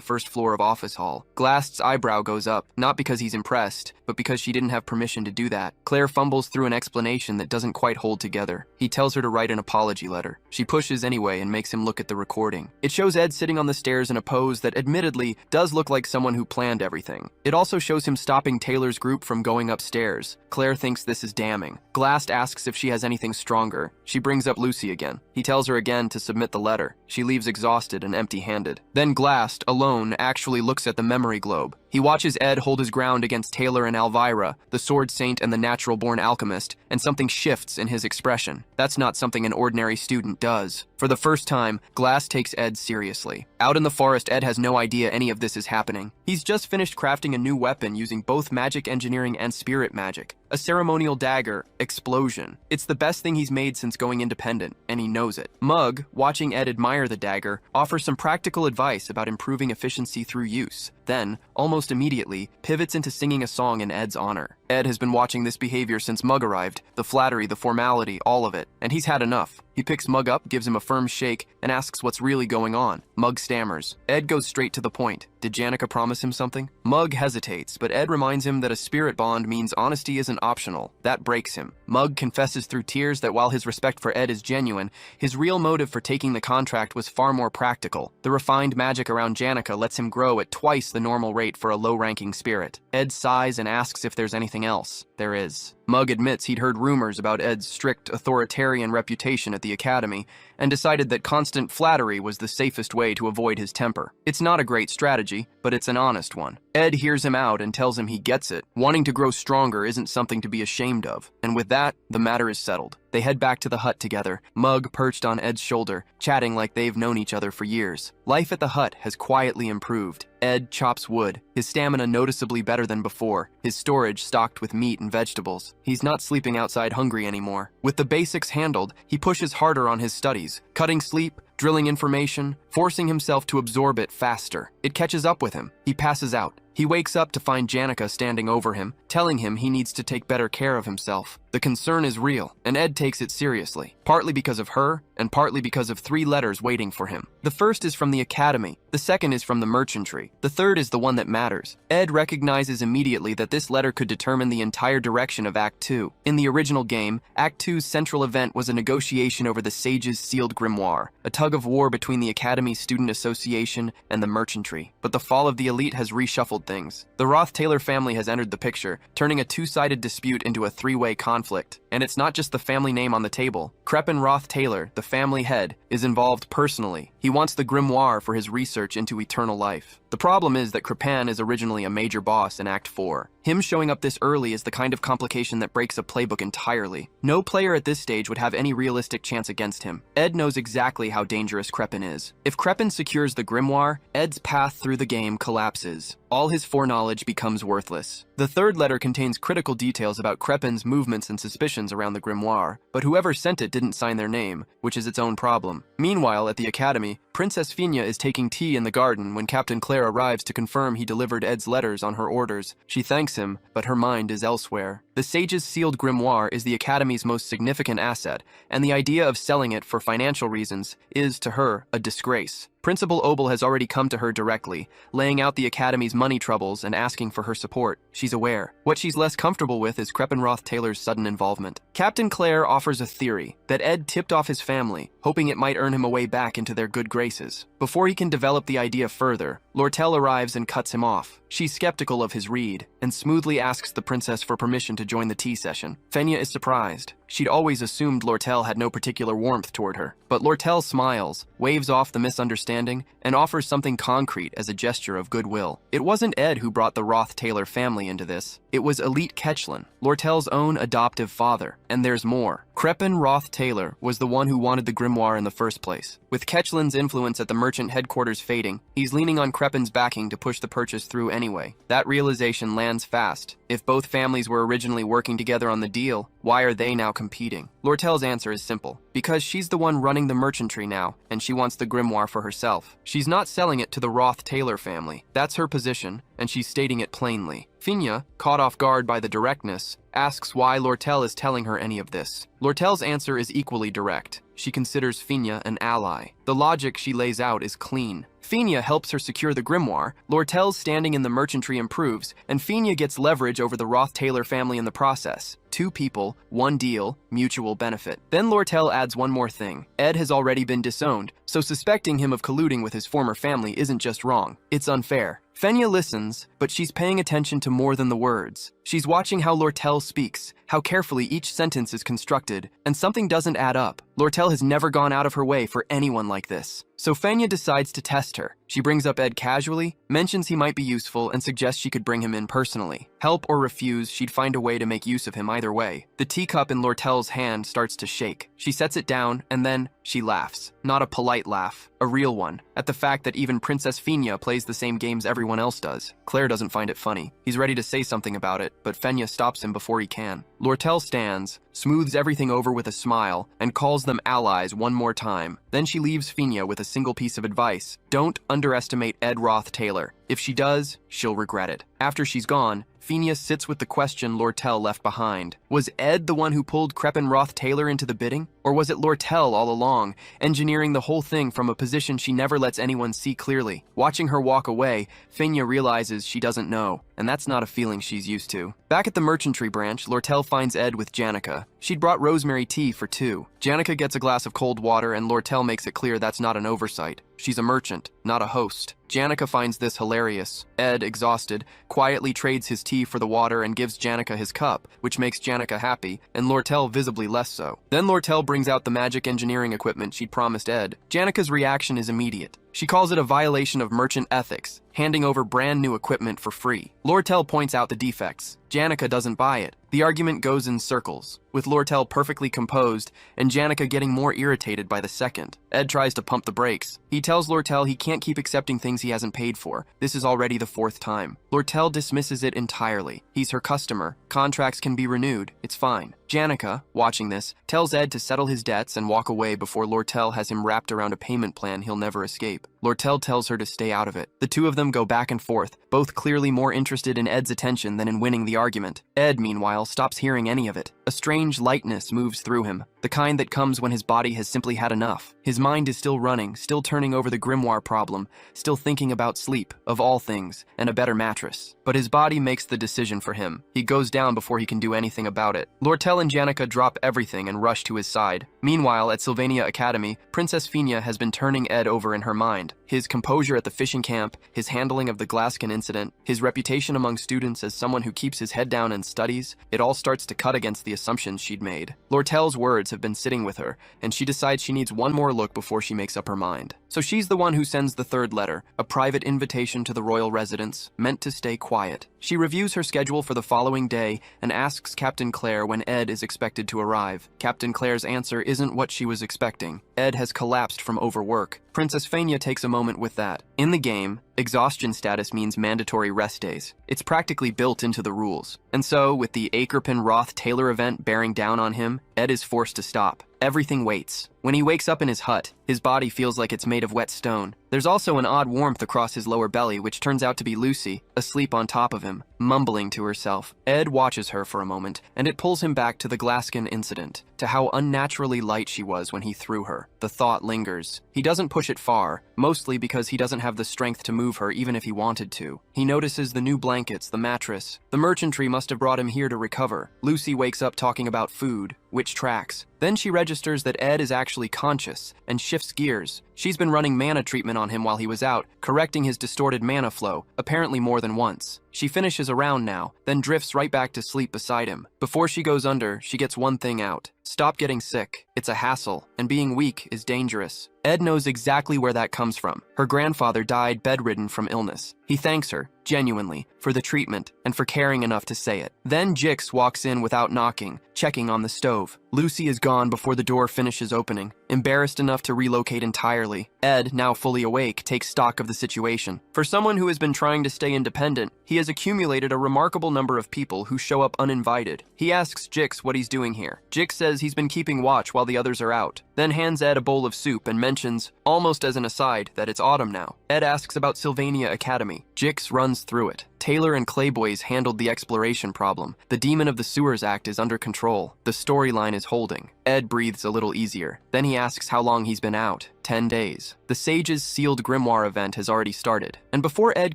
first floor of Office Hall. Glast's eyebrow goes up, not because he's impressed, but because she didn't have permission to do that. Claire fumbles through an explanation that doesn't quite hold together. He tells her to write an apology letter. She pushes anyway and makes him look at the recording. It shows Ed sitting on the stairs in a pose that admittedly does look like someone who planned everything. It also shows him stopping Taylor's group from going upstairs. Claire thinks this is damning. Glast asks if she has anything stronger. She brings up Lucy again. He tells her again to submit the letter. She leaves exhausted and empty-handed. Then Glast, alone, actually looks at the memory globe. He watches Ed hold his ground against Taylor and Elvira, the Sword Saint and the natural-born alchemist, and something shifts in his expression. That's not something an ordinary student does. For the first time, Glast takes Ed seriously. Out in the forest, Ed has no idea any of this is happening. He's just finished crafting a new weapon using both magic engineering and spirit magic. A ceremonial dagger, Explosion. It's the best thing he's made since going independent, and he knows it. Mug, watching Ed admire the dagger, offers some practical advice about improving efficiency through use. Then, almost immediately, pivots into singing a song in Ed's honor. Ed has been watching this behavior since Mug arrived, the flattery, the formality, all of it, and he's had enough. He picks Mug up, gives him a firm shake, and asks what's really going on. Mug stammers. Ed goes straight to the point. Did Janica promise him something? Mug hesitates, but Ed reminds him that a spirit bond means honesty isn't optional. That breaks him. Mug confesses through tears that while his respect for Ed is genuine, his real motive for taking the contract was far more practical. The refined magic around Janica lets him grow at twice the normal rate for a low-ranking spirit. Ed sighs and asks if there's anything anything else. There is. Mug admits he'd heard rumors about Ed's strict authoritarian reputation at the academy and decided that constant flattery was the safest way to avoid his temper. It's not a great strategy, but it's an honest one. Ed hears him out and tells him he gets it. Wanting to grow stronger isn't something to be ashamed of. And with that, the matter is settled. They head back to the hut together, Mug perched on Ed's shoulder, chatting like they've known each other for years. Life at the hut has quietly improved. Ed chops wood, his stamina noticeably better than before, his storage stocked with meat and vegetables. He's not sleeping outside hungry anymore. With the basics handled, he pushes harder on his studies, cutting sleep, drilling information, forcing himself to absorb it faster. It catches up with him. He passes out. He wakes up to find Janica standing over him, telling him he needs to take better care of himself. The concern is real, and Ed takes it seriously, partly because of her, and partly because of 3 letters waiting for him. The first is from the academy, the second is from the merchantry, the third is the one that matters. Ed recognizes immediately that this letter could determine the entire direction of Act 2. In the original game, Act 2's central event was a negotiation over the Sage's sealed grimoire, a tug of war between the Academy Student Association and the merchantry. But the fall of the elite has reshuffled things. The Roth-Taylor family has entered the picture, turning a 2-sided dispute into a 3-way conflict. And it's not just the family name on the table. Crepin Roth-Taylor, the family head, is involved personally. He wants the grimoire for his research into eternal life. The problem is that Crepin is originally a major boss in Act 4. Him showing up this early is the kind of complication that breaks a playbook entirely. No player at this stage would have any realistic chance against him. Ed knows exactly how dangerous Crepin is. If Crepin secures the grimoire, Ed's path through the game collapses. All his foreknowledge becomes worthless. The third letter contains critical details about Crepin's movements and suspicions around the grimoire, but whoever sent it didn't sign their name, which is its own problem. Meanwhile, at the academy, Princess Finia is taking tea in the garden when Captain Claire arrives to confirm he delivered Ed's letters on her orders. She thanks him, but her mind is elsewhere. The Sage's sealed grimoire is the Academy's most significant asset, and the idea of selling it for financial reasons is, to her, a disgrace. Principal Obel has already come to her directly, laying out the Academy's money troubles and asking for her support. She's aware. What she's less comfortable with is Crepin Roth-Taylor's sudden involvement. Captain Claire offers a theory that Ed tipped off his family, hoping it might earn him a way back into their good graces. Before he can develop the idea further, Lortel arrives and cuts him off. She's skeptical of his read, and smoothly asks the princess for permission to join the tea session. Fenya is surprised. She'd always assumed Lortel had no particular warmth toward her. But Lortel smiles, waves off the misunderstanding, and offers something concrete as a gesture of goodwill. It wasn't Ed who brought the Roth-Taylor family into this. It was Elite Ketchlin, Lortel's own adoptive father. And there's more. Crepin Roth-Taylor was the one who wanted the grimoire in the first place. With Ketchlin's influence at the merchant headquarters fading, he's leaning on Crepin's backing to push the purchase through anyway. That realization lands fast. If both families were originally working together on the deal, why are they now competing? Lortel's answer is simple. Because she's the one running the merchantry now, and she wants the grimoire for herself. She's not selling it to the Roth-Taylor family. That's her position, and she's stating it plainly. Finia, caught off guard by the directness, asks why Lortel is telling her any of this. Lortel's answer is equally direct. She considers Finia an ally. The logic she lays out is clean. Finia helps her secure the grimoire, Lortel's standing in the merchantry improves, and Finia gets leverage over the Roth-Taylor family in the process. 2 people, 1 deal, mutual benefit. Then Lortel adds one more thing. Ed has already been disowned, so suspecting him of colluding with his former family isn't just wrong. It's unfair. Fenya listens, but she's paying attention to more than the words. She's watching how Lortel speaks, how carefully each sentence is constructed, and something doesn't add up. Lortel has never gone out of her way for anyone like this. So Fenya decides to test her. She brings up Ed casually, mentions he might be useful, and suggests she could bring him in personally. Help or refuse, she'd find a way to make use of him either way. The teacup in Lortel's hand starts to shake. She sets it down, and then she laughs. Not a polite laugh, a real one, at the fact that even Princess Finia plays the same games everyone else does. Claire doesn't find it funny. He's ready to say something about it, but Fenya stops him before he can. Lortel stands, smooths everything over with a smile, and calls them allies one more time. Then she leaves Finia with a single piece of advice. Don't underestimate Ed Roth-Taylor. If she does, she'll regret it. After she's gone, Finia sits with the question Lortel left behind. Was Ed the one who pulled Crepin Roth-Taylor into the bidding? Or was it Lortel all along, engineering the whole thing from a position she never lets anyone see clearly? Watching her walk away, Finia realizes she doesn't know, and that's not a feeling she's used to. Back at the merchantry branch, Lortel finds Ed with Janica. She'd brought rosemary tea for 2. Janica gets a glass of cold water, and Lortel makes it clear that's not an oversight. She's a merchant, not a host. Janica finds this hilarious. Ed, exhausted, quietly trades his tea for the water and gives Janica his cup, which makes Janica happy, and Lortel visibly less so. Then Lortel brings out the magic engineering equipment she'd promised Ed. Janica's reaction is immediate. She calls it a violation of merchant ethics, handing over brand new equipment for free. Lortel points out the defects. Janica doesn't buy it. The argument goes in circles, with Lortel perfectly composed and Janica getting more irritated by the second. Ed tries to pump the brakes. He tells Lortel he can't keep accepting things he hasn't paid for. This is already the 4th time. Lortel dismisses it entirely. He's her customer. Contracts can be renewed. It's fine. Janica, watching this, tells Ed to settle his debts and walk away before Lortel has him wrapped around a payment plan he'll never escape. Lortel tells her to stay out of it. The two of them go back and forth, both clearly more interested in Ed's attention than in winning the argument. Ed, meanwhile, stops hearing any of it. A strange lightness moves through him, the kind that comes when his body has simply had enough. His mind is still running, still turning over the grimoire problem, still thinking about sleep, of all things, and a better mattress. But his body makes the decision for him. He goes down before he can do anything about it. Lortel and Janica drop everything and rush to his side. Meanwhile, at Sylvania Academy, Princess Fina has been turning Ed over in her mind. His composure at the fishing camp, his handling of the Glaskin incident, his reputation among students as someone who keeps his head down and studies, it all starts to cut against the assumptions she'd made. Lortel's words have been sitting with her, and she decides she needs one more look before she makes up her mind. So she's the one who sends the 3rd letter, a private invitation to the royal residence, meant to stay quiet. She reviews her schedule for the following day and asks Captain Claire when Ed is expected to arrive. Captain Claire's answer isn't what she was expecting. Ed has collapsed from overwork. Princess Fania takes a moment with that. In the game, exhaustion status means mandatory rest days. It's practically built into the rules. And so, with the Akerpin Roth Taylor event bearing down on him, Ed is forced to stop. Everything waits. When he wakes up in his hut, his body feels like it's made of wet stone. There's also an odd warmth across his lower belly, which turns out to be Lucy, asleep on top of him, mumbling to herself. Ed watches her for a moment, and it pulls him back to the Glaskin incident, to how unnaturally light she was when he threw her. The thought lingers. He doesn't push it far, mostly because he doesn't have the strength to move her even if he wanted to. He notices the new blankets, the mattress. The merchantry must have brought him here to recover. Lucy wakes up talking about food, which tracks. Then she registers that Ed is actually conscious and shifts gears. She's been running mana treatment on him while he was out, correcting his distorted mana flow, apparently more than once. She finishes a round now, then drifts right back to sleep beside him. Before she goes under, she gets one thing out. Stop getting sick. It's a hassle, and being weak is dangerous. Ed knows exactly where that comes from. Her grandfather died bedridden from illness. He thanks her, genuinely, for the treatment and for caring enough to say it. Then Jix walks in without knocking, checking on the stove. Lucy is gone before the door finishes opening, embarrassed enough to relocate entirely. Ed, now fully awake, takes stock of the situation. For someone who has been trying to stay independent, he has accumulated a remarkable number of people who show up uninvited. He asks Jix what he's doing here. Jix says he's been keeping watch while the others are out, then hands Ed a bowl of soup and mentions, almost as an aside, that it's autumn now. Ed asks about Sylvania Academy. Jix runs through it. Taylor and Clayboys handled the exploration problem. The Demon of the Sewers Act is under control. The storyline is holding. Ed breathes a little easier. Then he asks how long he's been out. 10 days. The Sage's sealed grimoire event has already started. And before Ed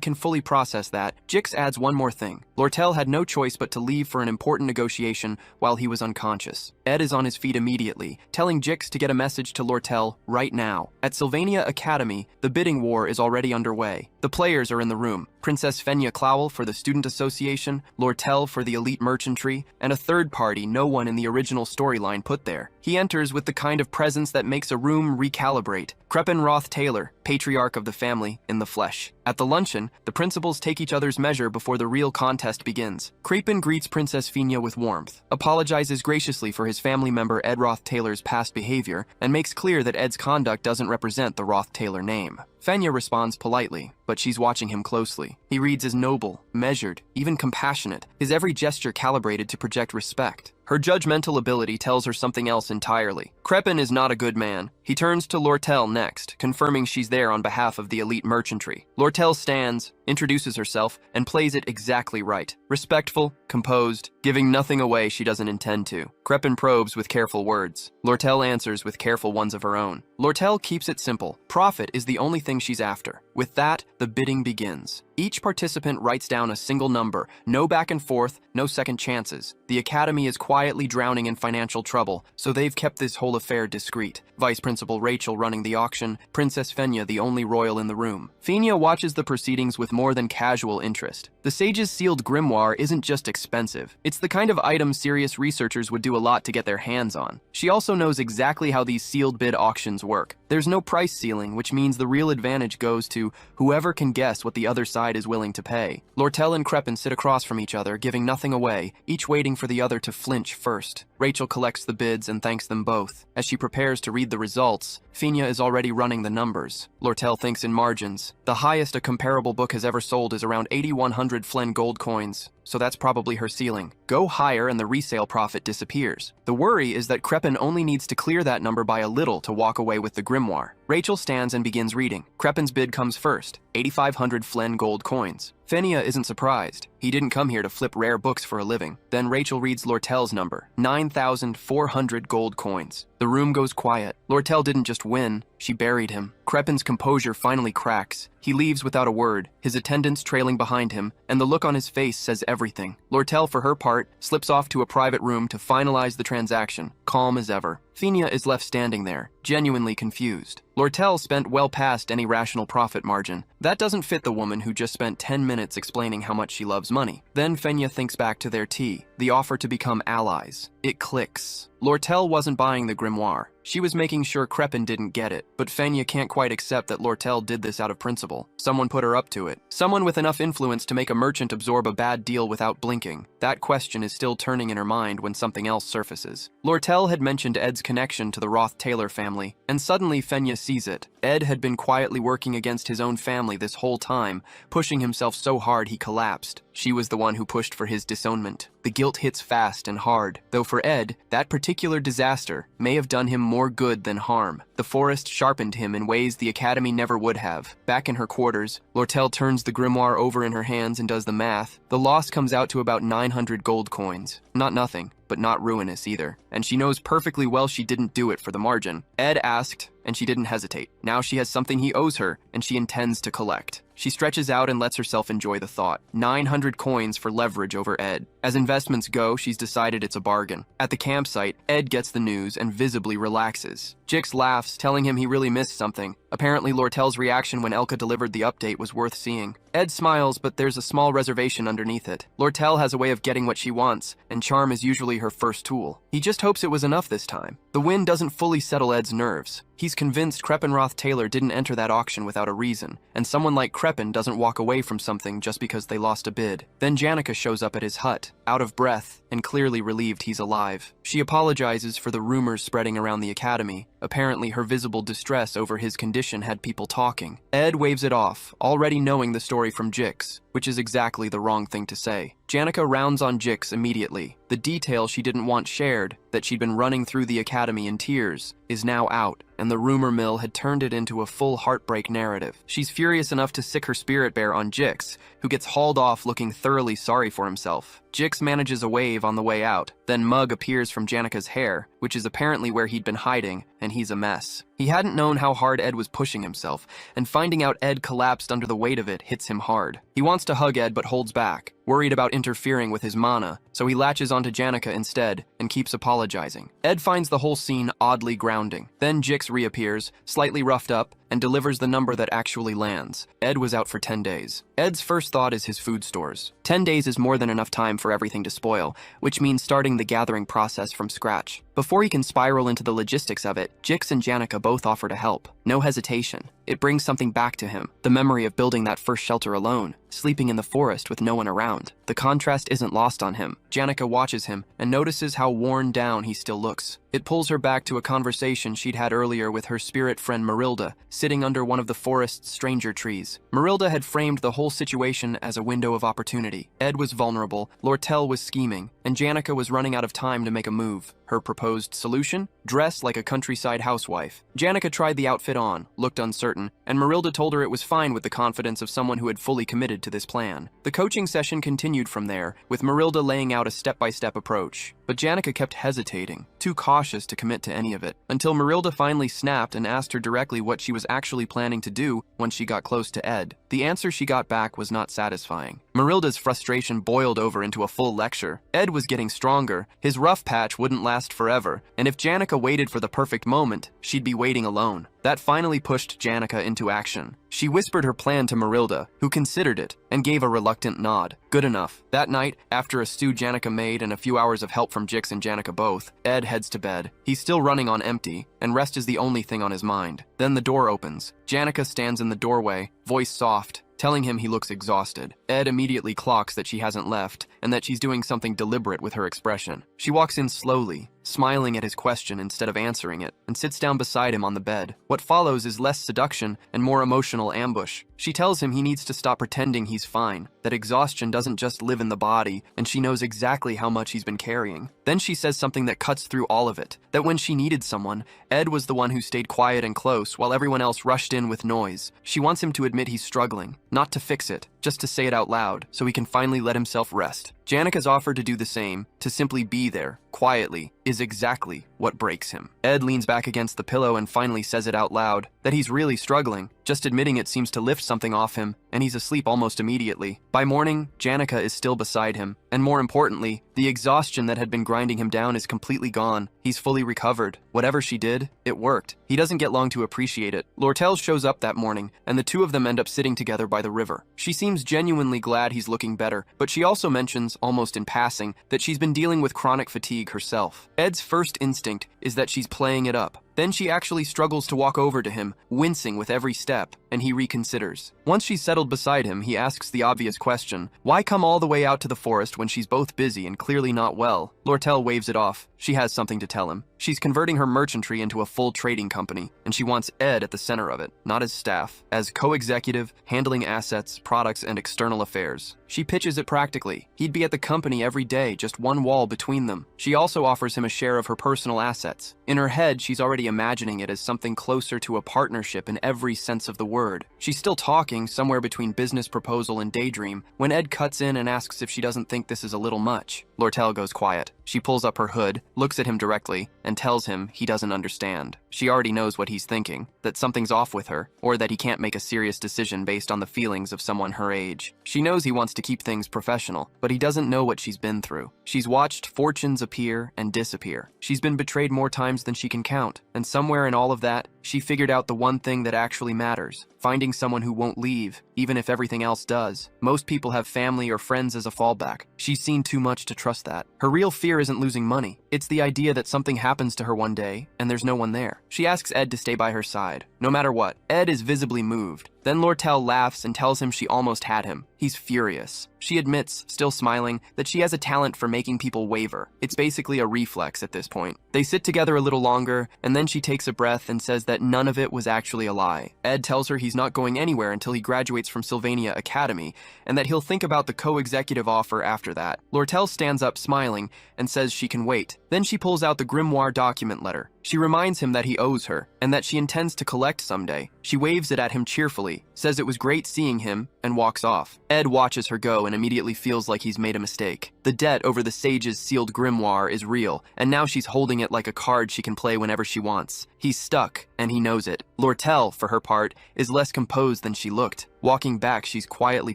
can fully process that, Jix adds one more thing. Lortel had no choice but to leave for an important negotiation while he was unconscious. Ed is on his feet immediately, telling Jix to get a message to Lortel right now. At Sylvania Academy, the bidding war is already underway. The players are in the room. Princess Fenya Clowell for the Student Association, Lortel for the Elite Merchantry, and a third party no one in the original storyline put there. He enters with the kind of presence that makes a room recalibrate. Crepin Roth Taylor, patriarch of the family, in the flesh. At the luncheon, the principals take each other's measure before the real contest begins. Crepin greets Princess Fina with warmth, apologizes graciously for his family member Ed Roth Taylor's past behavior, and makes clear that Ed's conduct doesn't represent the Roth Taylor name. Fenya responds politely, but she's watching him closely. He reads as noble, measured, even compassionate, his every gesture calibrated to project respect. Her judgmental ability tells her something else entirely. Crepin is not a good man. He turns to Lortel next, confirming she's there on behalf of the elite merchantry. Lortel stands, introduces herself, and plays it exactly right. Respectful, composed, giving nothing away she doesn't intend to. Crepin probes with careful words. Lortel answers with careful ones of her own. Lortel keeps it simple. Profit is the only thing she's after. With that, the bidding begins. Each participant writes down a single number, no back and forth, no second chances. The Academy is quietly drowning in financial trouble, so they've kept this whole affair discreet. Vice Principal Principal Rachel running the auction, Princess Fenya the only royal in the room. Fenya watches the proceedings with more than casual interest. The sage's sealed grimoire isn't just expensive. It's the kind of item serious researchers would do a lot to get their hands on. She also knows exactly how these sealed bid auctions work. There's no price ceiling, which means the real advantage goes to whoever can guess what the other side is willing to pay. Lortel and Crepin sit across from each other, giving nothing away, each waiting for the other to flinch first. Rachel collects the bids and thanks them both. As she prepares to read the results, Fenya is already running the numbers. Lortel thinks in margins. The highest a comparable book has ever sold is around 8,100 Flen gold coins, so that's probably her ceiling. Go higher and the resale profit disappears. The worry is that Crepin only needs to clear that number by a little to walk away with the grimoire. Rachel stands and begins reading. Crepin's bid comes first, 8,500 Flen gold coins. Fenya isn't surprised. He didn't come here to flip rare books for a living. Then Rachel reads Lortel's number, 9,400 gold coins. The room goes quiet. Lortel didn't just win, she buried him. Crepin's composure finally cracks. He leaves without a word, his attendants trailing behind him, and the look on his face says everything. Lortel, for her part, slips off to a private room to finalize the transaction, calm as ever. Fenya is left standing there, genuinely confused. Lortel spent well past any rational profit margin. That doesn't fit the woman who just spent 10 minutes explaining how much she loves money. Then Fenya thinks back to their tea, the offer to become allies. It clicks. Lortel wasn't buying the grimoire. She was making sure Crepin didn't get it, but Fenya can't quite accept that Lortel did this out of principle. Someone put her up to it. Someone with enough influence to make a merchant absorb a bad deal without blinking. That question is still turning in her mind when something else surfaces. Lortel had mentioned Ed's connection to the Roth-Taylor family, and suddenly Fenya sees it. Ed had been quietly working against his own family this whole time, pushing himself so hard he collapsed. She was the one who pushed for his disownment. The guilt hits fast and hard, though for Ed, that particular disaster may have done him more good than harm. The forest sharpened him in ways the Academy never would have. Back in her quarters, Lortel turns the grimoire over in her hands and does the math. The loss comes out to about 900 gold coins. Not nothing, but not ruinous either. And she knows perfectly well she didn't do it for the margin. Ed asked, and she didn't hesitate. Now she has something he owes her, and she intends to collect. She stretches out and lets herself enjoy the thought. 900 coins for leverage over Ed. As investments go, she's decided it's a bargain. At the campsite, Ed gets the news and visibly relaxes. Jix laughs, telling him he really missed something. Apparently, Lortel's reaction when Elka delivered the update was worth seeing. Ed smiles, but there's a small reservation underneath it. Lortel has a way of getting what she wants, and charm is usually her first tool. He just hopes it was enough this time. The win doesn't fully settle Ed's nerves. He's convinced Crepin Roth-Taylor didn't enter that auction without a reason, and someone like Crepin doesn't walk away from something just because they lost a bid. Then Janica shows up at his hut, out of breath, and clearly relieved he's alive. She apologizes for the rumors spreading around the Academy. Apparently, her visible distress over his condition had people talking. Ed waves it off, already knowing the story from Jix, which is exactly the wrong thing to say. Janica rounds on Jix immediately. The detail she didn't want shared, that she'd been running through the Academy in tears, is now out, and the rumor mill had turned it into a full heartbreak narrative. She's furious enough to sick her spirit bear on Jix, who gets hauled off looking thoroughly sorry for himself. Jix manages a wave on the way out. Then Mug appears from Janica's hair, which is apparently where he'd been hiding, and he's a mess. He hadn't known how hard Ed was pushing himself, and finding out Ed collapsed under the weight of it hits him hard. He wants to hug Ed but holds back, worried about interfering with his mana, so he latches onto Janica instead and keeps apologizing. Ed finds the whole scene oddly grounding. Then Jix reappears, slightly roughed up, and delivers the number that actually lands. Ed was out for 10 days. Ed's first thought is his food stores. 10 days is more than enough time for everything to spoil, which means starting the gathering process from scratch. Before he can spiral into the logistics of it, Jix and Janica both offer to help. No hesitation. It brings something back to him, the memory of building that first shelter alone, sleeping in the forest with no one around. The contrast isn't lost on him. Janica watches him and notices how worn down he still looks. It pulls her back to a conversation she'd had earlier with her spirit friend Marilda, sitting under one of the forest's stranger trees. Marilda had framed the whole situation as a window of opportunity. Ed was vulnerable, Lortel was scheming, and Janica was running out of time to make a move. Her proposed solution? Dress like a countryside housewife. Janica tried the outfit on, looked uncertain, and Marilda told her it was fine with the confidence of someone who had fully committed to this plan. The coaching session continued from there, with Marilda laying out a step-by-step approach. but Janica kept hesitating, too cautious to commit to any of it, until Marilda finally snapped and asked her directly what she was actually planning to do once she got close to Ed. The answer she got back was not satisfying. Marilda's frustration boiled over into a full lecture. Ed was getting stronger, his rough patch wouldn't last forever, and if Janica waited for the perfect moment, she'd be waiting alone. That finally pushed Janica into action. She whispered her plan to Marilda, who considered it, and gave a reluctant nod. Good enough. That night, after a stew Janica made and a few hours of help from Jix and Janica both, Ed heads to bed. He's still running on empty, and rest is the only thing on his mind. Then the door opens. Janica stands in the doorway, voice soft, telling him he looks exhausted. Ed immediately clocks that she hasn't left, and that she's doing something deliberate with her expression. She walks in slowly, smiling at his question instead of answering it, and sits down beside him on the bed. What follows is less seduction and more emotional ambush. She tells him he needs to stop pretending he's fine, that exhaustion doesn't just live in the body, and she knows exactly how much he's been carrying. Then she says something that cuts through all of it, that when she needed someone, Ed was the one who stayed quiet and close while everyone else rushed in with noise. She wants him to admit he's struggling, not to fix it, just to say it out loud, so he can finally let himself rest. Janica's offer to do the same, to simply be there, quietly, is exactly what breaks him. Ed leans back against the pillow and finally says it out loud, that he's really struggling. Just admitting it seems to lift something off him, and he's asleep almost immediately. By morning, Janica is still beside him, and more importantly, the exhaustion that had been grinding him down is completely gone. He's fully recovered. Whatever she did, it worked. He doesn't get long to appreciate it. Lortel shows up that morning, and the two of them end up sitting together by the river. She seems genuinely glad he's looking better, but she also mentions, almost in passing, that she's been dealing with chronic fatigue herself. Ed's first instinct is that she's playing it up. Then she actually struggles to walk over to him, wincing with every step, and he reconsiders. Once she's settled beside him, he asks the obvious question, why come all the way out to the forest when she's both busy and clearly not well? Lortel waves it off. She has something to tell him. She's converting her merchantry into a full trading company, and she wants Ed at the center of it, not as staff, as co-executive, handling assets, products, and external affairs. She pitches it practically. He'd be at the company every day, just one wall between them. She also offers him a share of her personal assets. In her head, she's already imagining it as something closer to a partnership in every sense of the word. She's still talking, somewhere between business proposal and daydream, when Ed cuts in and asks if she doesn't think this is a little much. Lortel goes quiet. She pulls up her hood, looks at him directly, and tells him he doesn't understand. She already knows what he's thinking, that something's off with her, or that he can't make a serious decision based on the feelings of someone her age. She knows he wants to keep things professional, but he doesn't know what she's been through. She's watched fortunes appear and disappear. She's been betrayed more times than she can count, and somewhere in all of that, she figured out the one thing that actually matters, finding someone who won't leave, even if everything else does. Most people have family or friends as a fallback. She's seen too much to trust that. Her real fear isn't losing money. It's the idea that something happens to her one day, and there's no one there. She asks Ed to stay by her side, no matter what. Ed is visibly moved. Then Lortel laughs and tells him she almost had him. He's furious. She admits, still smiling, that she has a talent for making people waver. It's basically a reflex at this point. They sit together a little longer, and then she takes a breath and says that none of it was actually a lie. Ed tells her he's not going anywhere until he graduates from Sylvania Academy, and that he'll think about the co-executive offer after that. Lortel stands up smiling and says she can wait. Then she pulls out the grimoire document letter. She reminds him that he owes her, and that she intends to collect someday. She waves it at him cheerfully, says it was great seeing him, and walks off. Ed watches her go and immediately feels like he's made a mistake. The debt over the sage's sealed grimoire is real, and now she's holding it like a card she can play whenever she wants. He's stuck, and he knows it. Lortel, for her part, is less composed than she looked. Walking back, she's quietly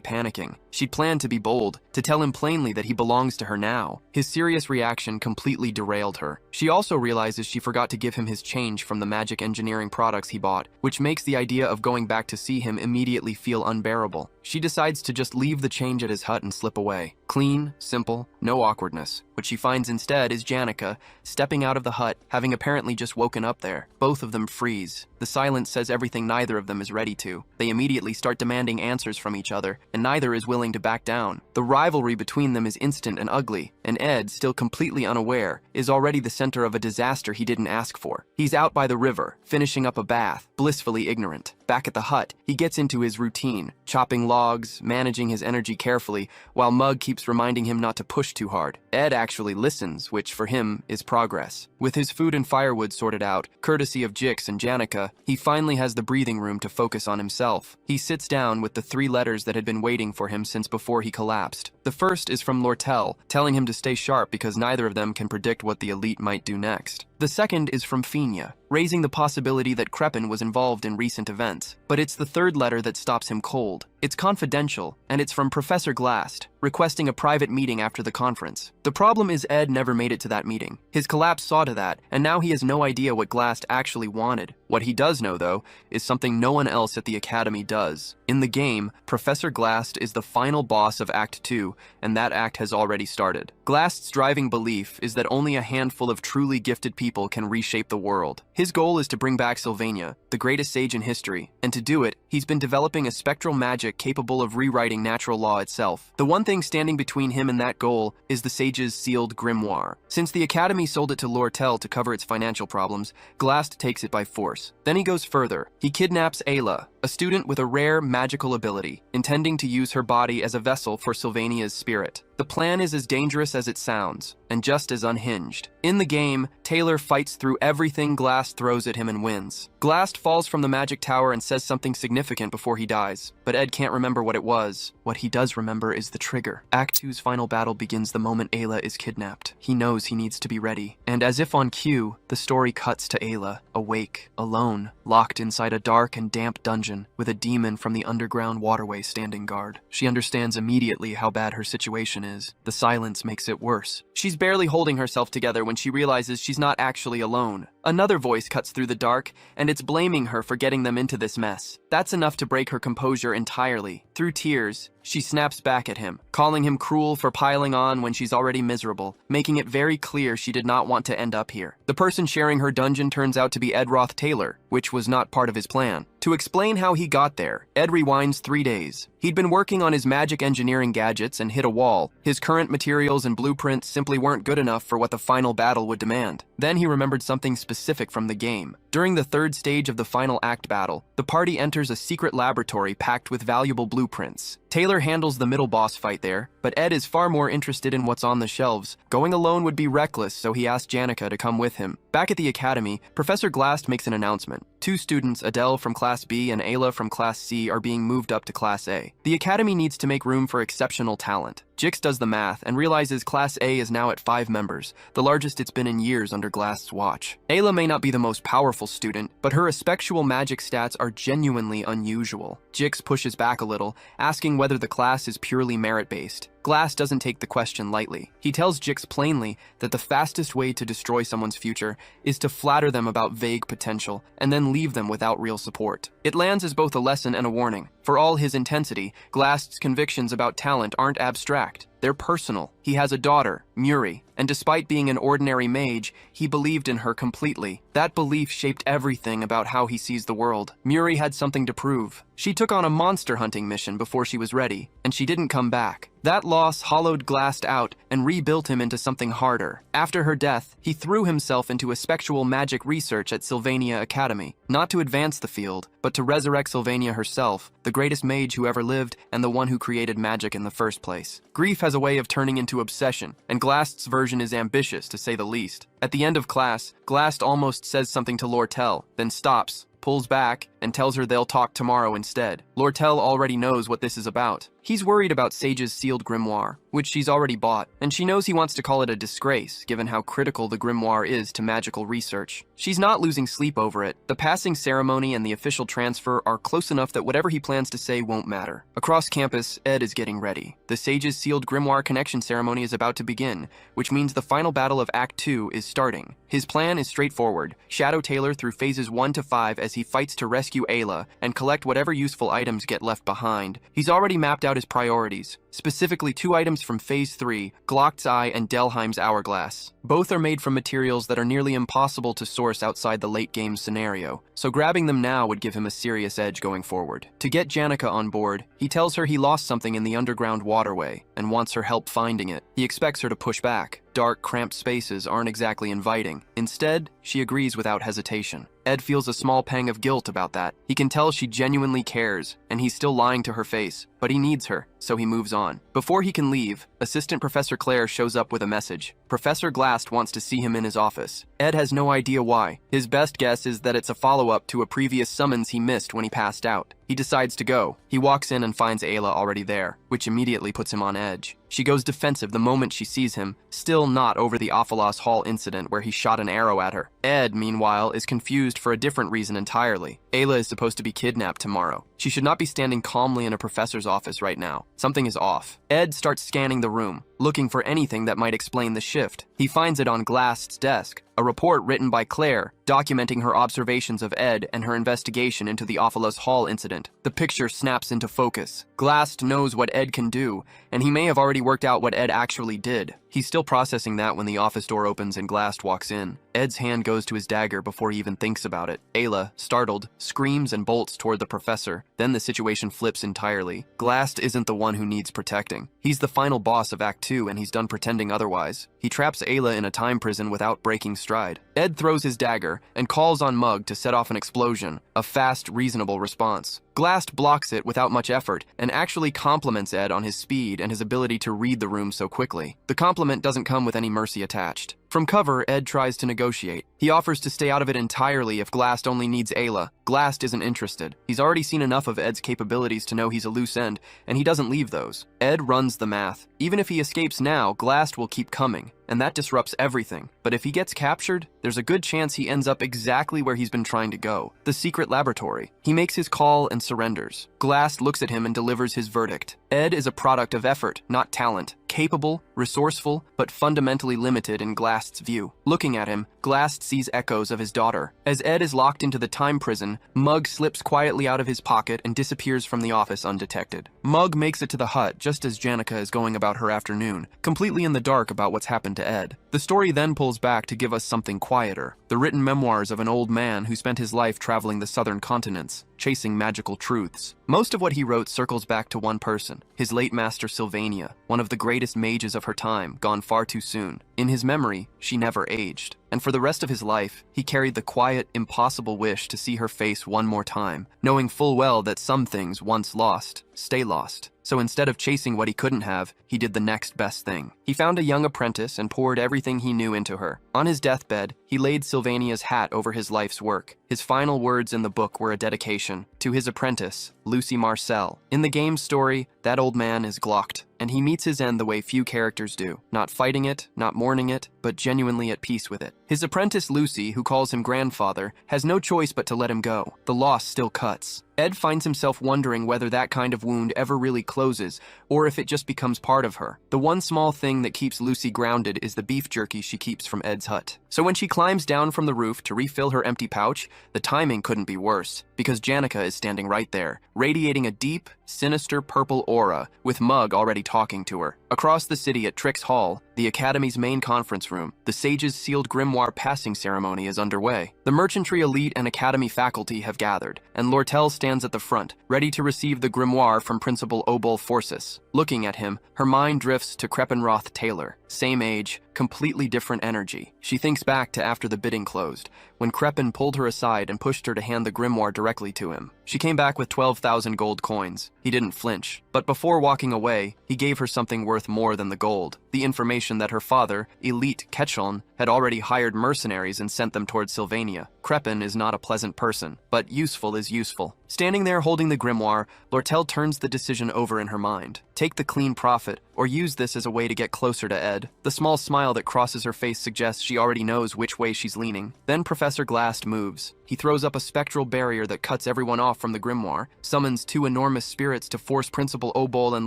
panicking. She'd planned to be bold, to tell him plainly that he belongs to her now. His serious reaction completely derailed her. She also realizes she forgot to give him his change from the magic engineering products he bought, which makes the idea of going back to see him immediately feel unbearable. She decides to just leave the change at his hut and slip away. Clean, simple, no awkwardness. What she finds instead is Janica, stepping out of the hut, having apparently just woken up there. Both of them freeze. The silence says everything neither of them is ready to. They immediately start demanding answers from each other, and neither is willing to back down. The rivalry between them is instant and ugly, and Ed, still completely unaware, is already the center of a disaster he didn't ask for. He's out by the river, finishing up a bath, blissfully ignorant. Back at the hut, he gets into his routine, chopping logs, managing his energy carefully, while Mug keeps reminding him not to push too hard. Ed actually listens, which for him is progress. With his food and firewood sorted out, courtesy of Jix and Janica, he finally has the breathing room to focus on himself. He sits down with the 3 letters that had been waiting for him since before he collapsed. The first is from Lortel, telling him to to stay sharp because neither of them can predict what the elite might do next. The second is from Finya, raising the possibility that Crepin was involved in recent events. But it's the third letter that stops him cold. It's confidential, and it's from Professor Glast, requesting a private meeting after the conference. The problem is Ed never made it to that meeting. His collapse saw to that, and now he has no idea what Glast actually wanted. What he does know, though, is something no one else at the Academy does. In the game, Professor Glast is the final boss of Act 2, and that act has already started. Glast's driving belief is that only a handful of truly gifted people can reshape the world. His goal is to bring back Sylvania, the greatest sage in history, and to do it, he's been developing a spectral magic capable of rewriting natural law itself. The one thing standing between him and that goal is the sage's sealed grimoire. Since the Academy sold it to Lortel to cover its financial problems, Glast takes it by force. Then he goes further. He kidnaps Ayla, a student with a rare magical ability, intending to use her body as a vessel for Sylvania's spirit. The plan is as dangerous as it sounds, and just as unhinged. In the game, Taylor fights through everything Glast throws at him and wins. Glast falls from the magic tower and says something significant before he dies, but Ed can't remember what it was. What he does remember is the trigger. Act 2's final battle begins the moment Ayla is kidnapped. He knows he needs to be ready, and as if on cue, the story cuts to Ayla, awake, alone, locked inside a dark and damp dungeon, with a demon from the underground waterway standing guard. She understands immediately how bad her situation is. The silence makes it worse. She's barely holding herself together when she realizes she's not actually alone. Another voice cuts through the dark, and it's blaming her for getting them into this mess. That's enough to break her composure entirely. Through tears, she snaps back at him, calling him cruel for piling on when she's already miserable, making it very clear she did not want to end up here. The person sharing her dungeon turns out to be Ed Roth Taylor, which was not part of his plan. To explain how he got there, Ed rewinds 3 days. He'd been working on his magic engineering gadgets and hit a wall. His current materials and blueprints simply weren't good enough for what the final battle would demand. Then he remembered something specific from the game. During the third stage of the final act battle, the party enters a secret laboratory packed with valuable blueprints. Taylor handles the middle boss fight there, but Ed is far more interested in what's on the shelves. Going alone would be reckless, so he asked Janica to come with him. Back at the academy, Professor Glast makes an announcement. 2 students, Adele from Class B and Ayla from Class C, are being moved up to Class A. The academy needs to make room for exceptional talent. Jix does the math and realizes Class A is now at 5 members, the largest it's been in years under Glast's watch. Ayla may not be the most powerful student, but her effectual magic stats are genuinely unusual. Jix pushes back a little, asking whether the class is purely merit-based. Glast doesn't take the question lightly. He tells Jix plainly that the fastest way to destroy someone's future is to flatter them about vague potential and then leave them without real support. It lands as both a lesson and a warning. For all his intensity, Glast's convictions about talent aren't abstract. They're personal. He has a daughter, Muri, and despite being an ordinary mage, he believed in her completely. That belief shaped everything about how he sees the world. Muri had something to prove. She took on a monster hunting mission before she was ready, and she didn't come back. That loss hollowed Glast out and rebuilt him into something harder. After her death, he threw himself into effectual magic research at Sylvania Academy, not to advance the field, but to resurrect Sylvania herself, the greatest mage who ever lived and the one who created magic in the first place. Grief has a way of turning into obsession, and Glast's version is ambitious, to say the least. At the end of class, Glast almost says something to Lortel, then stops, pulls back, and tells her they'll talk tomorrow instead. Lortel already knows what this is about. He's worried about Sage's sealed grimoire, which she's already bought, and she knows he wants to call it a disgrace, given how critical the grimoire is to magical research. She's not losing sleep over it. The passing ceremony and the official transfer are close enough that whatever he plans to say won't matter. Across campus, Ed is getting ready. The Sage's sealed grimoire connection ceremony is about to begin, which means the final battle of Act 2 is starting. His plan is straightforward. Shadow Taylor through phases 1 to 5 as he fights to rescue Ayla and collect whatever useful items get left behind. He's already mapped out his priorities, specifically 2 items from Phase 3, Glock's Eye and Delheim's Hourglass. Both are made from materials that are nearly impossible to source outside the late-game scenario, so grabbing them now would give him a serious edge going forward. To get Janica on board, he tells her he lost something in the underground waterway and wants her help finding it. He expects her to push back. Dark, cramped spaces aren't exactly inviting. Instead, she agrees without hesitation. Ed feels a small pang of guilt about that. He can tell she genuinely cares, and he's still lying to her face, but he needs her. so he moves on. Before he can leave, Assistant Professor Claire shows up with a message. Professor Glast wants to see him in his office. Ed has no idea why. His best guess is that it's a follow-up to a previous summons he missed when he passed out. He decides to go. He walks in and finds Ayla already there, which immediately puts him on edge. She goes defensive the moment she sees him, still not over the Ophalos Hall incident where he shot an arrow at her. Ed, meanwhile, is confused for a different reason entirely. Ayla is supposed to be kidnapped tomorrow. She should not be standing calmly in a professor's office right now. Something is off. Ed starts scanning the room, looking for anything that might explain the shift. He finds it on Glast's desk, a report written by Claire documenting her observations of Ed and her investigation into the Ophalos Hall incident. The picture snaps into focus. Glast knows what Ed can do, and he may have already worked out what Ed actually did. He's still processing that when the office door opens and Glast walks in. Ed's hand goes to his dagger before he even thinks about it. Ayla, startled, screams and bolts toward the professor. Then the situation flips entirely. Glast isn't the one who needs protecting. He's the final boss of Act 2 and he's done pretending otherwise. He traps Ayla in a time prison without breaking stride. Ed throws his dagger and calls on Mug to set off an explosion, a fast, reasonable response. Glast blocks it without much effort and actually compliments Ed on his speed and his ability to read the room so quickly. The compliment doesn't come with any mercy attached. From cover, Ed tries to negotiate. He offers to stay out of it entirely if Glast only needs Ayla. Glast isn't interested. He's already seen enough of Ed's capabilities to know he's a loose end, and he doesn't leave those. Ed runs the math. Even if he escapes now, Glast will keep coming, and that disrupts everything. But if he gets captured, there's a good chance he ends up exactly where he's been trying to go, the secret laboratory. He makes his call and surrenders. Glast looks at him and delivers his verdict. Ed is a product of effort, not talent. Capable, resourceful, but fundamentally limited in Glast's view. Looking at him, Glast sees echoes of his daughter. As Ed is locked into the time prison, Mug slips quietly out of his pocket and disappears from the office undetected. Mug makes it to the hut just as Janica is going about her afternoon, completely in the dark about what's happened to Ed. The story then pulls back to give us something quieter, the written memoirs of an old man who spent his life traveling the southern continents, chasing magical truths. Most of what he wrote circles back to one person, his late master Sylvania, one of the greatest mages of her time, gone far too soon. In his memory, she never aged. And for the rest of his life, he carried the quiet, impossible wish to see her face one more time, knowing full well that some things once lost, stay lost. So instead of chasing what he couldn't have, he did the next best thing. He found a young apprentice and poured everything he knew into her. On his deathbed, he laid Sylvania's hat over his life's work. His final words in the book were a dedication to his apprentice, Lucy Marcel. In the game's story, that old man is Glocked, and he meets his end the way few characters do, not fighting it, not mourning it, but genuinely at peace with it. His apprentice Lucy, who calls him grandfather, has no choice but to let him go. The loss still cuts. Ed finds himself wondering whether that kind of wound ever really closes, or if it just becomes part of her. The one small thing that keeps Lucy grounded is the beef jerky she keeps from Ed's hut. So when she climbs down from the roof to refill her empty pouch, the timing couldn't be worse, because Janica is standing right there, radiating a deep, sinister purple aura, with Mug already talking to her. Across the city at Trix Hall, the Academy's main conference room, the Sage's sealed grimoire passing ceremony is underway. The Merchantry elite and Academy faculty have gathered, and Lortel stands at the front, ready to receive the grimoire from Principal Obol Forsis. Looking at him, her mind drifts to Kreppenroth Taylor. Same age, completely different energy. She thinks back to after the bidding closed, when Kreppen pulled her aside and pushed her to hand the grimoire directly to him. She came back with 12,000 gold coins. He didn't flinch, but before walking away, he gave her something worth more than the gold, the information that her father, Elite Ketchon, had already hired mercenaries and sent them towards Sylvania. Kreppen is not a pleasant person, but useful is useful. Standing there holding the grimoire, Lortel turns the decision over in her mind. Take the clean profit, or use this as a way to get closer to Ed. The small smile that crosses her face suggests she already knows which way she's leaning. Then Professor Glast moves. He throws up a spectral barrier that cuts everyone off from the grimoire, summons two enormous spirits to force Principal Obol and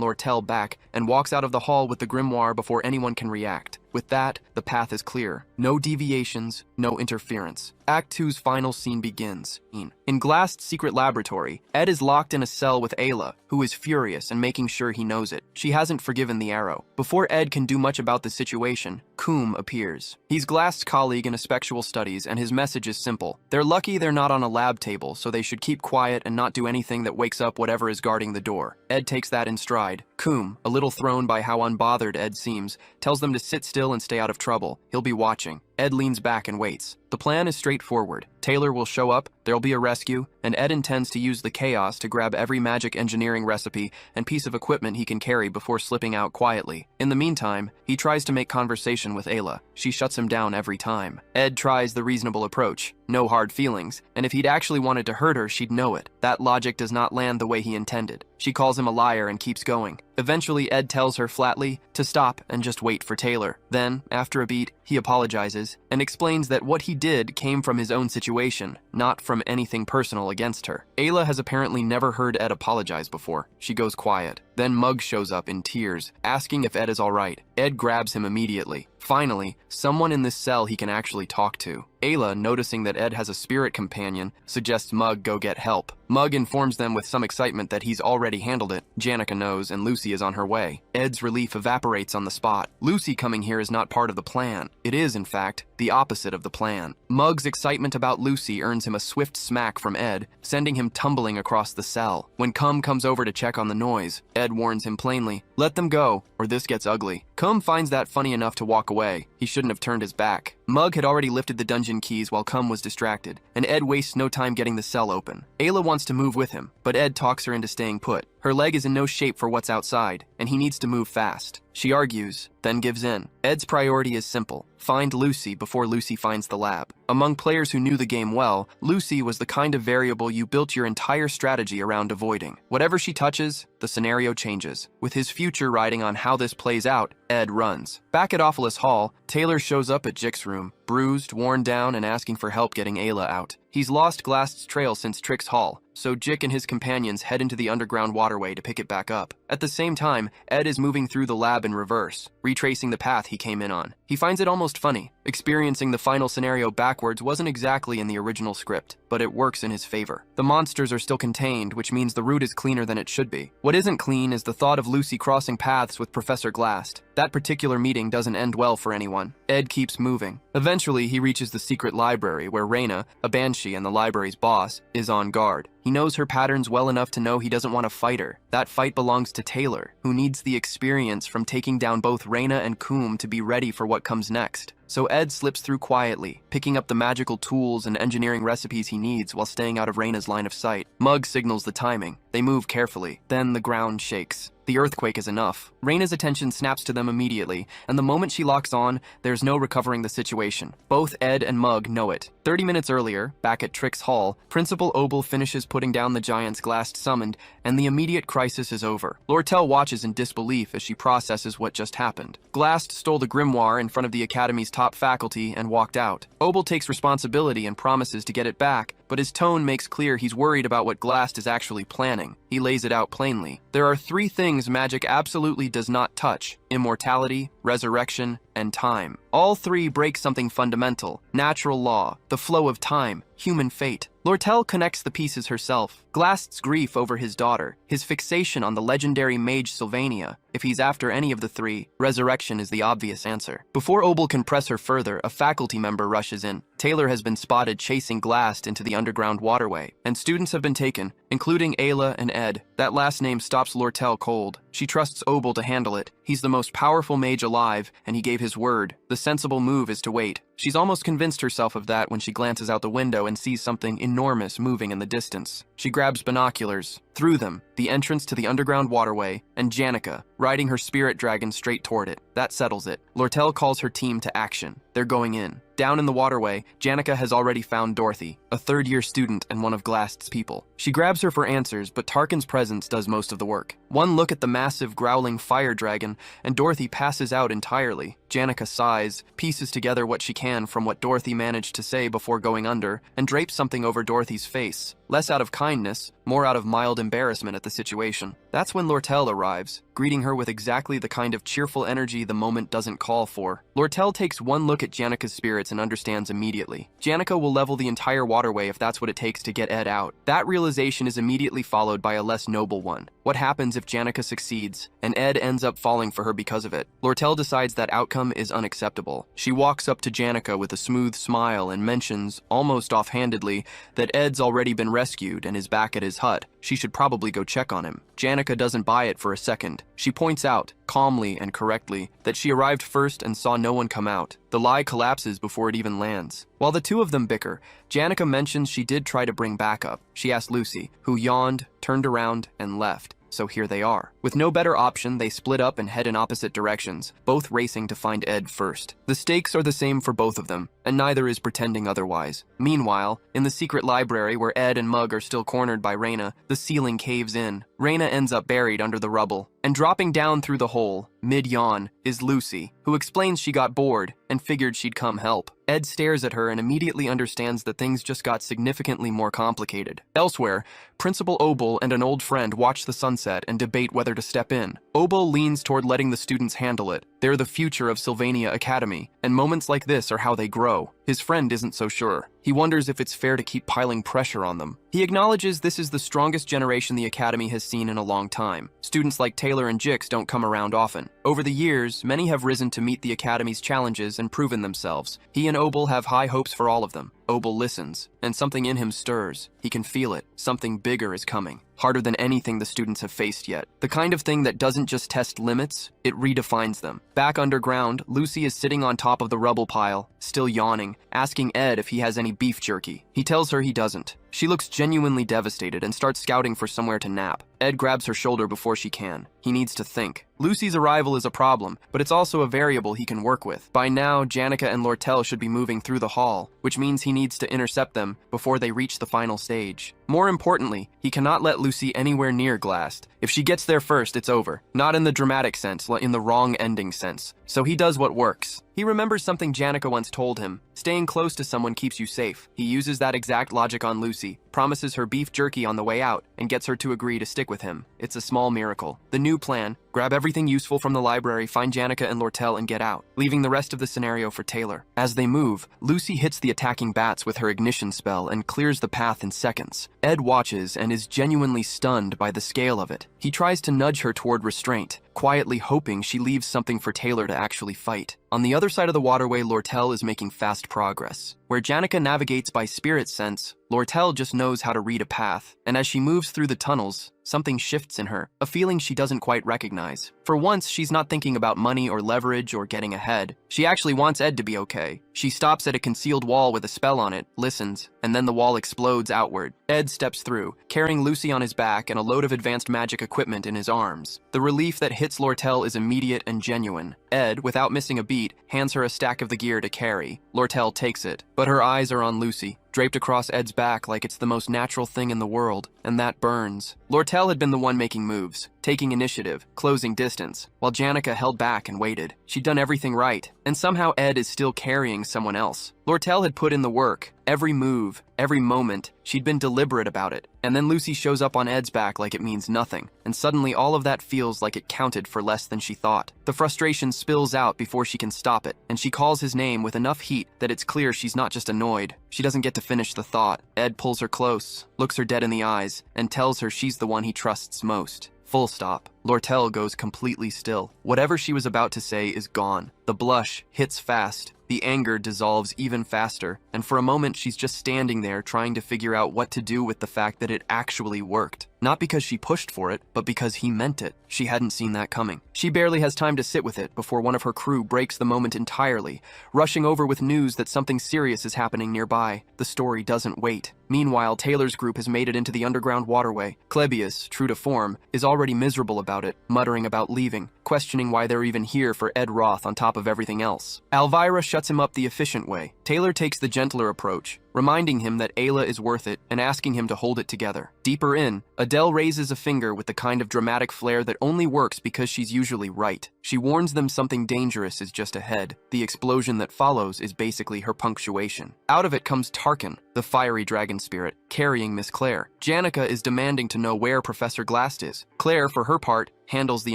Lortel back, and walks out of the hall with the grimoire before anyone can react. With that, the path is clear. No deviations, no interference. Act 2's final scene begins. In Glast's secret laboratory, Ed is locked in a cell with Ayla, who is furious and making sure he knows it. She hasn't forgiven the arrow. Before Ed can do much about the situation, Coom appears. He's Glast's colleague in Expectual Studies, and his message is simple. They're lucky they're not on a lab table, so they should keep quiet and not do anything that wakes up whatever is guarding the door. Ed takes that in stride. Coom, a little thrown by how unbothered Ed seems, tells them to sit still and stay out of trouble. He'll be watching. Ed leans back and waits. The plan is straightforward. Taylor will show up, there'll be a rescue, and Ed intends to use the chaos to grab every magic engineering recipe and piece of equipment he can carry before slipping out quietly. In the meantime, he tries to make conversation with Ayla. She shuts him down every time. Ed tries the reasonable approach. No hard feelings, and if he'd actually wanted to hurt her, she'd know it. That logic does not land the way he intended. She calls him a liar and keeps going. Eventually, Ed tells her flatly to stop and just wait for Taylor. Then, after a beat, he apologizes and explains that what he did came from his own situation, not from anything personal against her. Ayla has apparently never heard Ed apologize before. She goes quiet. Then Mug shows up in tears, asking if Ed is alright. Ed grabs him immediately. Finally, someone in this cell he can actually talk to. Ayla, noticing that Ed has a spirit companion, suggests Mug go get help. Mug informs them with some excitement that he's already handled it. Janica knows, and Lucy is on her way. Ed's relief evaporates on the spot. Lucy coming here is not part of the plan. It is, in fact, the opposite of the plan. Mug's excitement about Lucy earns him a swift smack from Ed, sending him tumbling across the cell. When Cum comes over to check on the noise, Ed warns him plainly, "Let them go, or this gets ugly." Cum finds that funny enough to walk away. He shouldn't have turned his back. Mug had already lifted the dungeon keys while Cum was distracted, and Ed wastes no time getting the cell open. Ayla wants to move with him, but Ed talks her into staying put. Her leg is in no shape for what's outside, and he needs to move fast. She argues, then gives in. Ed's priority is simple: find Lucy before Lucy finds the lab. Among players who knew the game well, Lucy was the kind of variable you built your entire strategy around avoiding. Whatever she touches, the scenario changes. With his future riding on how this plays out, Ed runs. Back at Ophilus Hall, Taylor shows up at Jick's room, bruised, worn down, and asking for help getting Ayla out. He's lost Glast's trail since Trick's Hall, so Jick and his companions head into the underground waterway to pick it back up. At the same time, Ed is moving through the lab in reverse, retracing the path he came in on. He finds it almost funny. Experiencing the final scenario backwards wasn't exactly in the original script, but it works in his favor. The monsters are still contained, which means the route is cleaner than it should be. What isn't clean is the thought of Lucy crossing paths with Professor Glast. That particular meeting doesn't end well for anyone. Ed keeps moving. Eventually, he reaches the secret library where Reyna, a banshee and the library's boss, is on guard. He knows her patterns well enough to know he doesn't want to fight her. That fight belongs to Taylor, who needs the experience from taking down both Reyna and Coom to be ready for what comes next. So Ed slips through quietly, picking up the magical tools and engineering recipes he needs while staying out of Reyna's line of sight. Mug signals the timing. They move carefully. Then the ground shakes. The earthquake is enough. Reyna's attention snaps to them immediately, and the moment she locks on, there's no recovering the situation. Both Ed and Mug know it. 30 minutes earlier, back at Trick's Hall, Principal Obel finishes putting down the giants Glast summoned, and the immediate crisis is over. Lortel watches in disbelief as she processes what just happened. Glast stole the grimoire in front of the Academy's top faculty and walked out. Obel takes responsibility and promises to get it back, but his tone makes clear he's worried about what Glast is actually planning. He lays it out plainly. There are 3 things magic absolutely does not touch: immortality, resurrection, and time. All 3 break something fundamental: natural law, the flow of time, human fate. Lortel connects the pieces herself. Glast's grief over his daughter, his fixation on the legendary mage Sylvania. If he's after any of the 3, resurrection is the obvious answer. Before Obel can press her further, a faculty member rushes in. Taylor has been spotted chasing Glast into the underground waterway, and students have been taken, including Ayla and Ed. That last name stops Lortel cold. She trusts Obel to handle it. He's the most powerful mage alive, and he gave his word. The sensible move is to wait. She's almost convinced herself of that when she glances out the window and sees something enormous moving in the distance. She grabs binoculars. Through them, the entrance to the underground waterway, and Janica, riding her spirit dragon straight toward it. That settles it. Lortel calls her team to action. They're going in. Down in the waterway, Janica has already found Dorothy, a third-year student and one of Glast's people. She grabs her for answers, but Tarkin's presence does most of the work. One look at the massive, growling fire dragon, and Dorothy passes out entirely. Janica sighs, pieces together what she can from what Dorothy managed to say before going under, and drapes something over Dorothy's face. Less out of kindness, more out of mild embarrassment at the situation. That's when Lortel arrives, greeting her with exactly the kind of cheerful energy the moment doesn't call for. Lortel takes one look at Janica's spirits and understands immediately. Janica will level the entire waterway if that's what it takes to get Ed out. That realization is immediately followed by a less noble one. What happens if Janica succeeds, and Ed ends up falling for her because of it? Lortel decides that outcome is unacceptable. She walks up to Janica with a smooth smile and mentions, almost offhandedly, that Ed's already been rescued and is back at his hut. She should probably go check on him. Janica doesn't buy it for a second. She points out, calmly and correctly, that she arrived first and saw no one come out. The lie collapses before it even lands. While the two of them bicker, Janica mentions she did try to bring backup. She asked Lucy, who yawned, turned around, and left. So here they are. With no better option, they split up and head in opposite directions, both racing to find Ed first. The stakes are the same for both of them, and neither is pretending otherwise. Meanwhile, in the secret library where Ed and Mug are still cornered by Reina, the ceiling caves in. Reina ends up buried under the rubble, and dropping down through the hole, mid-yawn, is Lucy, who explains she got bored and figured she'd come help. Ed stares at her and immediately understands that things just got significantly more complicated. Elsewhere, Principal Obel and an old friend watch the sunset and debate whether to step in. Obel leans toward letting the students handle it. They're the future of Sylvania Academy, and moments like this are how they grow. His friend isn't so sure. He wonders if it's fair to keep piling pressure on them. He acknowledges this is the strongest generation the Academy has seen in a long time. Students like Taylor and Jix don't come around often. Over the years, many have risen to meet the Academy's challenges and proven themselves. He and Obel have high hopes for all of them. Obel listens, and something in him stirs. He can feel it. Something bigger is coming. Harder than anything the students have faced yet. The kind of thing that doesn't just test limits, it redefines them. Back underground, Lucy is sitting on top of the rubble pile, still yawning, asking Ed if he has any beef jerky. He tells her he doesn't. She looks genuinely devastated and starts scouting for somewhere to nap. Ed grabs her shoulder before she can. He needs to think. Lucy's arrival is a problem, but it's also a variable he can work with. By now, Janica and Lortel should be moving through the hall, which means he needs to intercept them before they reach the final stage. More importantly, he cannot let Lucy anywhere near Glassed. If she gets there first, it's over. Not in the dramatic sense, in the wrong ending sense. So he does what works. He remembers something Janica once told him. Staying close to someone keeps you safe. He uses that exact logic on Lucy, promises her beef jerky on the way out, and gets her to agree to stick with him. It's a small miracle. The new plan: grab everything useful from the library, find Janica and Lortel, and get out, leaving the rest of the scenario for Taylor. As they move, Lucy hits the attacking bats with her ignition spell and clears the path in seconds. Ed watches and is genuinely stunned by the scale of it. He tries to nudge her toward restraint, quietly hoping she leaves something for Taylor to actually fight. On the other side of the waterway, Lortel is making fast progress. Where Janica navigates by spirit sense, Lortel just knows how to read a path, and as she moves through the tunnels, something shifts in her, a feeling she doesn't quite recognize. For once, she's not thinking about money or leverage or getting ahead. She actually wants Ed to be okay. She stops at a concealed wall with a spell on it, listens, and then the wall explodes outward. Ed steps through, carrying Lucy on his back and a load of advanced magic equipment in his arms. The relief that hits Lortel is immediate and genuine. Ed, without missing a beat, hands her a stack of the gear to carry. Lortel takes it, but her eyes are on Lucy, draped across Ed's back like it's the most natural thing in the world, and that burns. Lortel had been the one making moves, taking initiative, closing distance, while Janica held back and waited. She'd done everything right, and somehow Ed is still carrying someone else. Lortel had put in the work. Every move, every moment, she'd been deliberate about it. And then Lucy shows up on Ed's back like it means nothing, and suddenly all of that feels like it counted for less than she thought. The frustration spills out before she can stop it, and she calls his name with enough heat that it's clear she's not just annoyed. She doesn't get to finish the thought. Ed pulls her close, looks her dead in the eyes, and tells her she's the one he trusts most. Full stop. Lortel goes completely still. Whatever she was about to say is gone. The blush hits fast. The anger dissolves even faster, and for a moment she's just standing there trying to figure out what to do with the fact that it actually worked. Not because she pushed for it, but because he meant it. She hadn't seen that coming. She barely has time to sit with it before one of her crew breaks the moment entirely, rushing over with news that something serious is happening nearby. The story doesn't wait. Meanwhile, Taylor's group has made it into the underground waterway. Klebius, true to form, is already miserable about it, muttering about leaving, questioning why they're even here for Ed Roth on top of everything else. Elvira shuts him up the efficient way. Taylor takes the gentler approach, reminding him that Ayla is worth it and asking him to hold it together. Deeper in, Adele raises a finger with the kind of dramatic flair that only works because she's usually right. She warns them something dangerous is just ahead. The explosion that follows is basically her punctuation. Out of it comes Tarkin, the fiery dragon spirit, carrying Miss Claire. Janica is demanding to know where Professor Glassed is. Claire, for her part, handles the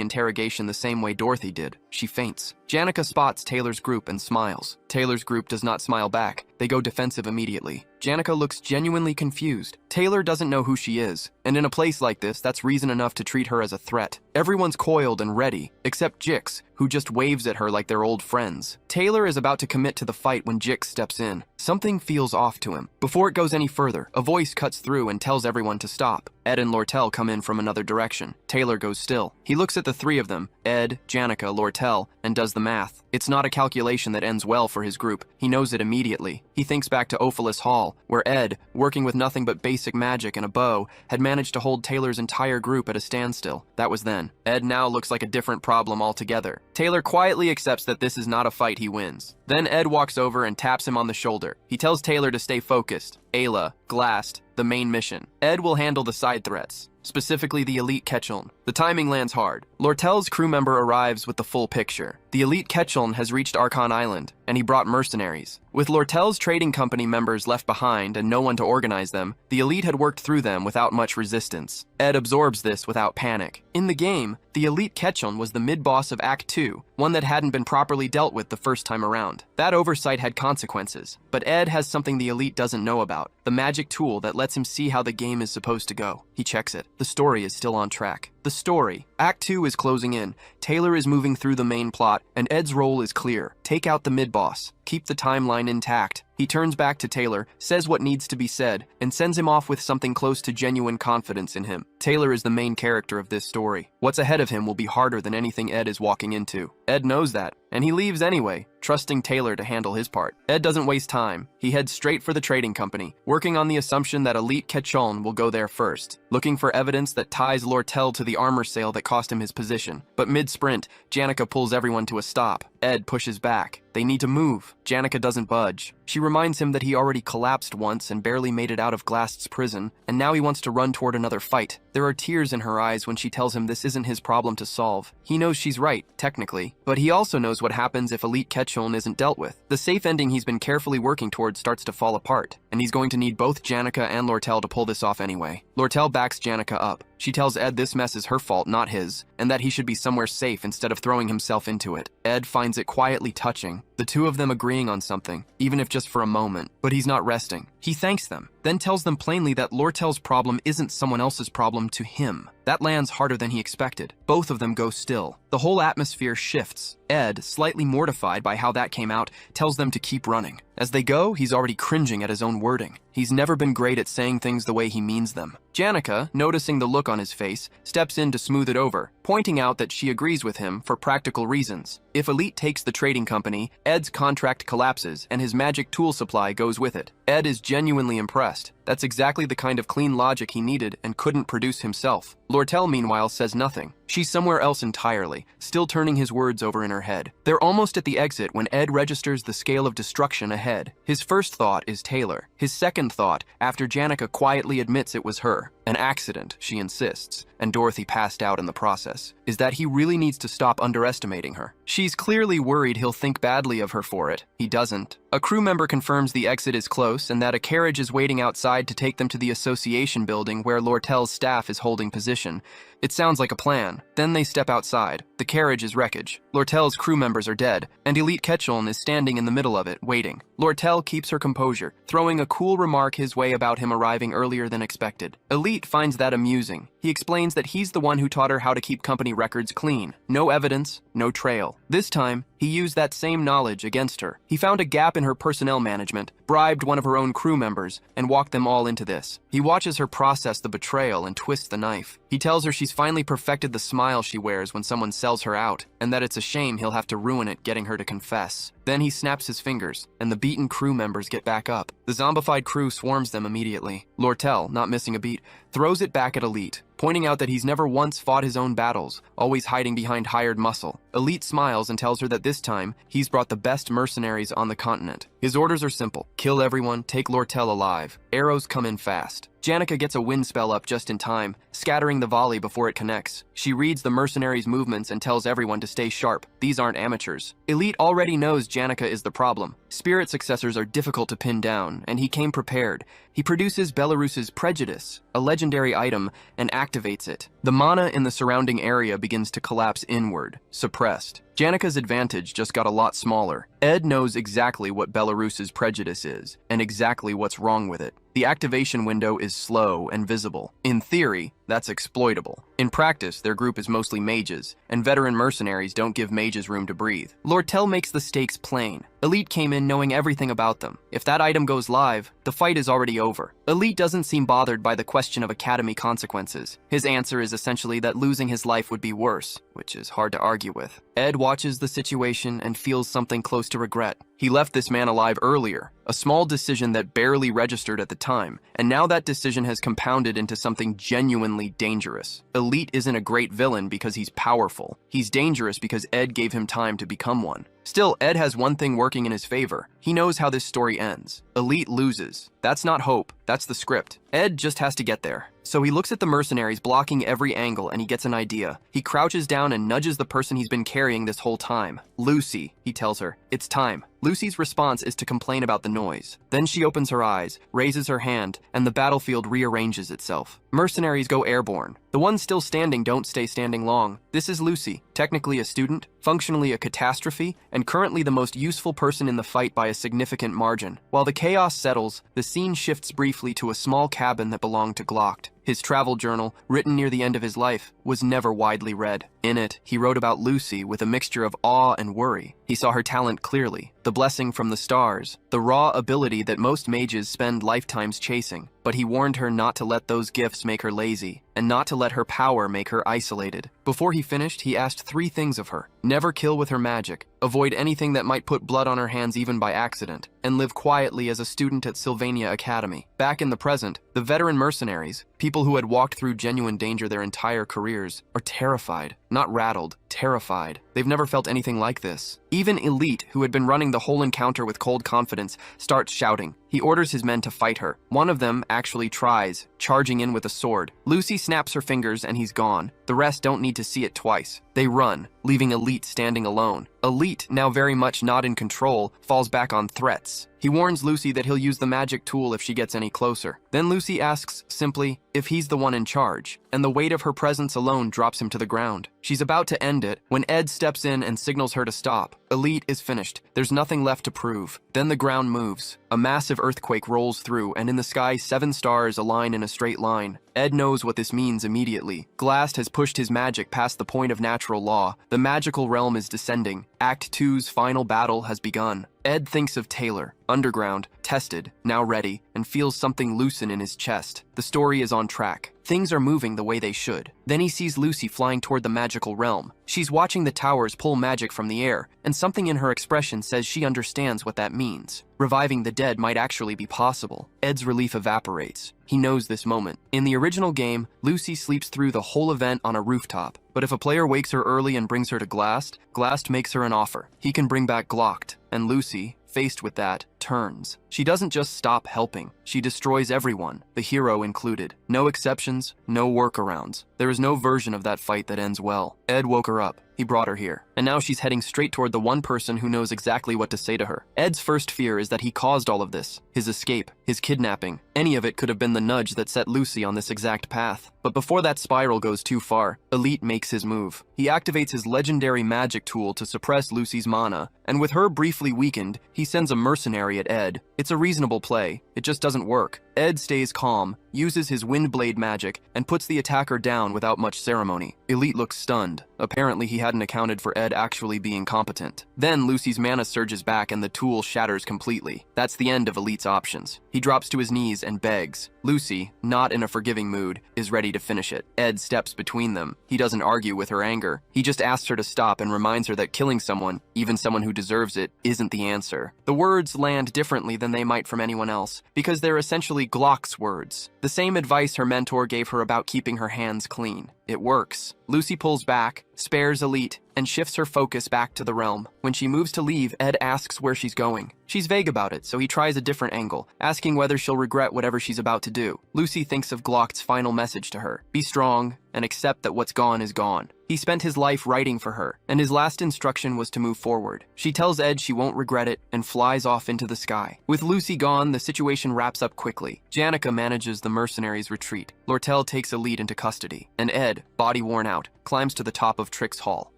interrogation the same way Dorothy did. She faints. Janica spots Taylor's group and smiles. Taylor's group does not smile back. they go defensive immediately. Janica looks genuinely confused. Taylor doesn't know who she is, and in a place like this, that's reason enough to treat her as a threat. Everyone's coiled and ready, except Jix, who just waves at her like they're old friends. Taylor is about to commit to the fight when Jix steps in. Something feels off to him. Before it goes any further, a voice cuts through and tells everyone to stop. Ed and Lortel come in from another direction. Taylor goes still. He looks at the three of them, Ed, Janica, Lortel, and does the math. It's not a calculation that ends well for his group. He knows it immediately. He thinks back to Ophelis Hall, where Ed, working with nothing but basic magic and a bow, had managed to hold Taylor's entire group at a standstill. That was then. Ed now looks like a different problem altogether. Taylor quietly accepts that this is not a fight he wins. Then Ed walks over and taps him on the shoulder. He tells Taylor to stay focused. Ayla, Glast, the main mission. Ed will handle the side threats, specifically the elite Ketchuln. The timing lands hard. Lortel's crew member arrives with the full picture. The elite Ketchuln has reached Archon Island, and he brought mercenaries. With Lortel's trading company members left behind and no one to organize them, the elite had worked through them without much resistance. Ed absorbs this without panic. In the game, the elite Ketchuln was the mid-boss of Act 2, one that hadn't been properly dealt with the first time around. That oversight had consequences, but Ed has something the elite doesn't know about, the magic tool that lets him see how the game is supposed to go. He checks it. The story is still on track. The story. Act 2 is closing in. Taylor is moving through the main plot, and Ed's role is clear. Take out the mid-boss. Keep the timeline intact. He turns back to Taylor, says what needs to be said, and sends him off with something close to genuine confidence in him. Taylor is the main character of this story. What's ahead of him will be harder than anything Ed is walking into. Ed knows that, and he leaves anyway, trusting Taylor to handle his part. Ed doesn't waste time. He heads straight for the trading company, working on the assumption that elite Ketchuln will go there first, looking for evidence that ties Lortel to the armor sale that cost him his position. But mid-sprint, Janica pulls everyone to a stop. Ed pushes back. They need to move. Janica doesn't budge. She reminds him that he already collapsed once and barely made it out of Glast's prison, and now he wants to run toward another fight. There are tears in her eyes when she tells him this isn't his problem to solve. He knows she's right, technically, but he also knows what happens if elite Ketchuln isn't dealt with. The safe ending he's been carefully working towards starts to fall apart, and he's going to need both Janica and Lortel to pull this off anyway. Lortel backs Janica up. She tells Ed this mess is her fault, not his, and that he should be somewhere safe instead of throwing himself into it. Ed finds it quietly touching, the two of them agreeing on something, even if just for a moment. But he's not resting. He thanks them, then tells them plainly that Lortel's problem isn't someone else's problem to him. That lands harder than he expected. Both of them go still. The whole atmosphere shifts. Ed, slightly mortified by how that came out, tells them to keep running. As they go, he's already cringing at his own wording. He's never been great at saying things the way he means them. Janica, noticing the look on his face, steps in to smooth it over, pointing out that she agrees with him for practical reasons. If Elite takes the trading company, Ed's contract collapses and his magic tool supply goes with it. Ed is genuinely impressed. That's exactly the kind of clean logic he needed and couldn't produce himself. Lortel, meanwhile, says nothing. She's somewhere else entirely, still turning his words over in her head. They're almost at the exit when Ed registers the scale of destruction ahead. His first thought is Taylor. His second thought, after Janica quietly admits it was her, an accident, she insists, and Dorothy passed out in the process, is that he really needs to stop underestimating her. She's clearly worried he'll think badly of her for it. He doesn't. A crew member confirms the exit is close and that a carriage is waiting outside to take them to the association building where Lortel's staff is holding position. It sounds like a plan. Then they step outside. The carriage is wreckage. Lortel's crew members are dead, and Elite Ketchuln is standing in the middle of it, waiting. Lortel keeps her composure, throwing a cool remark his way about him arriving earlier than expected. Elite finds that amusing. He explains that he's the one who taught her how to keep company records clean. No evidence, no trail. This time, he used that same knowledge against her. He found a gap in her personnel management, bribed one of her own crew members, and walked them all into this. He watches her process the betrayal and twist the knife. He tells her she's finally perfected the smile she wears when someone sells her out, and that it's a shame he'll have to ruin it getting her to confess. Then he snaps his fingers, and the beaten crew members get back up. The zombified crew swarms them immediately. Lortel, not missing a beat, throws it back at Elite, pointing out that he's never once fought his own battles, always hiding behind hired muscle. Elite smiles and tells her that this time, he's brought the best mercenaries on the continent. His orders are simple. Kill everyone, take Lortel alive. Arrows come in fast. Janica gets a wind spell up just in time, scattering the volley before it connects. She reads the mercenaries' movements and tells everyone to stay sharp. These aren't amateurs. Elite already knows Janica is the problem. Spirit successors are difficult to pin down, and he came prepared. He produces Belarus's Prejudice, a legendary item, and activates it. The mana in the surrounding area begins to collapse inward, suppressed. Janica's advantage just got a lot smaller. Ed knows exactly what Belarus's Prejudice is, and exactly what's wrong with it. The activation window is slow and visible. In theory, that's exploitable. In practice, their group is mostly mages, and veteran mercenaries don't give mages room to breathe. Lord Tell makes the stakes plain. Elite came in knowing everything about them. If that item goes live, the fight is already over. Elite doesn't seem bothered by the question of Academy consequences. His answer is essentially that losing his life would be worse, which is hard to argue with. Ed watches the situation and feels something close to regret. He left this man alive earlier, a small decision that barely registered at the time, and now that decision has compounded into something genuinely dangerous. Elite isn't a great villain because he's powerful. He's dangerous because Ed gave him time to become one. Still, Ed has one thing working in his favor. He knows how this story ends. Elite loses. That's not hope, that's the script. Ed just has to get there. So he looks at the mercenaries blocking every angle and he gets an idea. He crouches down and nudges the person he's been carrying this whole time. Lucy, he tells her, it's time. Lucy's response is to complain about the noise. Then she opens her eyes, raises her hand, and the battlefield rearranges itself. Mercenaries go airborne. The ones still standing don't stay standing long. This is Lucy, technically a student, functionally a catastrophe, and currently the most useful person in the fight by a significant margin. While the chaos settles, the scene shifts briefly to a small cabin that belonged to Glocked. His travel journal, written near the end of his life, was never widely read. In it, he wrote about Lucy with a mixture of awe and worry. He saw her talent clearly, the blessing from the stars, the raw ability that most mages spend lifetimes chasing. But he warned her not to let those gifts make her lazy, and not to let her power make her isolated. Before he finished, he asked 3 things of her. Never kill with her magic, avoid anything that might put blood on her hands even by accident, and live quietly as a student at Sylvania Academy. Back in the present, the veteran mercenaries, people who had walked through genuine danger their entire careers, are terrified. Not rattled, terrified. They've never felt anything like this. Even Elite, who had been running the whole encounter with cold confidence, starts shouting. He orders his men to fight her. One of them actually tries, charging in with a sword. Lucy snaps her fingers and he's gone. The rest don't need to see it twice. They run, leaving Elite standing alone. Elite, now very much not in control, falls back on threats. He warns Lucy that he'll use the magic tool if she gets any closer. Then Lucy asks, simply, if he's the one in charge, and the weight of her presence alone drops him to the ground. She's about to end it when Ed steps in and signals her to stop. Elite is finished. There's nothing left to prove. Then the ground moves. A massive earthquake rolls through, and in the sky, 7 stars align in a straight line. Ed knows what this means immediately. Glast has pushed his magic past the point of natural law. The magical realm is descending. Act 2's final battle has begun. Ed thinks of Taylor, underground, tested, now ready, and feels something loosen in his chest. The story is on track. Things are moving the way they should. Then he sees Lucy flying toward the magical realm. She's watching the towers pull magic from the air, and something in her expression says she understands what that means. Reviving the dead might actually be possible. Ed's relief evaporates. He knows this moment. In the original game, Lucy sleeps through the whole event on a rooftop. But if a player wakes her early and brings her to Glast, Glast makes her an offer. He can bring back Glocked, and Lucy, faced with that, turns. She doesn't just stop helping. She destroys everyone, the hero included. No exceptions, no workarounds. There is no version of that fight that ends well. Ed woke her up. He brought her here. And now she's heading straight toward the one person who knows exactly what to say to her. Ed's first fear is that he caused all of this. His escape, his kidnapping. Any of it could have been the nudge that set Lucy on this exact path. But before that spiral goes too far, Elite makes his move. He activates his legendary magic tool to suppress Lucy's mana, and with her briefly weakened, he sends a mercenary at Ed. It's a reasonable play. It just doesn't work. Ed stays calm, uses his Windblade magic, and puts the attacker down without much ceremony. Elite looks stunned. Apparently he hadn't accounted for Ed actually being competent. Then Lucy's mana surges back and the tool shatters completely. That's the end of Elite's options. He drops to his knees and begs. Lucy, not in a forgiving mood, is ready to finish it. Ed steps between them. He doesn't argue with her anger. He just asks her to stop and reminds her that killing someone, even someone who deserves it, isn't the answer. The words land differently than they might from anyone else, because they're essentially Glock's words. The same advice her mentor gave her about keeping her hands clean. It works. Lucy pulls back, spares Elite, and shifts her focus back to the realm. When she moves to leave, Ed asks where she's going. She's vague about it, so he tries a different angle, asking whether she'll regret whatever she's about to do. Lucy thinks of Glock's final message to her: be strong and accept that what's gone is gone. He spent his life writing for her, and his last instruction was to move forward. She tells Ed she won't regret it and flies off into the sky. With Lucy gone, the situation wraps up quickly. Janica manages the mercenaries' retreat. Lortel takes Elite into custody, and Ed, body worn out, climbs to the top of Trick's hall.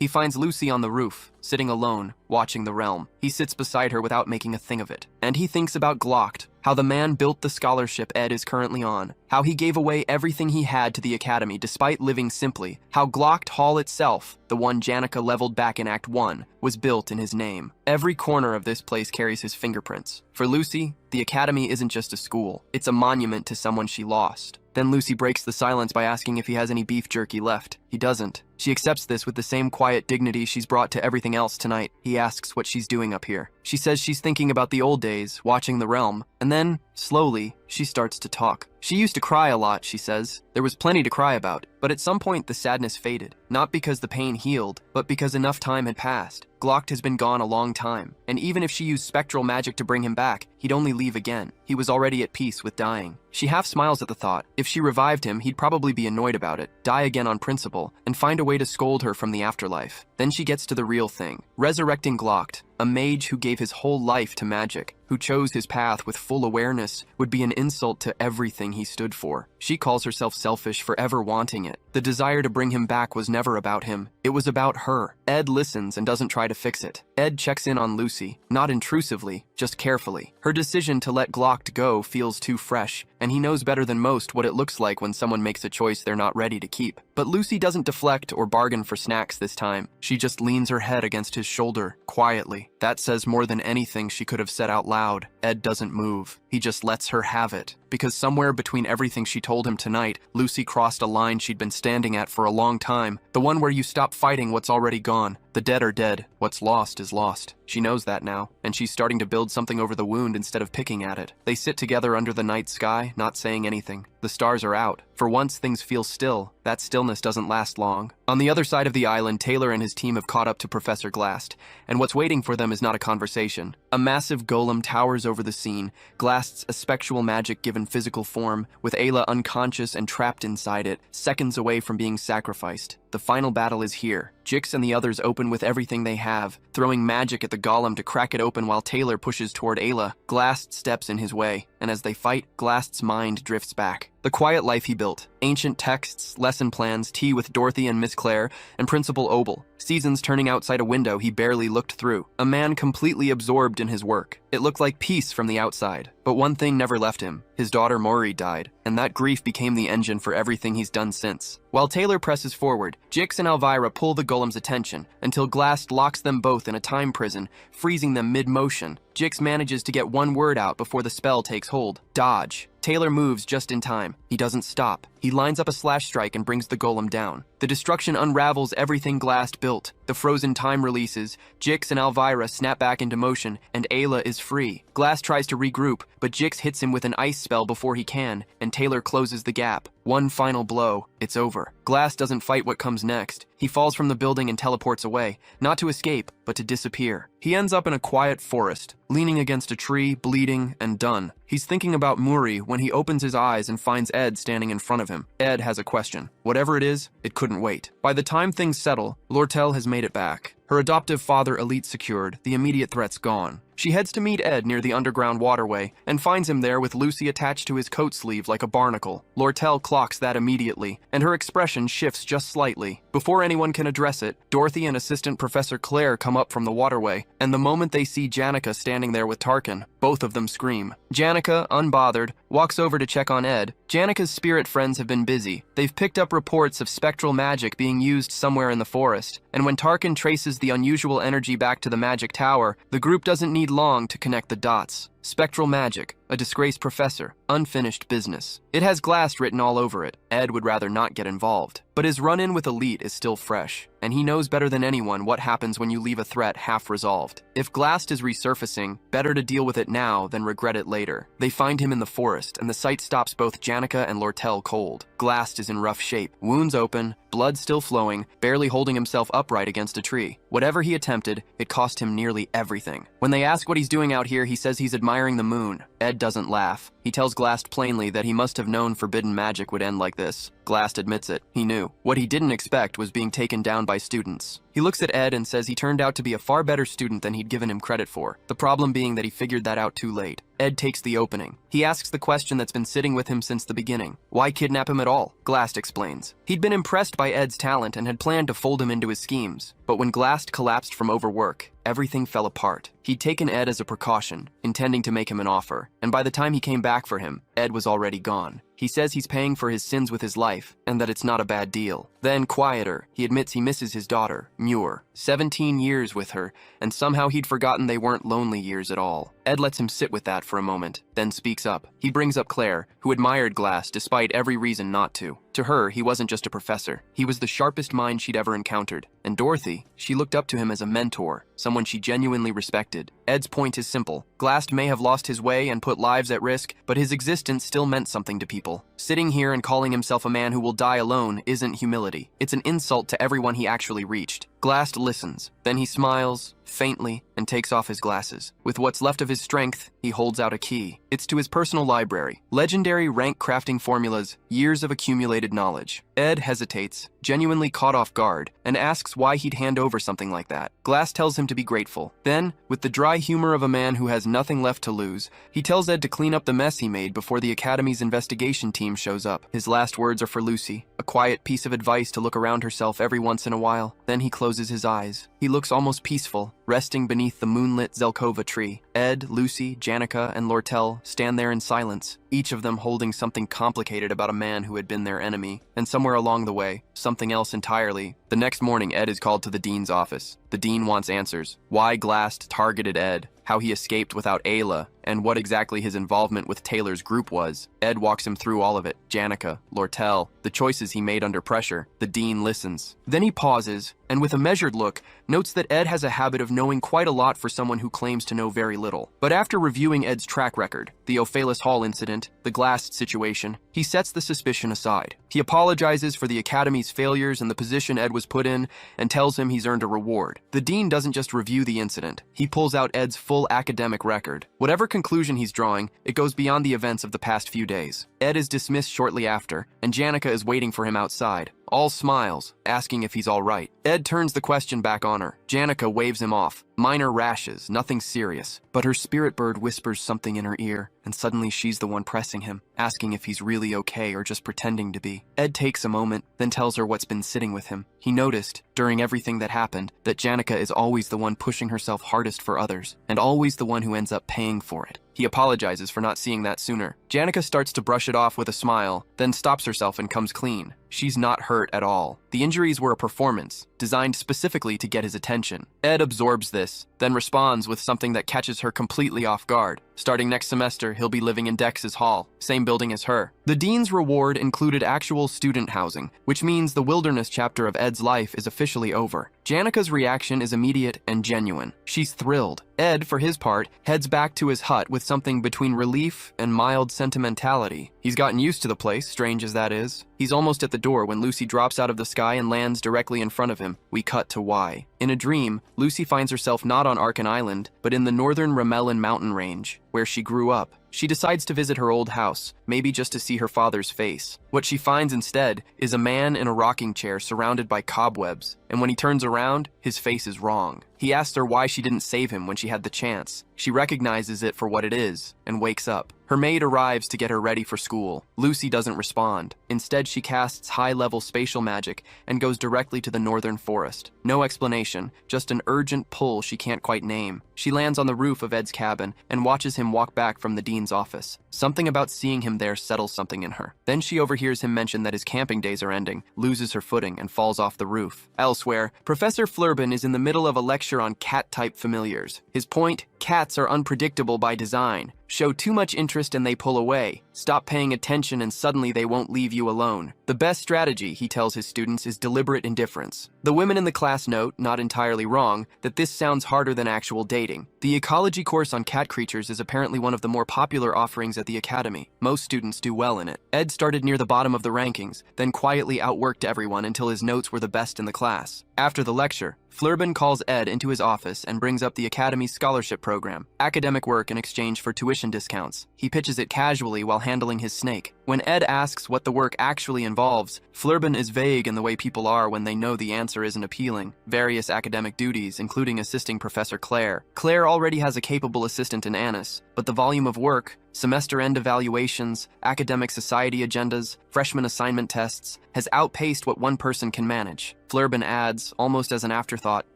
He finds Lucy on the roof, sitting alone, watching the realm. He sits beside her without making a thing of it. And he thinks about Glocked, how the man built the scholarship Ed is currently on, how he gave away everything he had to the academy despite living simply, how Glocked Hall itself, the one Janica leveled back in Act 1, was built in his name. Every corner of this place carries his fingerprints. For Lucy, the academy isn't just a school, it's a monument to someone she lost. Then Lucy breaks the silence by asking if he has any beef jerky left. He doesn't. She accepts this with the same quiet dignity she's brought to everything else tonight. He asks what she's doing up here. She says she's thinking about the old days, watching the realm, and then, slowly, she starts to talk. She used to cry a lot, she says. There was plenty to cry about, but at some point the sadness faded. Not because the pain healed, but because enough time had passed. Glocked has been gone a long time, and even if she used spectral magic to bring him back, he'd only leave again. He was already at peace with dying. She half smiles at the thought. If she revived him, he'd probably be annoyed about it, die again on principle, and find a way to scold her from the afterlife. Then she gets to the real thing. Resurrecting Glocked, a mage who gave his whole life to magic, who chose his path with full awareness, would be an insult to everything he stood for. She calls herself selfish for ever wanting it. The desire to bring him back was never about him. It was about her. Ed listens and doesn't try to fix it. Ed checks in on Lucy, not intrusively, just carefully. Her decision to let Glocked go feels too fresh, and he knows better than most what it looks like when someone makes a choice they're not ready to keep. But Lucy doesn't deflect or bargain for snacks this time. She just leans her head against his shoulder, quietly. That says more than anything she could have said out loud. Ed doesn't move. He just lets her have it. Because somewhere between everything she told him tonight, Lucy crossed a line she'd been standing at for a long time. The one where you stop fighting what's already gone. The dead are dead. What's lost is lost. She knows that now, and she's starting to build something over the wound instead of picking at it. They sit together under the night sky, not saying anything. The stars are out. For once, things feel still. That stillness doesn't last long. On the other side of the island, Taylor and his team have caught up to Professor Glast, and what's waiting for them is not a conversation. A massive golem towers over the scene, Glast's effectual magic given physical form, with Ayla unconscious and trapped inside it, seconds away from being sacrificed. The final battle is here. Jix and the others open with everything they have, throwing magic at the golem to crack it open while Taylor pushes toward Ayla. Glast steps in his way, and as they fight, Glast's mind drifts back. The quiet life he built, ancient texts, lesson plans, tea with Dorothy and Miss Claire, and Principal Obel, seasons turning outside a window he barely looked through, a man completely absorbed in his work. It looked like peace from the outside, but one thing never left him. His daughter Maury died, and that grief became the engine for everything he's done since. While Taylor presses forward, Jix and Elvira pull the golem's attention until Glast locks them both in a time prison, freezing them mid-motion. Jix manages to get one word out before the spell takes hold. Dodge. Taylor moves just in time. He doesn't stop. He lines up a slash strike and brings the golem down. The destruction unravels everything Glast built. The frozen time releases, Jix and Elvira snap back into motion, and Ayla is free. Glast tries to regroup, but Jix hits him with an ice spell before he can, and Taylor closes the gap. One final blow, it's over. Glast doesn't fight what comes next. He falls from the building and teleports away, not to escape, but to disappear. He ends up in a quiet forest, leaning against a tree, bleeding, and done. He's thinking about Muri when he opens his eyes and finds Ed standing in front of him. Ed has a question. Whatever it is, it couldn't wait. By the time things settle, Lortel has made it back. Her adoptive father Elite secured, the immediate threat's gone. She heads to meet Ed near the underground waterway and finds him there with Lucy attached to his coat sleeve like a barnacle. Lortel clocks that immediately, and her expression shifts just slightly. Before anyone can address it, Dorothy and Assistant Professor Claire come up from the waterway, and the moment they see Janica standing there with Tarkin, both of them scream. Janica, unbothered, walks over to check on Ed. Janica's spirit friends have been busy. They've picked up reports of spectral magic being used somewhere in the forest, and when Tarkin traces the unusual energy back to the magic tower, the group doesn't need long to connect the dots. Spectral magic, a disgraced professor, unfinished business. It has Glast written all over it. Ed would rather not get involved. But his run-in with Elite is still fresh, and he knows better than anyone what happens when you leave a threat half-resolved. If Glast is resurfacing, better to deal with it now than regret it later. They find him in the forest, and the sight stops both Janica and Lortel cold. Glast is in rough shape, wounds open, blood still flowing, barely holding himself upright against a tree. Whatever he attempted, it cost him nearly everything. When they ask what he's doing out here, he says he's admiring the moon. Ed doesn't laugh. He tells Glast plainly that he must have known forbidden magic would end like this. Glast admits it. He knew. What he didn't expect was being taken down by students. He looks at Ed and says he turned out to be a far better student than he'd given him credit for. The problem being that he figured that out too late. Ed takes the opening. He asks the question that's been sitting with him since the beginning. Why kidnap him at all? Glast explains. He'd been impressed by Ed's talent and had planned to fold him into his schemes. But when Glast collapsed from overwork, everything fell apart. He'd taken Ed as a precaution, intending to make him an offer, and by the time he came back for him, Ed was already gone. He says he's paying for his sins with his life, and that it's not a bad deal. Then, quieter, he admits he misses his daughter, Muir. 17 years with her, and somehow he'd forgotten they weren't lonely years at all. Ed lets him sit with that for a moment, then speaks up. He brings up Claire, who admired Glass despite every reason not to. To her, he wasn't just a professor. He was the sharpest mind she'd ever encountered. And Dorothy, she looked up to him as a mentor, someone she genuinely respected. Ed's point is simple. Glass may have lost his way and put lives at risk, but his existence still meant something to people. Sitting here and calling himself a man who will die alone isn't humility. It's an insult to everyone he actually reached. Glass listens. Then he smiles, faintly, and takes off his glasses. With what's left of his strength, he holds out a key. It's to his personal library. Legendary rank crafting formulas, years of accumulated knowledge. Ed hesitates, genuinely caught off guard, and asks why he'd hand over something like that. Glass tells him to be grateful. Then, with the dry humor of a man who has nothing left to lose, he tells Ed to clean up the mess he made before the Academy's investigation team shows up. His last words are for Lucy, a quiet piece of advice to look around herself every once in a while. Then he closes his eyes. He looks almost peaceful, resting beneath the moonlit Zelkova tree. Ed, Lucy, Janica, and Lortel stand there in silence, each of them holding something complicated about a man who had been their enemy. And somewhere along the way, something else entirely. The next morning, Ed is called to the dean's office. The dean wants answers. Why Glast targeted Ed, how he escaped without Ayla, and what exactly his involvement with Taylor's group was. Ed walks him through all of it. Janica, Lortel, the choices he made under pressure. The dean listens. Then he pauses, and with a measured look, notes that Ed has a habit of knowing quite a lot for someone who claims to know very little. But after reviewing Ed's track record, the Ophalis Hall incident, the Glast situation, he sets the suspicion aside. He apologizes for the Academy's failures and the position Ed was put in, and tells him he's earned a reward. The dean doesn't just review the incident. He pulls out Ed's full academic record. Whatever conclusion he's drawing, it goes beyond the events of the past few days. Ed is dismissed shortly after, and Janica is waiting for him outside. All smiles, asking if he's all right. Ed turns the question back on her. Janica waves him off. Minor rashes, nothing serious. But her spirit bird whispers something in her ear, and suddenly she's the one pressing him, asking if he's really okay or just pretending to be. Ed takes a moment, then tells her what's been sitting with him. He noticed, during everything that happened, that Janica is always the one pushing herself hardest for others, and always the one who ends up paying for it. He apologizes for not seeing that sooner. Janica starts to brush it off with a smile, then stops herself and comes clean. She's not hurt at all. The injuries were a performance, designed specifically to get his attention. Ed absorbs this, then responds with something that catches her completely off guard. Starting next semester, he'll be living in Dex's hall, same building as her. The dean's reward included actual student housing, which means the wilderness chapter of Ed's life is officially over. Janica's reaction is immediate and genuine. She's thrilled. Ed, for his part, heads back to his hut with something between relief and mild sentimentality. He's gotten used to the place, strange as that is. He's almost at the door when Lucy drops out of the sky and lands directly in front of him. We cut to Y. In a dream, Lucy finds herself not on Arkan Island, but in the northern Ramelin mountain range, where she grew up. She decides to visit her old house, maybe just to see her father's face. What she finds instead is a man in a rocking chair surrounded by cobwebs, and when he turns around, his face is wrong. He asks her why she didn't save him when she had the chance. She recognizes it for what it is, and wakes up. Her maid arrives to get her ready for school. Lucy doesn't respond. Instead, she casts high-level spatial magic and goes directly to the northern forest. No explanation, just an urgent pull she can't quite name. She lands on the roof of Ed's cabin and watches him walk back from the dean's office. Something about seeing him there settles something in her. Then she overhears him mention that his camping days are ending, loses her footing, and falls off the roof. Elsewhere, Professor Flurbin is in the middle of a lecture on cat-type familiars. His point, Cats are unpredictable by design. Show too much interest and they pull away. Stop paying attention and suddenly they won't leave you alone. The best strategy, he tells his students, is deliberate indifference. The women in the class note, not entirely wrong, that this sounds harder than actual dating. The ecology course on cat creatures is apparently one of the more popular offerings at the academy. Most students do well in it. Ed started near the bottom of the rankings, then quietly outworked everyone until his notes were the best in the class. After the lecture, Flurban calls Ed into his office and brings up the Academy's scholarship program, academic work in exchange for tuition discounts. He pitches it casually while handling his snake. When Ed asks what the work actually involves, Flurban is vague in the way people are when they know the answer isn't appealing. Various academic duties, including assisting Professor Claire. Claire already has a capable assistant in Annis, but the volume of work, semester-end evaluations, academic society agendas, freshman assignment tests, has outpaced what one person can manage. Flurban adds, almost as an afterthought,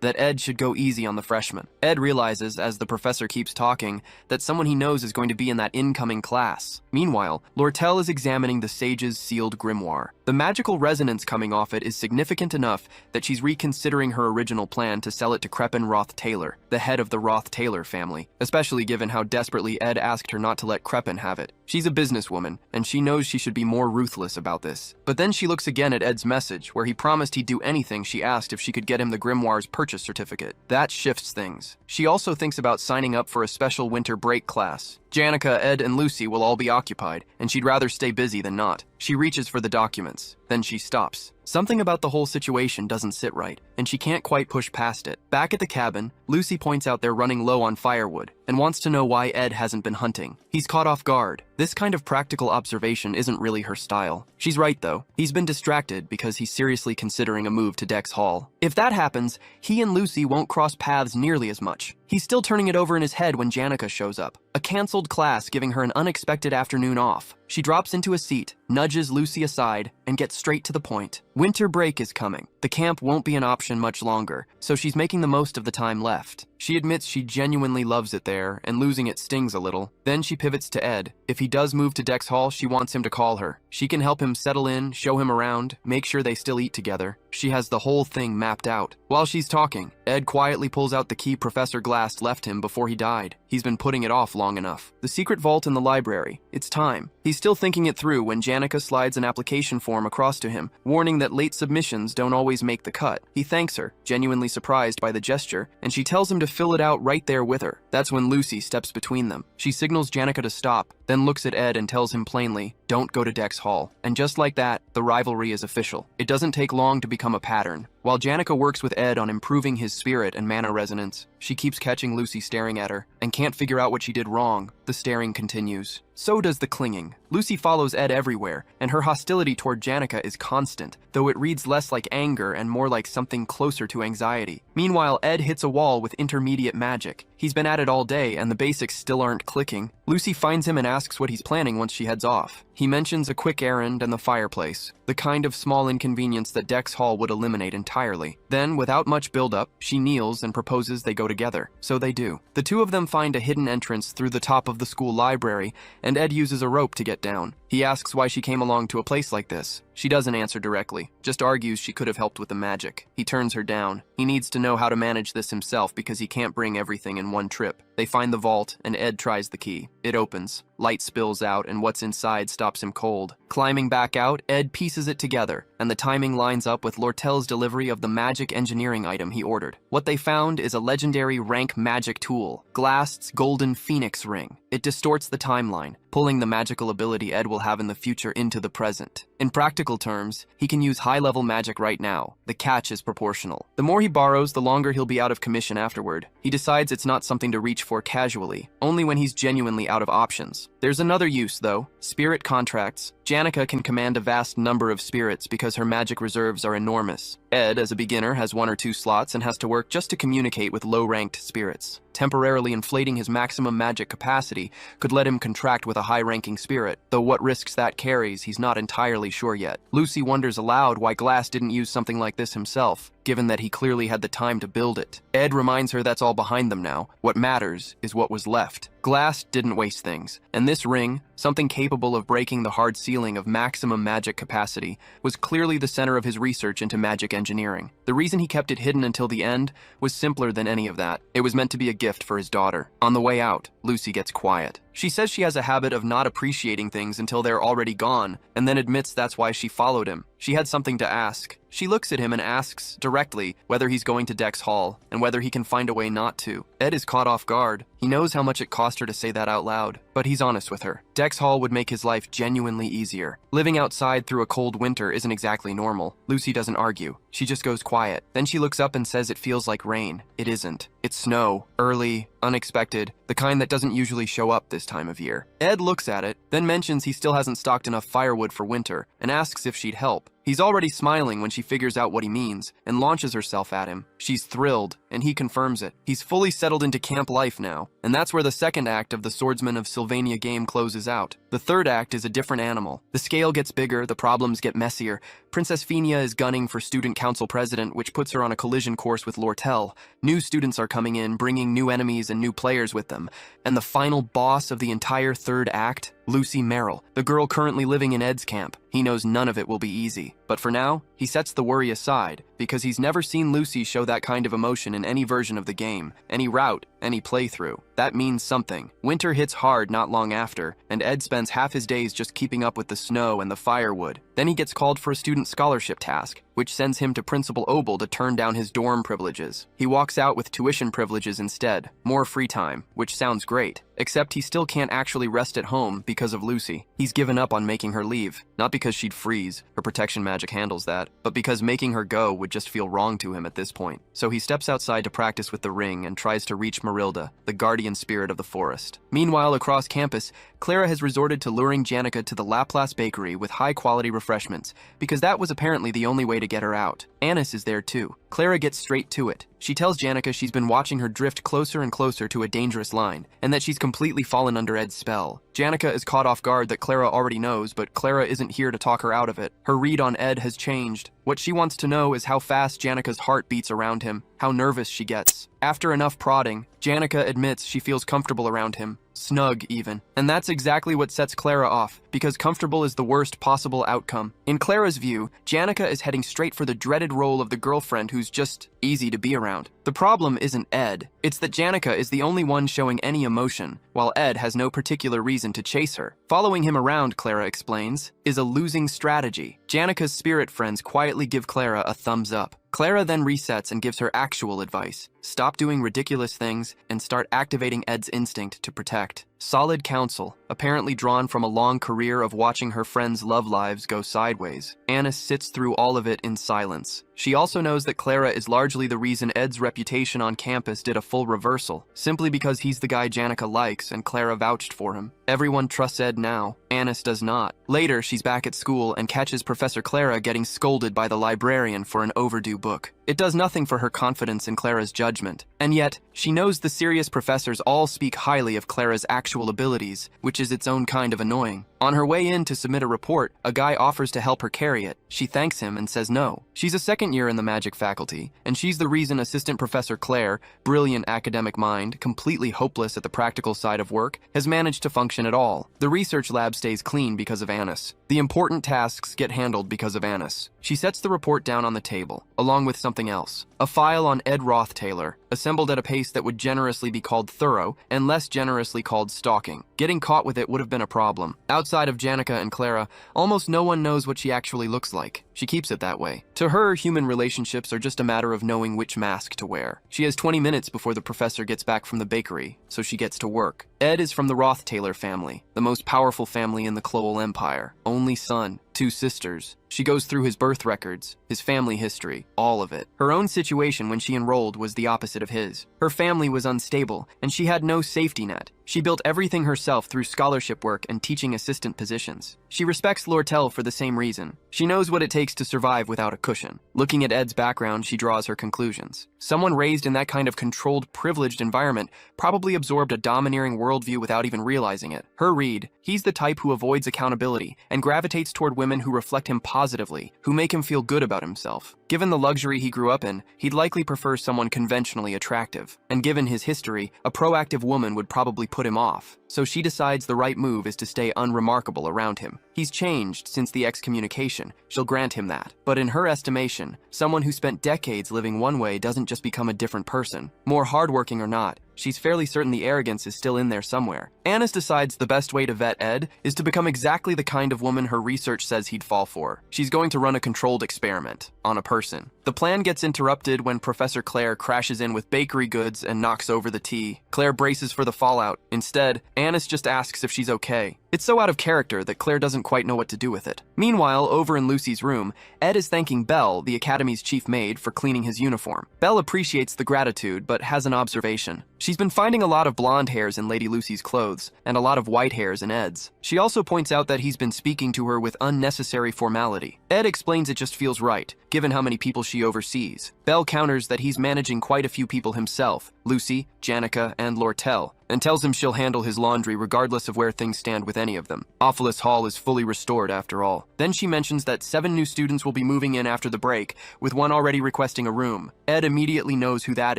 that Ed should go easy on the freshmen. Ed realizes, as the professor keeps talking, that someone he knows is going to be in that incoming class. Meanwhile, Lortel is examining the sage's sealed grimoire. The magical resonance coming off it is significant enough that she's reconsidering her original plan to sell it to Crepin Roth-Taylor, the head of the Roth-Taylor family, especially given how desperately Ed asked her not to let Crepin have it. She's a businesswoman, and she knows she should be more ruthless about this. But then she looks again at Ed's message, where he promised he'd do anything she asked if she could get him the grimoire's purchase certificate. That shifts things. She also thinks about signing up for a special winter break class. Janica, Ed, and Lucy will all be occupied, and she'd rather stay busy than not. She reaches for the documents. Then she stops. Something about the whole situation doesn't sit right, and she can't quite push past it. Back at the cabin, Lucy points out they're running low on firewood, and wants to know why Ed hasn't been hunting. He's caught off guard. This kind of practical observation isn't really her style. She's right, though. He's been distracted because he's seriously considering a move to Dex Hall. If that happens, he and Lucy won't cross paths nearly as much. He's still turning it over in his head when Janica shows up. A canceled class giving her an unexpected afternoon off. She drops into a seat, nudges Lucy aside, and gets straight to the point. Winter break is coming. The camp won't be an option much longer, so she's making the most of the time left. She admits she genuinely loves it there, and losing it stings a little. Then she pivots to Ed. If he does move to Dex Hall, she wants him to call her. She can help him settle in, show him around, make sure they still eat together. She has the whole thing mapped out. While she's talking, Ed quietly pulls out the key Professor Glass left him before he died. He's been putting it off long enough. The secret vault in the library. It's time. He's still thinking it through when Janica slides an application form across to him, warning that late submissions don't always make the cut. He thanks her, genuinely surprised by the gesture, and she tells him to fill it out right there with her. That's when Lucy steps between them. She signals Janica to stop, then looks at Ed and tells him plainly, "Don't go to Dex Hall." And just like that, the rivalry is official. It doesn't take long to become a pattern. While Janica works with Ed on improving his spirit and mana resonance, she keeps catching Lucy staring at her, and can't figure out what she did wrong. The staring continues. So does the clinging. Lucy follows Ed everywhere, and her hostility toward Janica is constant, though it reads less like anger and more like something closer to anxiety. Meanwhile, Ed hits a wall with intermediate magic. He's been at it all day, and the basics still aren't clicking. Lucy finds him and asks what he's planning once she heads off. He mentions a quick errand and the fireplace, the kind of small inconvenience that Dex Hall would eliminate entirely. Then, without much build-up, she kneels and proposes they go together. So they do. The two of them find a hidden entrance through the top of the school library, and Ed uses a rope to get down. He asks why she came along to a place like this. She doesn't answer directly, just argues she could have helped with the magic. He turns her down. He needs to know how to manage this himself because he can't bring everything in one trip. They find the vault, and Ed tries the key. It opens. Light spills out, and what's inside stops him cold. Climbing back out, Ed pieces it together, and the timing lines up with Lortel's delivery of the magic engineering item he ordered. What they found is a legendary rank magic tool, Glast's Golden Phoenix Ring. It distorts the timeline, pulling the magical ability Ed will have in the future into the present. In practical terms, he can use high-level magic right now. The catch is proportional. The more he borrows, the longer he'll be out of commission afterward. He decides it's not something to reach for casually, only when he's genuinely out of options. There's another use, though. Spirit contracts. Janica can command a vast number of spirits because her magic reserves are enormous. Ed, as a beginner, has 1 or 2 slots and has to work just to communicate with low-ranked spirits. Temporarily inflating his maximum magic capacity could let him contract with a high-ranking spirit, though what risks that carries, he's not entirely sure yet. Lucy wonders aloud why Glass didn't use something like this himself, given that he clearly had the time to build it. Ed reminds her that's all behind them now. What matters is what was left. Glass didn't waste things, and this ring, something capable of breaking the hard ceiling of maximum magic capacity, was clearly the center of his research into magic engineering. The reason he kept it hidden until the end was simpler than any of that. It was meant to be a gift for his daughter. On the way out, Lucy gets quiet. She says she has a habit of not appreciating things until they're already gone, and then admits that's why she followed him. She had something to ask. She looks at him and asks directly whether he's going to Dex Hall and whether he can find a way not to. Ed is caught off guard. He knows how much it cost her to say that out loud, but he's honest with her. Dex Hall would make his life genuinely easier. Living outside through a cold winter isn't exactly normal. Lucy doesn't argue. She just goes quiet. Then she looks up and says it feels like rain. It isn't. It's snow. Early, unexpected, the kind that doesn't usually show up this time of year. Ed looks at it, then mentions he still hasn't stocked enough firewood for winter, and asks if she'd help. He's already smiling when she figures out what he means and launches herself at him. She's thrilled, and he confirms it. He's fully settled into camp life now, and that's where the second act of the Swordsman of Sylvania game closes out. The third act is a different animal. The scale gets bigger, the problems get messier. Princess Fenia is gunning for student council president, which puts her on a collision course with Lortel. New students are coming in, bringing new enemies and new players with them. And the final boss of the entire third act, Lucy Merrill, the girl currently living in Ed's camp. He knows none of it will be easy. But for now, he sets the worry aside, because he's never seen Lucy show that kind of emotion in any version of the game, any route, any playthrough. That means something. Winter hits hard not long after, and Ed spends half his days just keeping up with the snow and the firewood. Then he gets called for a student scholarship task, which sends him to Principal Obel to turn down his dorm privileges. He walks out with tuition privileges instead, more free time, which sounds great. Except he still can't actually rest at home because of Lucy. He's given up on making her leave, not because she'd freeze, her protection magic handles that, but because making her go would just feel wrong to him at this point. So he steps outside to practice with the ring and tries to reach Marilda, the guardian spirit of the forest. Meanwhile, across campus, Clara has resorted to luring Janica to the Laplace bakery with high-quality refreshments, because that was apparently the only way to get her out. Annis is there too. Clara gets straight to it. She tells Janica she's been watching her drift closer and closer to a dangerous line, and that she's completely fallen under Ed's spell. Janica is caught off guard that Clara already knows, but Clara isn't here to talk her out of it. Her read on Ed has changed. What she wants to know is how fast Janica's heart beats around him, how nervous she gets. After enough prodding, Janica admits she feels comfortable around him, snug even. And that's exactly what sets Clara off, because comfortable is the worst possible outcome. In Clara's view, Janica is heading straight for the dreaded role of the girlfriend who's just easy to be around. The problem isn't Ed, it's that Janica is the only one showing any emotion, while Ed has no particular reason to chase her. Following him around, Clara explains, is a losing strategy. Janica's spirit friends quietly give Clara a thumbs up. Clara then resets and gives her actual advice. Stop doing ridiculous things and start activating Ed's instinct to protect. Solid counsel, apparently drawn from a long career of watching her friends' love lives go sideways. Annis sits through all of it in silence. She also knows that Clara is largely the reason Ed's reputation on campus did a full reversal, simply because he's the guy Janica likes and Clara vouched for him. Everyone trusts Ed now. Annis does not. Later, she's back at school and catches Professor Clara getting scolded by the librarian for an overdue book. It does nothing for her confidence in Clara's judgment, and yet, she knows the serious professors all speak highly of Clara's actual abilities, which is its own kind of annoying. On her way in to submit a report, a guy offers to help her carry it. She thanks him and says no. She's a second year in the magic faculty, and she's the reason Assistant Professor Claire, brilliant academic mind, completely hopeless at the practical side of work, has managed to function at all. The research lab stays clean because of Annis. The important tasks get handled because of Annis. She sets the report down on the table, along with something else. A file on Ed Roth Taylor, assembled at a pace that would generously be called thorough, and less generously called stalking. Getting caught with it would have been a problem. Outside of Janica and Clara, almost no one knows what she actually looks like. She keeps it that way. To her, human relationships are just a matter of knowing which mask to wear. She has 20 minutes before the professor gets back from the bakery, so she gets to work. Ed is from the Roth Taylor family, the most powerful family in the Clowell Empire. Only son, 2 sisters. She goes through his birth records, his family history, all of it. Her own situation when she enrolled was the opposite of his. Her family was unstable, and she had no safety net. She built everything herself through scholarship work and teaching assistant positions. She respects Lortel for the same reason. She knows what it takes to survive without a cushion. Looking at Ed's background, she draws her conclusions. Someone raised in that kind of controlled, privileged environment probably absorbed a domineering worldview without even realizing it. Her read, he's the type who avoids accountability and gravitates toward women who reflect him positively, who make him feel good about himself. Given the luxury he grew up in, he'd likely prefer someone conventionally attractive. And given his history, a proactive woman would probably put him off. So she decides the right move is to stay unremarkable around him. He's changed since the excommunication. She'll grant him that. But in her estimation, someone who spent decades living one way doesn't just become a different person. More hardworking or not, she's fairly certain the arrogance is still in there somewhere. Annis decides the best way to vet Ed is to become exactly the kind of woman her research says he'd fall for. She's going to run a controlled experiment on a person. The plan gets interrupted when Professor Claire crashes in with bakery goods and knocks over the tea. Claire braces for the fallout. Instead, Annis just asks if she's okay. It's so out of character that Claire doesn't quite know what to do with it. Meanwhile, over in Lucy's room, Ed is thanking Belle, the Academy's chief maid, for cleaning his uniform. Belle appreciates the gratitude, but has an observation. She's been finding a lot of blonde hairs in Lady Lucy's clothes, and a lot of white hairs in Ed's. She also points out that he's been speaking to her with unnecessary formality. Ed explains it just feels right, given how many people she oversees. Belle counters that he's managing quite a few people himself, Lucy, Janica, and Lortel, and tells him she'll handle his laundry regardless of where things stand with any of them. Ophilus Hall is fully restored after all. Then she mentions that 7 new students will be moving in after the break, with one already requesting a room. Ed immediately knows who that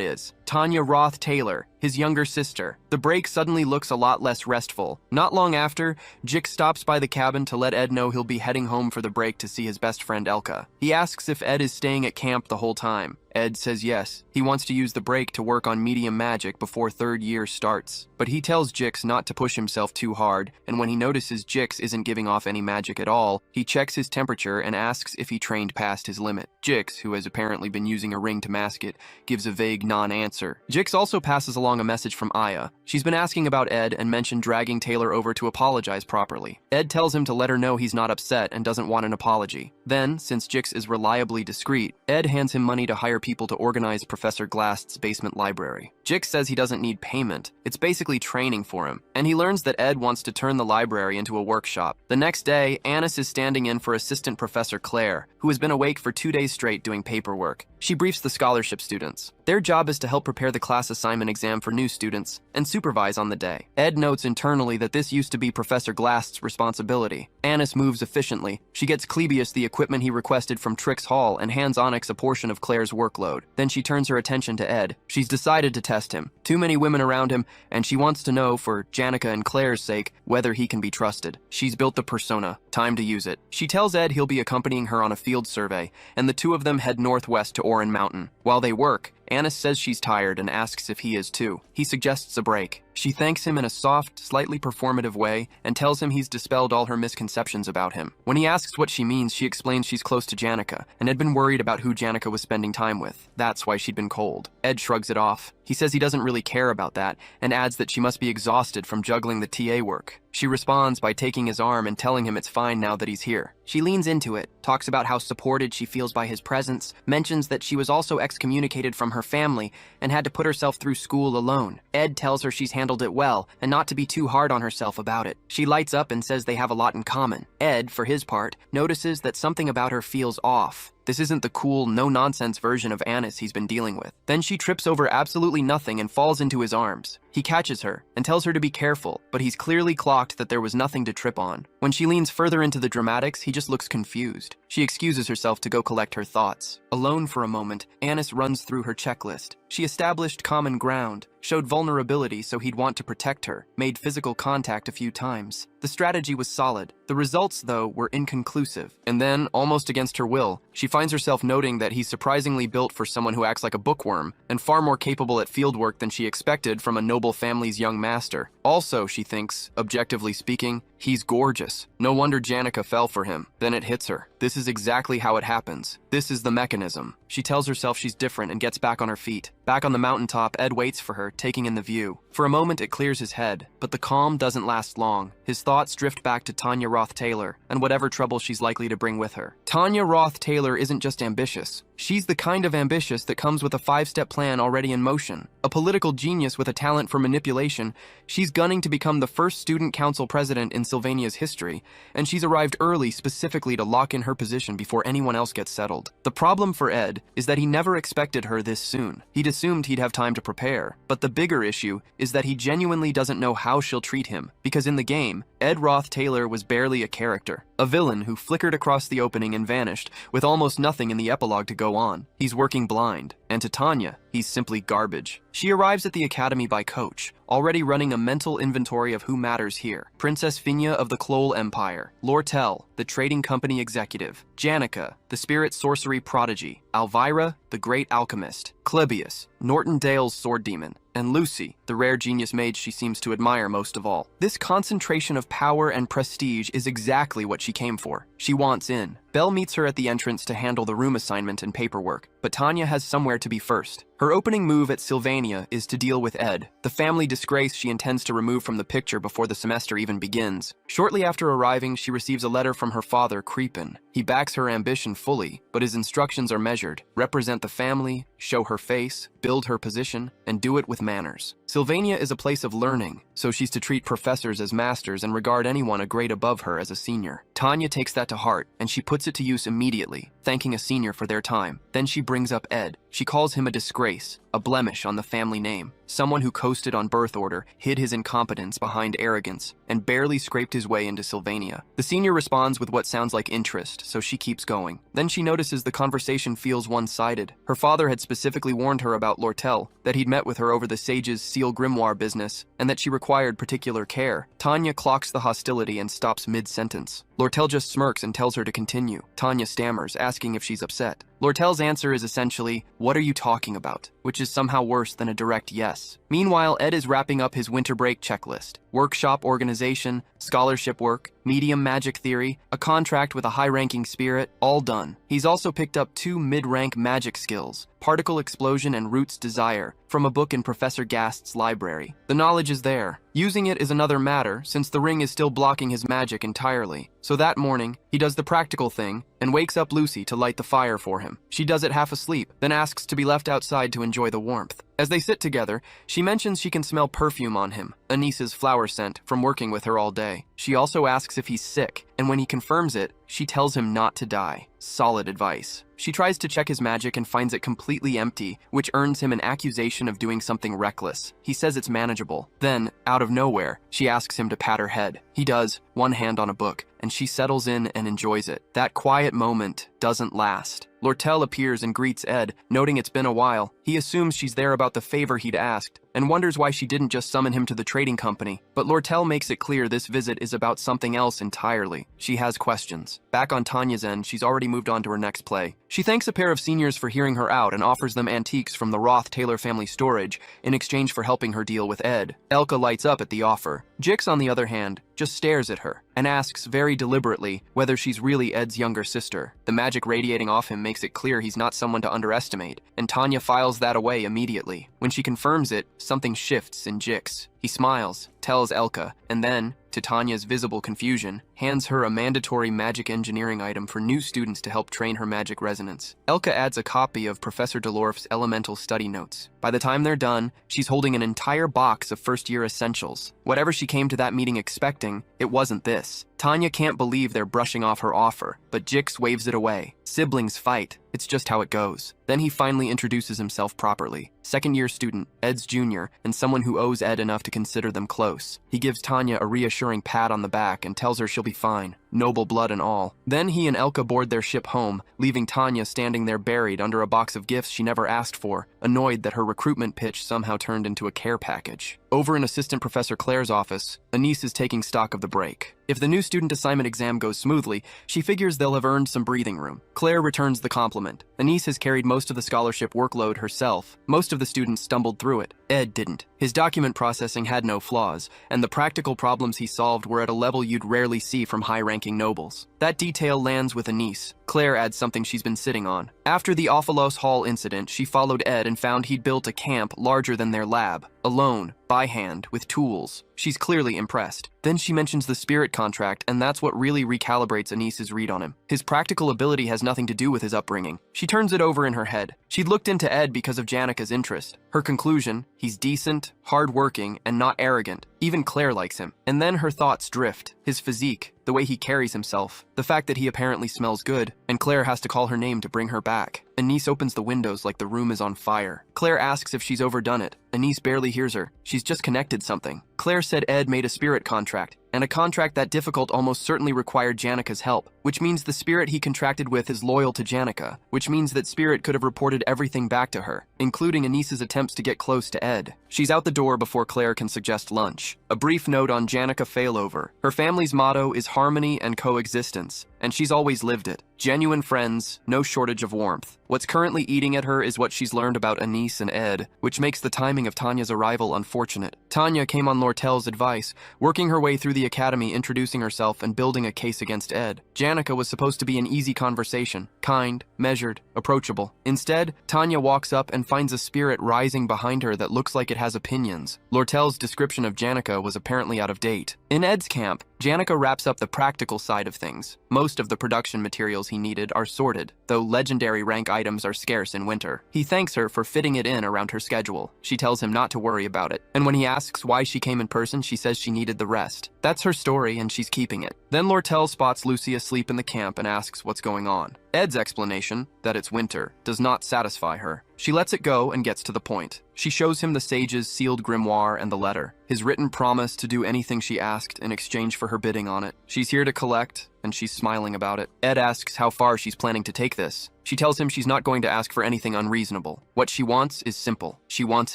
is. Tanya Roth Taylor, his younger sister. The break suddenly looks a lot less restful. Not long after, Jick stops by the cabin to let Ed know he'll be heading home for the break to see his best friend Elka. He asks if Ed is staying at camp the whole time. Ed says yes. He wants to use the break to work on medium magic before 3rd year starts. But he tells Jix not to push himself too hard, and when he notices Jix isn't giving off any magic at all, he checks his temperature and asks if he trained past his limit. Jix, who has apparently been using a ring to mask it, gives a vague non-answer. Jix also passes along a message from Aya. She's been asking about Ed and mentioned dragging Taylor over to apologize properly. Ed tells him to let her know he's not upset and doesn't want an apology. Then, since Jix is reliably discreet, Ed hands him money to hire people to organize Professor Glast's basement library. Jix says he doesn't need payment. It's basically training for him. And he learns that Ed wants to turn the library into a workshop. The next day, Annis is standing in for Assistant Professor Claire, who has been awake for 2 days straight doing paperwork. She briefs the scholarship students. Their job is to help prepare the class assignment exam for new students and supervise on the day. Ed notes internally that this used to be Professor Glast's responsibility. Annis moves efficiently. She gets Clebius the equipment he requested from Trix Hall and hands Onyx a portion of Claire's workload. Then she turns her attention to Ed. She's decided to test him. Too many women around him, and she wants to know, for Janica and Claire's sake, whether he can be trusted. She's built the persona. Time to use it. She tells Ed he'll be accompanying her on a field survey, and the two of them head northwest to Orin Mountain. While they work, Annis says she's tired and asks if he is too. He suggests a break. She thanks him in a soft, slightly performative way and tells him he's dispelled all her misconceptions about him. When he asks what she means, she explains she's close to Janica and had been worried about who Janica was spending time with. That's why she'd been cold. Ed shrugs it off. He says he doesn't really care about that and adds that she must be exhausted from juggling the TA work. She responds by taking his arm and telling him it's fine now that he's here. She leans into it, talks about how supported she feels by his presence, mentions that she was also excommunicated from her family and had to put herself through school alone. Ed tells her she's handled it well and not to be too hard on herself about it. She lights up and says they have a lot in common. Ed, for his part, notices that something about her feels off. This isn't the cool, no-nonsense version of Annis he's been dealing with. Then she trips over absolutely nothing and falls into his arms. He catches her and tells her to be careful, but he's clearly clocked that there was nothing to trip on. When she leans further into the dramatics, he just looks confused. She excuses herself to go collect her thoughts. Alone for a moment, Annis runs through her checklist. She established common ground, showed vulnerability so he'd want to protect her, made physical contact a few times. The strategy was solid. The results, though, were inconclusive. And then, almost against her will, she finds herself noting that he's surprisingly built for someone who acts like a bookworm, and far more capable at fieldwork than she expected from a noble family's young master. Also, she thinks, objectively speaking, he's gorgeous. No wonder Janica fell for him. Then it hits her. This is exactly how it happens. This is the mechanism. She tells herself she's different and gets back on her feet. Back on the mountaintop, Ed waits for her, taking in the view. For a moment, it clears his head, but the calm doesn't last long. His thoughts drift back to Tanya Roth Taylor and whatever trouble she's likely to bring with her. Tanya Roth Taylor isn't just ambitious. She's the kind of ambitious that comes with a 5-step plan already in motion. A political genius with a talent for manipulation, she's gunning to become the first student council president in Sylvania's history, and she's arrived early specifically to lock in her position before anyone else gets settled. The problem for Ed is that he never expected her this soon. He'd assumed he'd have time to prepare, but the bigger issue is is that he genuinely doesn't know how she'll treat him, because in the game, Ed Roth Taylor was barely a character, a villain who flickered across the opening and vanished, with almost nothing in the epilogue to go on. He's working blind, and to Tanya, he's simply garbage. She arrives at the academy by coach, already running a mental inventory of who matters here. Princess Finya of the Klol Empire, Lortel, the trading company executive, Janica, the spirit sorcery prodigy, Alvira, the great alchemist, Klebius, Norton Dale's sword demon, and Lucy, the rare genius mage she seems to admire most of all. This concentration of power and prestige is exactly what she came for. She wants in. Belle meets her at the entrance to handle the room assignment and paperwork, but Tanya has somewhere to be first. Her opening move at Sylvania is to deal with Ed, the family disgrace she intends to remove from the picture before the semester even begins. Shortly after arriving, she receives a letter from her father, Creepin. He backs her ambition fully, but his instructions are measured. Represent the family, show her face, build her position, and do it with manners. Sylvania is a place of learning, so she's to treat professors as masters and regard anyone a grade above her as a senior. Tanya takes that to heart, and she puts it to use immediately, thanking a senior for their time. Then she brings up Ed. She calls him a disgrace, a blemish on the family name, someone who coasted on birth order, hid his incompetence behind arrogance, and barely scraped his way into Sylvania. The senior responds with what sounds like interest, so she keeps going. Then she notices the conversation feels one-sided. Her father had specifically warned her about Lortel, that he'd met with her over the sage's seal grimoire business, and that she required particular care. Tanya clocks the hostility and stops mid-sentence. Lortel just smirks and tells her to continue. Tanya stammers, asking if she's upset. Lortel's answer is essentially, "What are you talking about?" which is somehow worse than a direct yes. Meanwhile, Ed is wrapping up his winter break checklist. Workshop organization, scholarship work, medium magic theory, a contract with a high-ranking spirit, all done. He's also picked up 2 mid-rank magic skills, Particle Explosion and Root's Desire, from a book in Professor Gast's library. The knowledge is there. Using it is another matter, since the ring is still blocking his magic entirely. So that morning, he does the practical thing and wakes up Lucy to light the fire for him. She does it half asleep, then asks to be left outside to enjoy the warmth. As they sit together, she mentions she can smell perfume on him, Anissa's flower scent, from working with her all day. She also asks if he's sick, and when he confirms it, she tells him not to die. Solid advice. She tries to check his magic and finds it completely empty, which earns him an accusation of doing something reckless. He says it's manageable. Then, out of nowhere, she asks him to pat her head. He does, one hand on a book, and she settles in and enjoys it. That quiet moment doesn't last. Lortel appears and greets Ed, noting it's been a while. He assumes she's there about the favor he'd asked, and wonders why she didn't just summon him to the trading company. But Lortel makes it clear this visit is about something else entirely. She has questions. Back on Tanya's end, she's already moved on to her next play. She thanks a pair of seniors for hearing her out and offers them antiques from the Roth-Taylor family storage in exchange for helping her deal with Ed. Elka lights up at the offer. Jix, on the other hand, just stares at her and asks very deliberately whether she's really Ed's younger sister. The magic radiating off him makes it clear he's not someone to underestimate, and Tanya files that away immediately. When she confirms it, something shifts in Jix. He smiles, tells Elka, and then, to Tanya's visible confusion, hands her a mandatory magic engineering item for new students to help train her magic resonance. Elka adds a copy of Professor Delorf's elemental study notes. By the time they're done, she's holding an entire box of first-year essentials. Whatever she came to that meeting expecting, it wasn't this. Tanya can't believe they're brushing off her offer, but Jix waves it away. Siblings fight. It's just how it goes. Then he finally introduces himself properly. Second-year student, Ed's junior, and someone who owes Ed enough to consider them close. He gives Tanya a reassuring pat on the back and tells her she'll be fine, noble blood and all. Then he and Elka board their ship home, leaving Tanya standing there buried under a box of gifts she never asked for, annoyed that her recruitment pitch somehow turned into a care package. Over in Assistant Professor Claire's office, Anise is taking stock of the break. If the new student assignment exam goes smoothly, she figures they'll have earned some breathing room. Claire returns the compliment. Anise has carried most of the scholarship workload herself. Most of the students stumbled through it. Ed didn't. His document processing had no flaws, and the practical problems he solved were at a level you'd rarely see from high-ranking nobles. That detail lands with Anise. Claire adds something she's been sitting on. After the Ophalos Hall incident, she followed Ed and found he'd built a camp larger than their lab, alone, by hand, with tools. She's clearly impressed. Then she mentions the spirit contract, and that's what really recalibrates Anise's read on him. His practical ability has nothing to do with his upbringing. She turns it over in her head. She'd looked into Ed because of Janica's interest. Her conclusion, he's decent, hardworking, and not arrogant. Even Claire likes him. And then her thoughts drift. His physique, the way he carries himself, the fact that he apparently smells good, and Claire has to call her name to bring her back. Anise opens the windows like the room is on fire. Claire asks if she's overdone it. Anise barely hears her. She's just connected something. Claire said Ed made a spirit contract, and a contract that difficult almost certainly required Janika's help, which means the spirit he contracted with is loyal to Janika, which means that spirit could have reported everything back to her, including Anise's attempts to get close to Ed. She's out the door before Claire can suggest lunch. A brief note on Janika failover. Her family's motto is harmony and coexistence, and she's always lived it. Genuine friends, no shortage of warmth. What's currently eating at her is what she's learned about Anise and Ed, which makes the timing of Tanya's arrival unfortunate. Tanya came on Lortel's advice, working her way through the academy, introducing herself and building a case against Ed. Janika was supposed to be an easy conversation, kind, measured, approachable. Instead, Tanya walks up and finds a spirit rising behind her that looks like it has opinions. Lortel's description of Janika was apparently out of date. In Ed's camp, Janika wraps up the practical side of things. Most of the production materials he needed are sorted, though legendary rank items are scarce in winter. He thanks her for fitting it in around her schedule. She tells him not to worry about it, and when he asks why she came in person, she says she needed the rest. That's her story, and she's keeping it. Then Lortel spots Lucy asleep in the camp and asks what's going on. Ed's explanation, that it's winter, does not satisfy her. She lets it go and gets to the point. She shows him the sage's sealed grimoire and the letter, his written promise to do anything she asked in exchange for her bidding on it. She's here to collect, and she's smiling about it. Ed asks how far she's planning to take this. She tells him she's not going to ask for anything unreasonable. What she wants is simple. She wants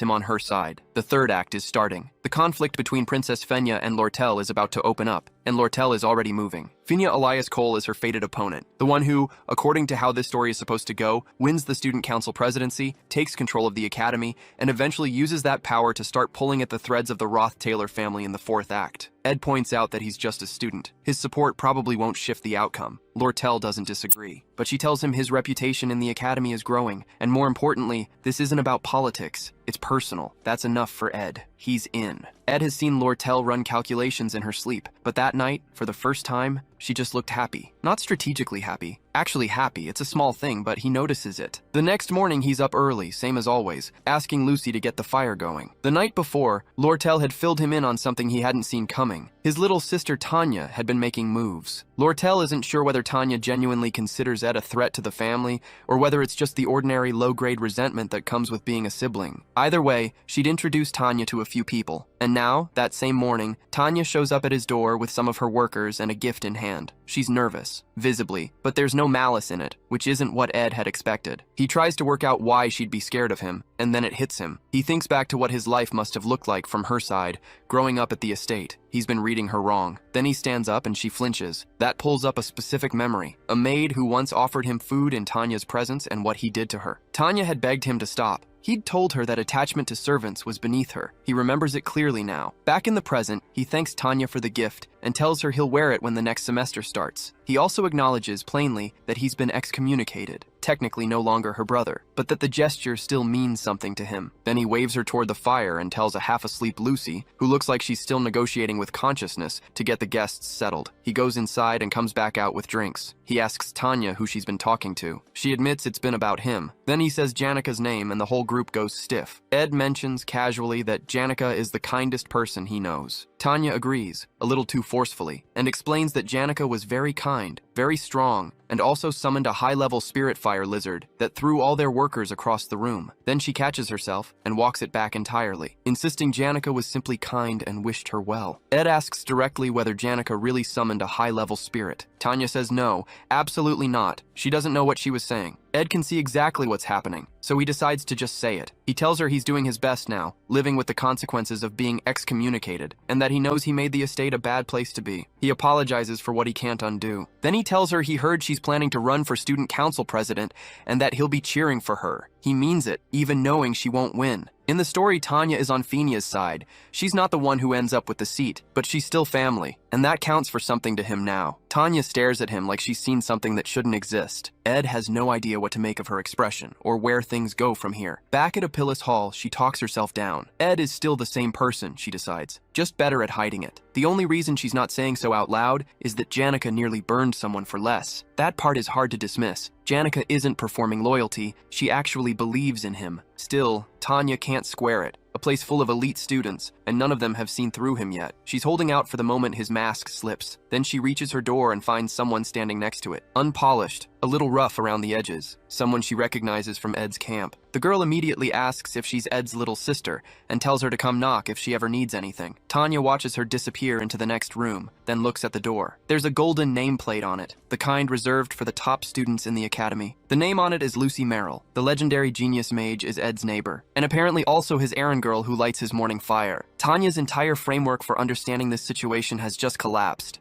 him on her side. The third act is starting. The conflict between Princess Fenya and Lortel is about to open up, and Lortel is already moving. Fenya Elias Cole is her fated opponent, the one who, according to how this story is supposed to go, wins the student council presidency, takes control of the academy, and eventually uses that power to start pulling at the threads of the Roth-Taylor family in the fourth act. Ed points out that he's just a student. His support probably won't shift the outcome. Lortel doesn't disagree, but she tells him his reputation in the academy is growing, and more importantly, this isn't about politics. It's personal. That's enough for Ed. He's in. Ed has seen Lortel run calculations in her sleep, but that night, for the first time, she just looked happy. Not strategically happy. Actually happy. It's a small thing, but he notices it. The next morning, he's up early, same as always, asking Lucy to get the fire going. The night before, Lortel had filled him in on something he hadn't seen coming. His little sister Tanya had been making moves. Lortel isn't sure whether Tanya genuinely considers Ed a threat to the family, or whether it's just the ordinary low-grade resentment that comes with being a sibling. Either way, she'd introduced Tanya to a few people. And now, that same morning, Tanya shows up at his door with some of her workers and a gift in hand. She's nervous, visibly, but there's no malice in it, which isn't what Ed had expected. He tries to work out why she'd be scared of him, and then it hits him. He thinks back to what his life must have looked like from her side, growing up at the estate. He's been reading her wrong. Then he stands up and she flinches. That pulls up a specific memory. A maid who once offered him food in Tanya's presence and what he did to her. Tanya had begged him to stop. He'd told her that attachment to servants was beneath her. He remembers it clearly now. Back in the present, he thanks Tanya for the gift and tells her he'll wear it when the next semester starts. He also acknowledges plainly that he's been excommunicated, technically no longer her brother, but that the gesture still means something to him. Then he waves her toward the fire and tells a half-asleep Lucy, who looks like she's still negotiating with consciousness, to get the guests settled. He goes inside and comes back out with drinks. He asks Tanya who she's been talking to. She admits it's been about him. Then he says Janika's name and the whole group goes stiff. Ed mentions casually that Janika is the kindest person he knows. Tanya agrees, a little too forcefully, and explains that Janika was very kind, very strong, and also summoned a high-level spirit fire lizard that threw all their workers across the room. Then she catches herself and walks it back entirely, insisting Janika was simply kind and wished her well. Ed asks directly whether Janika really summoned a high-level spirit. Tanya says no, absolutely not. She doesn't know what she was saying. Ed can see exactly what's happening, so he decides to just say it. He tells her he's doing his best now, living with the consequences of being excommunicated, and that he knows he made the estate a bad place to be. He apologizes for what he can't undo. Then he tells her he heard she's planning to run for student council president and that he'll be cheering for her. He means it, even knowing she won't win. In the story, Tanya is on Fenya's side. She's not the one who ends up with the seat, but she's still family, and that counts for something to him now. Tanya stares at him like she's seen something that shouldn't exist. Ed has no idea what to make of her expression, or where things go from here. Back at Apillis Hall, she talks herself down. Ed is still the same person, she decides, just better at hiding it. The only reason she's not saying so out loud is that Janika nearly burned someone for less. That part is hard to dismiss. Janika isn't performing loyalty, she actually believes in him. Still, Tanya can't square it. A place full of elite students, and none of them have seen through him yet. She's holding out for the moment his mask slips. Then she reaches her door and finds someone standing next to it. Unpolished, a little rough around the edges, someone she recognizes from Ed's camp. The girl immediately asks if she's Ed's little sister and tells her to come knock if she ever needs anything. Tanya watches her disappear into the next room, then looks at the door. There's a golden nameplate on it, the kind reserved for the top students in the academy. The name on it is Lucy Merrill. The legendary genius mage is Ed's neighbor, and apparently also his errand girl who lights his morning fire. Tanya's entire framework for understanding this situation has just collapsed.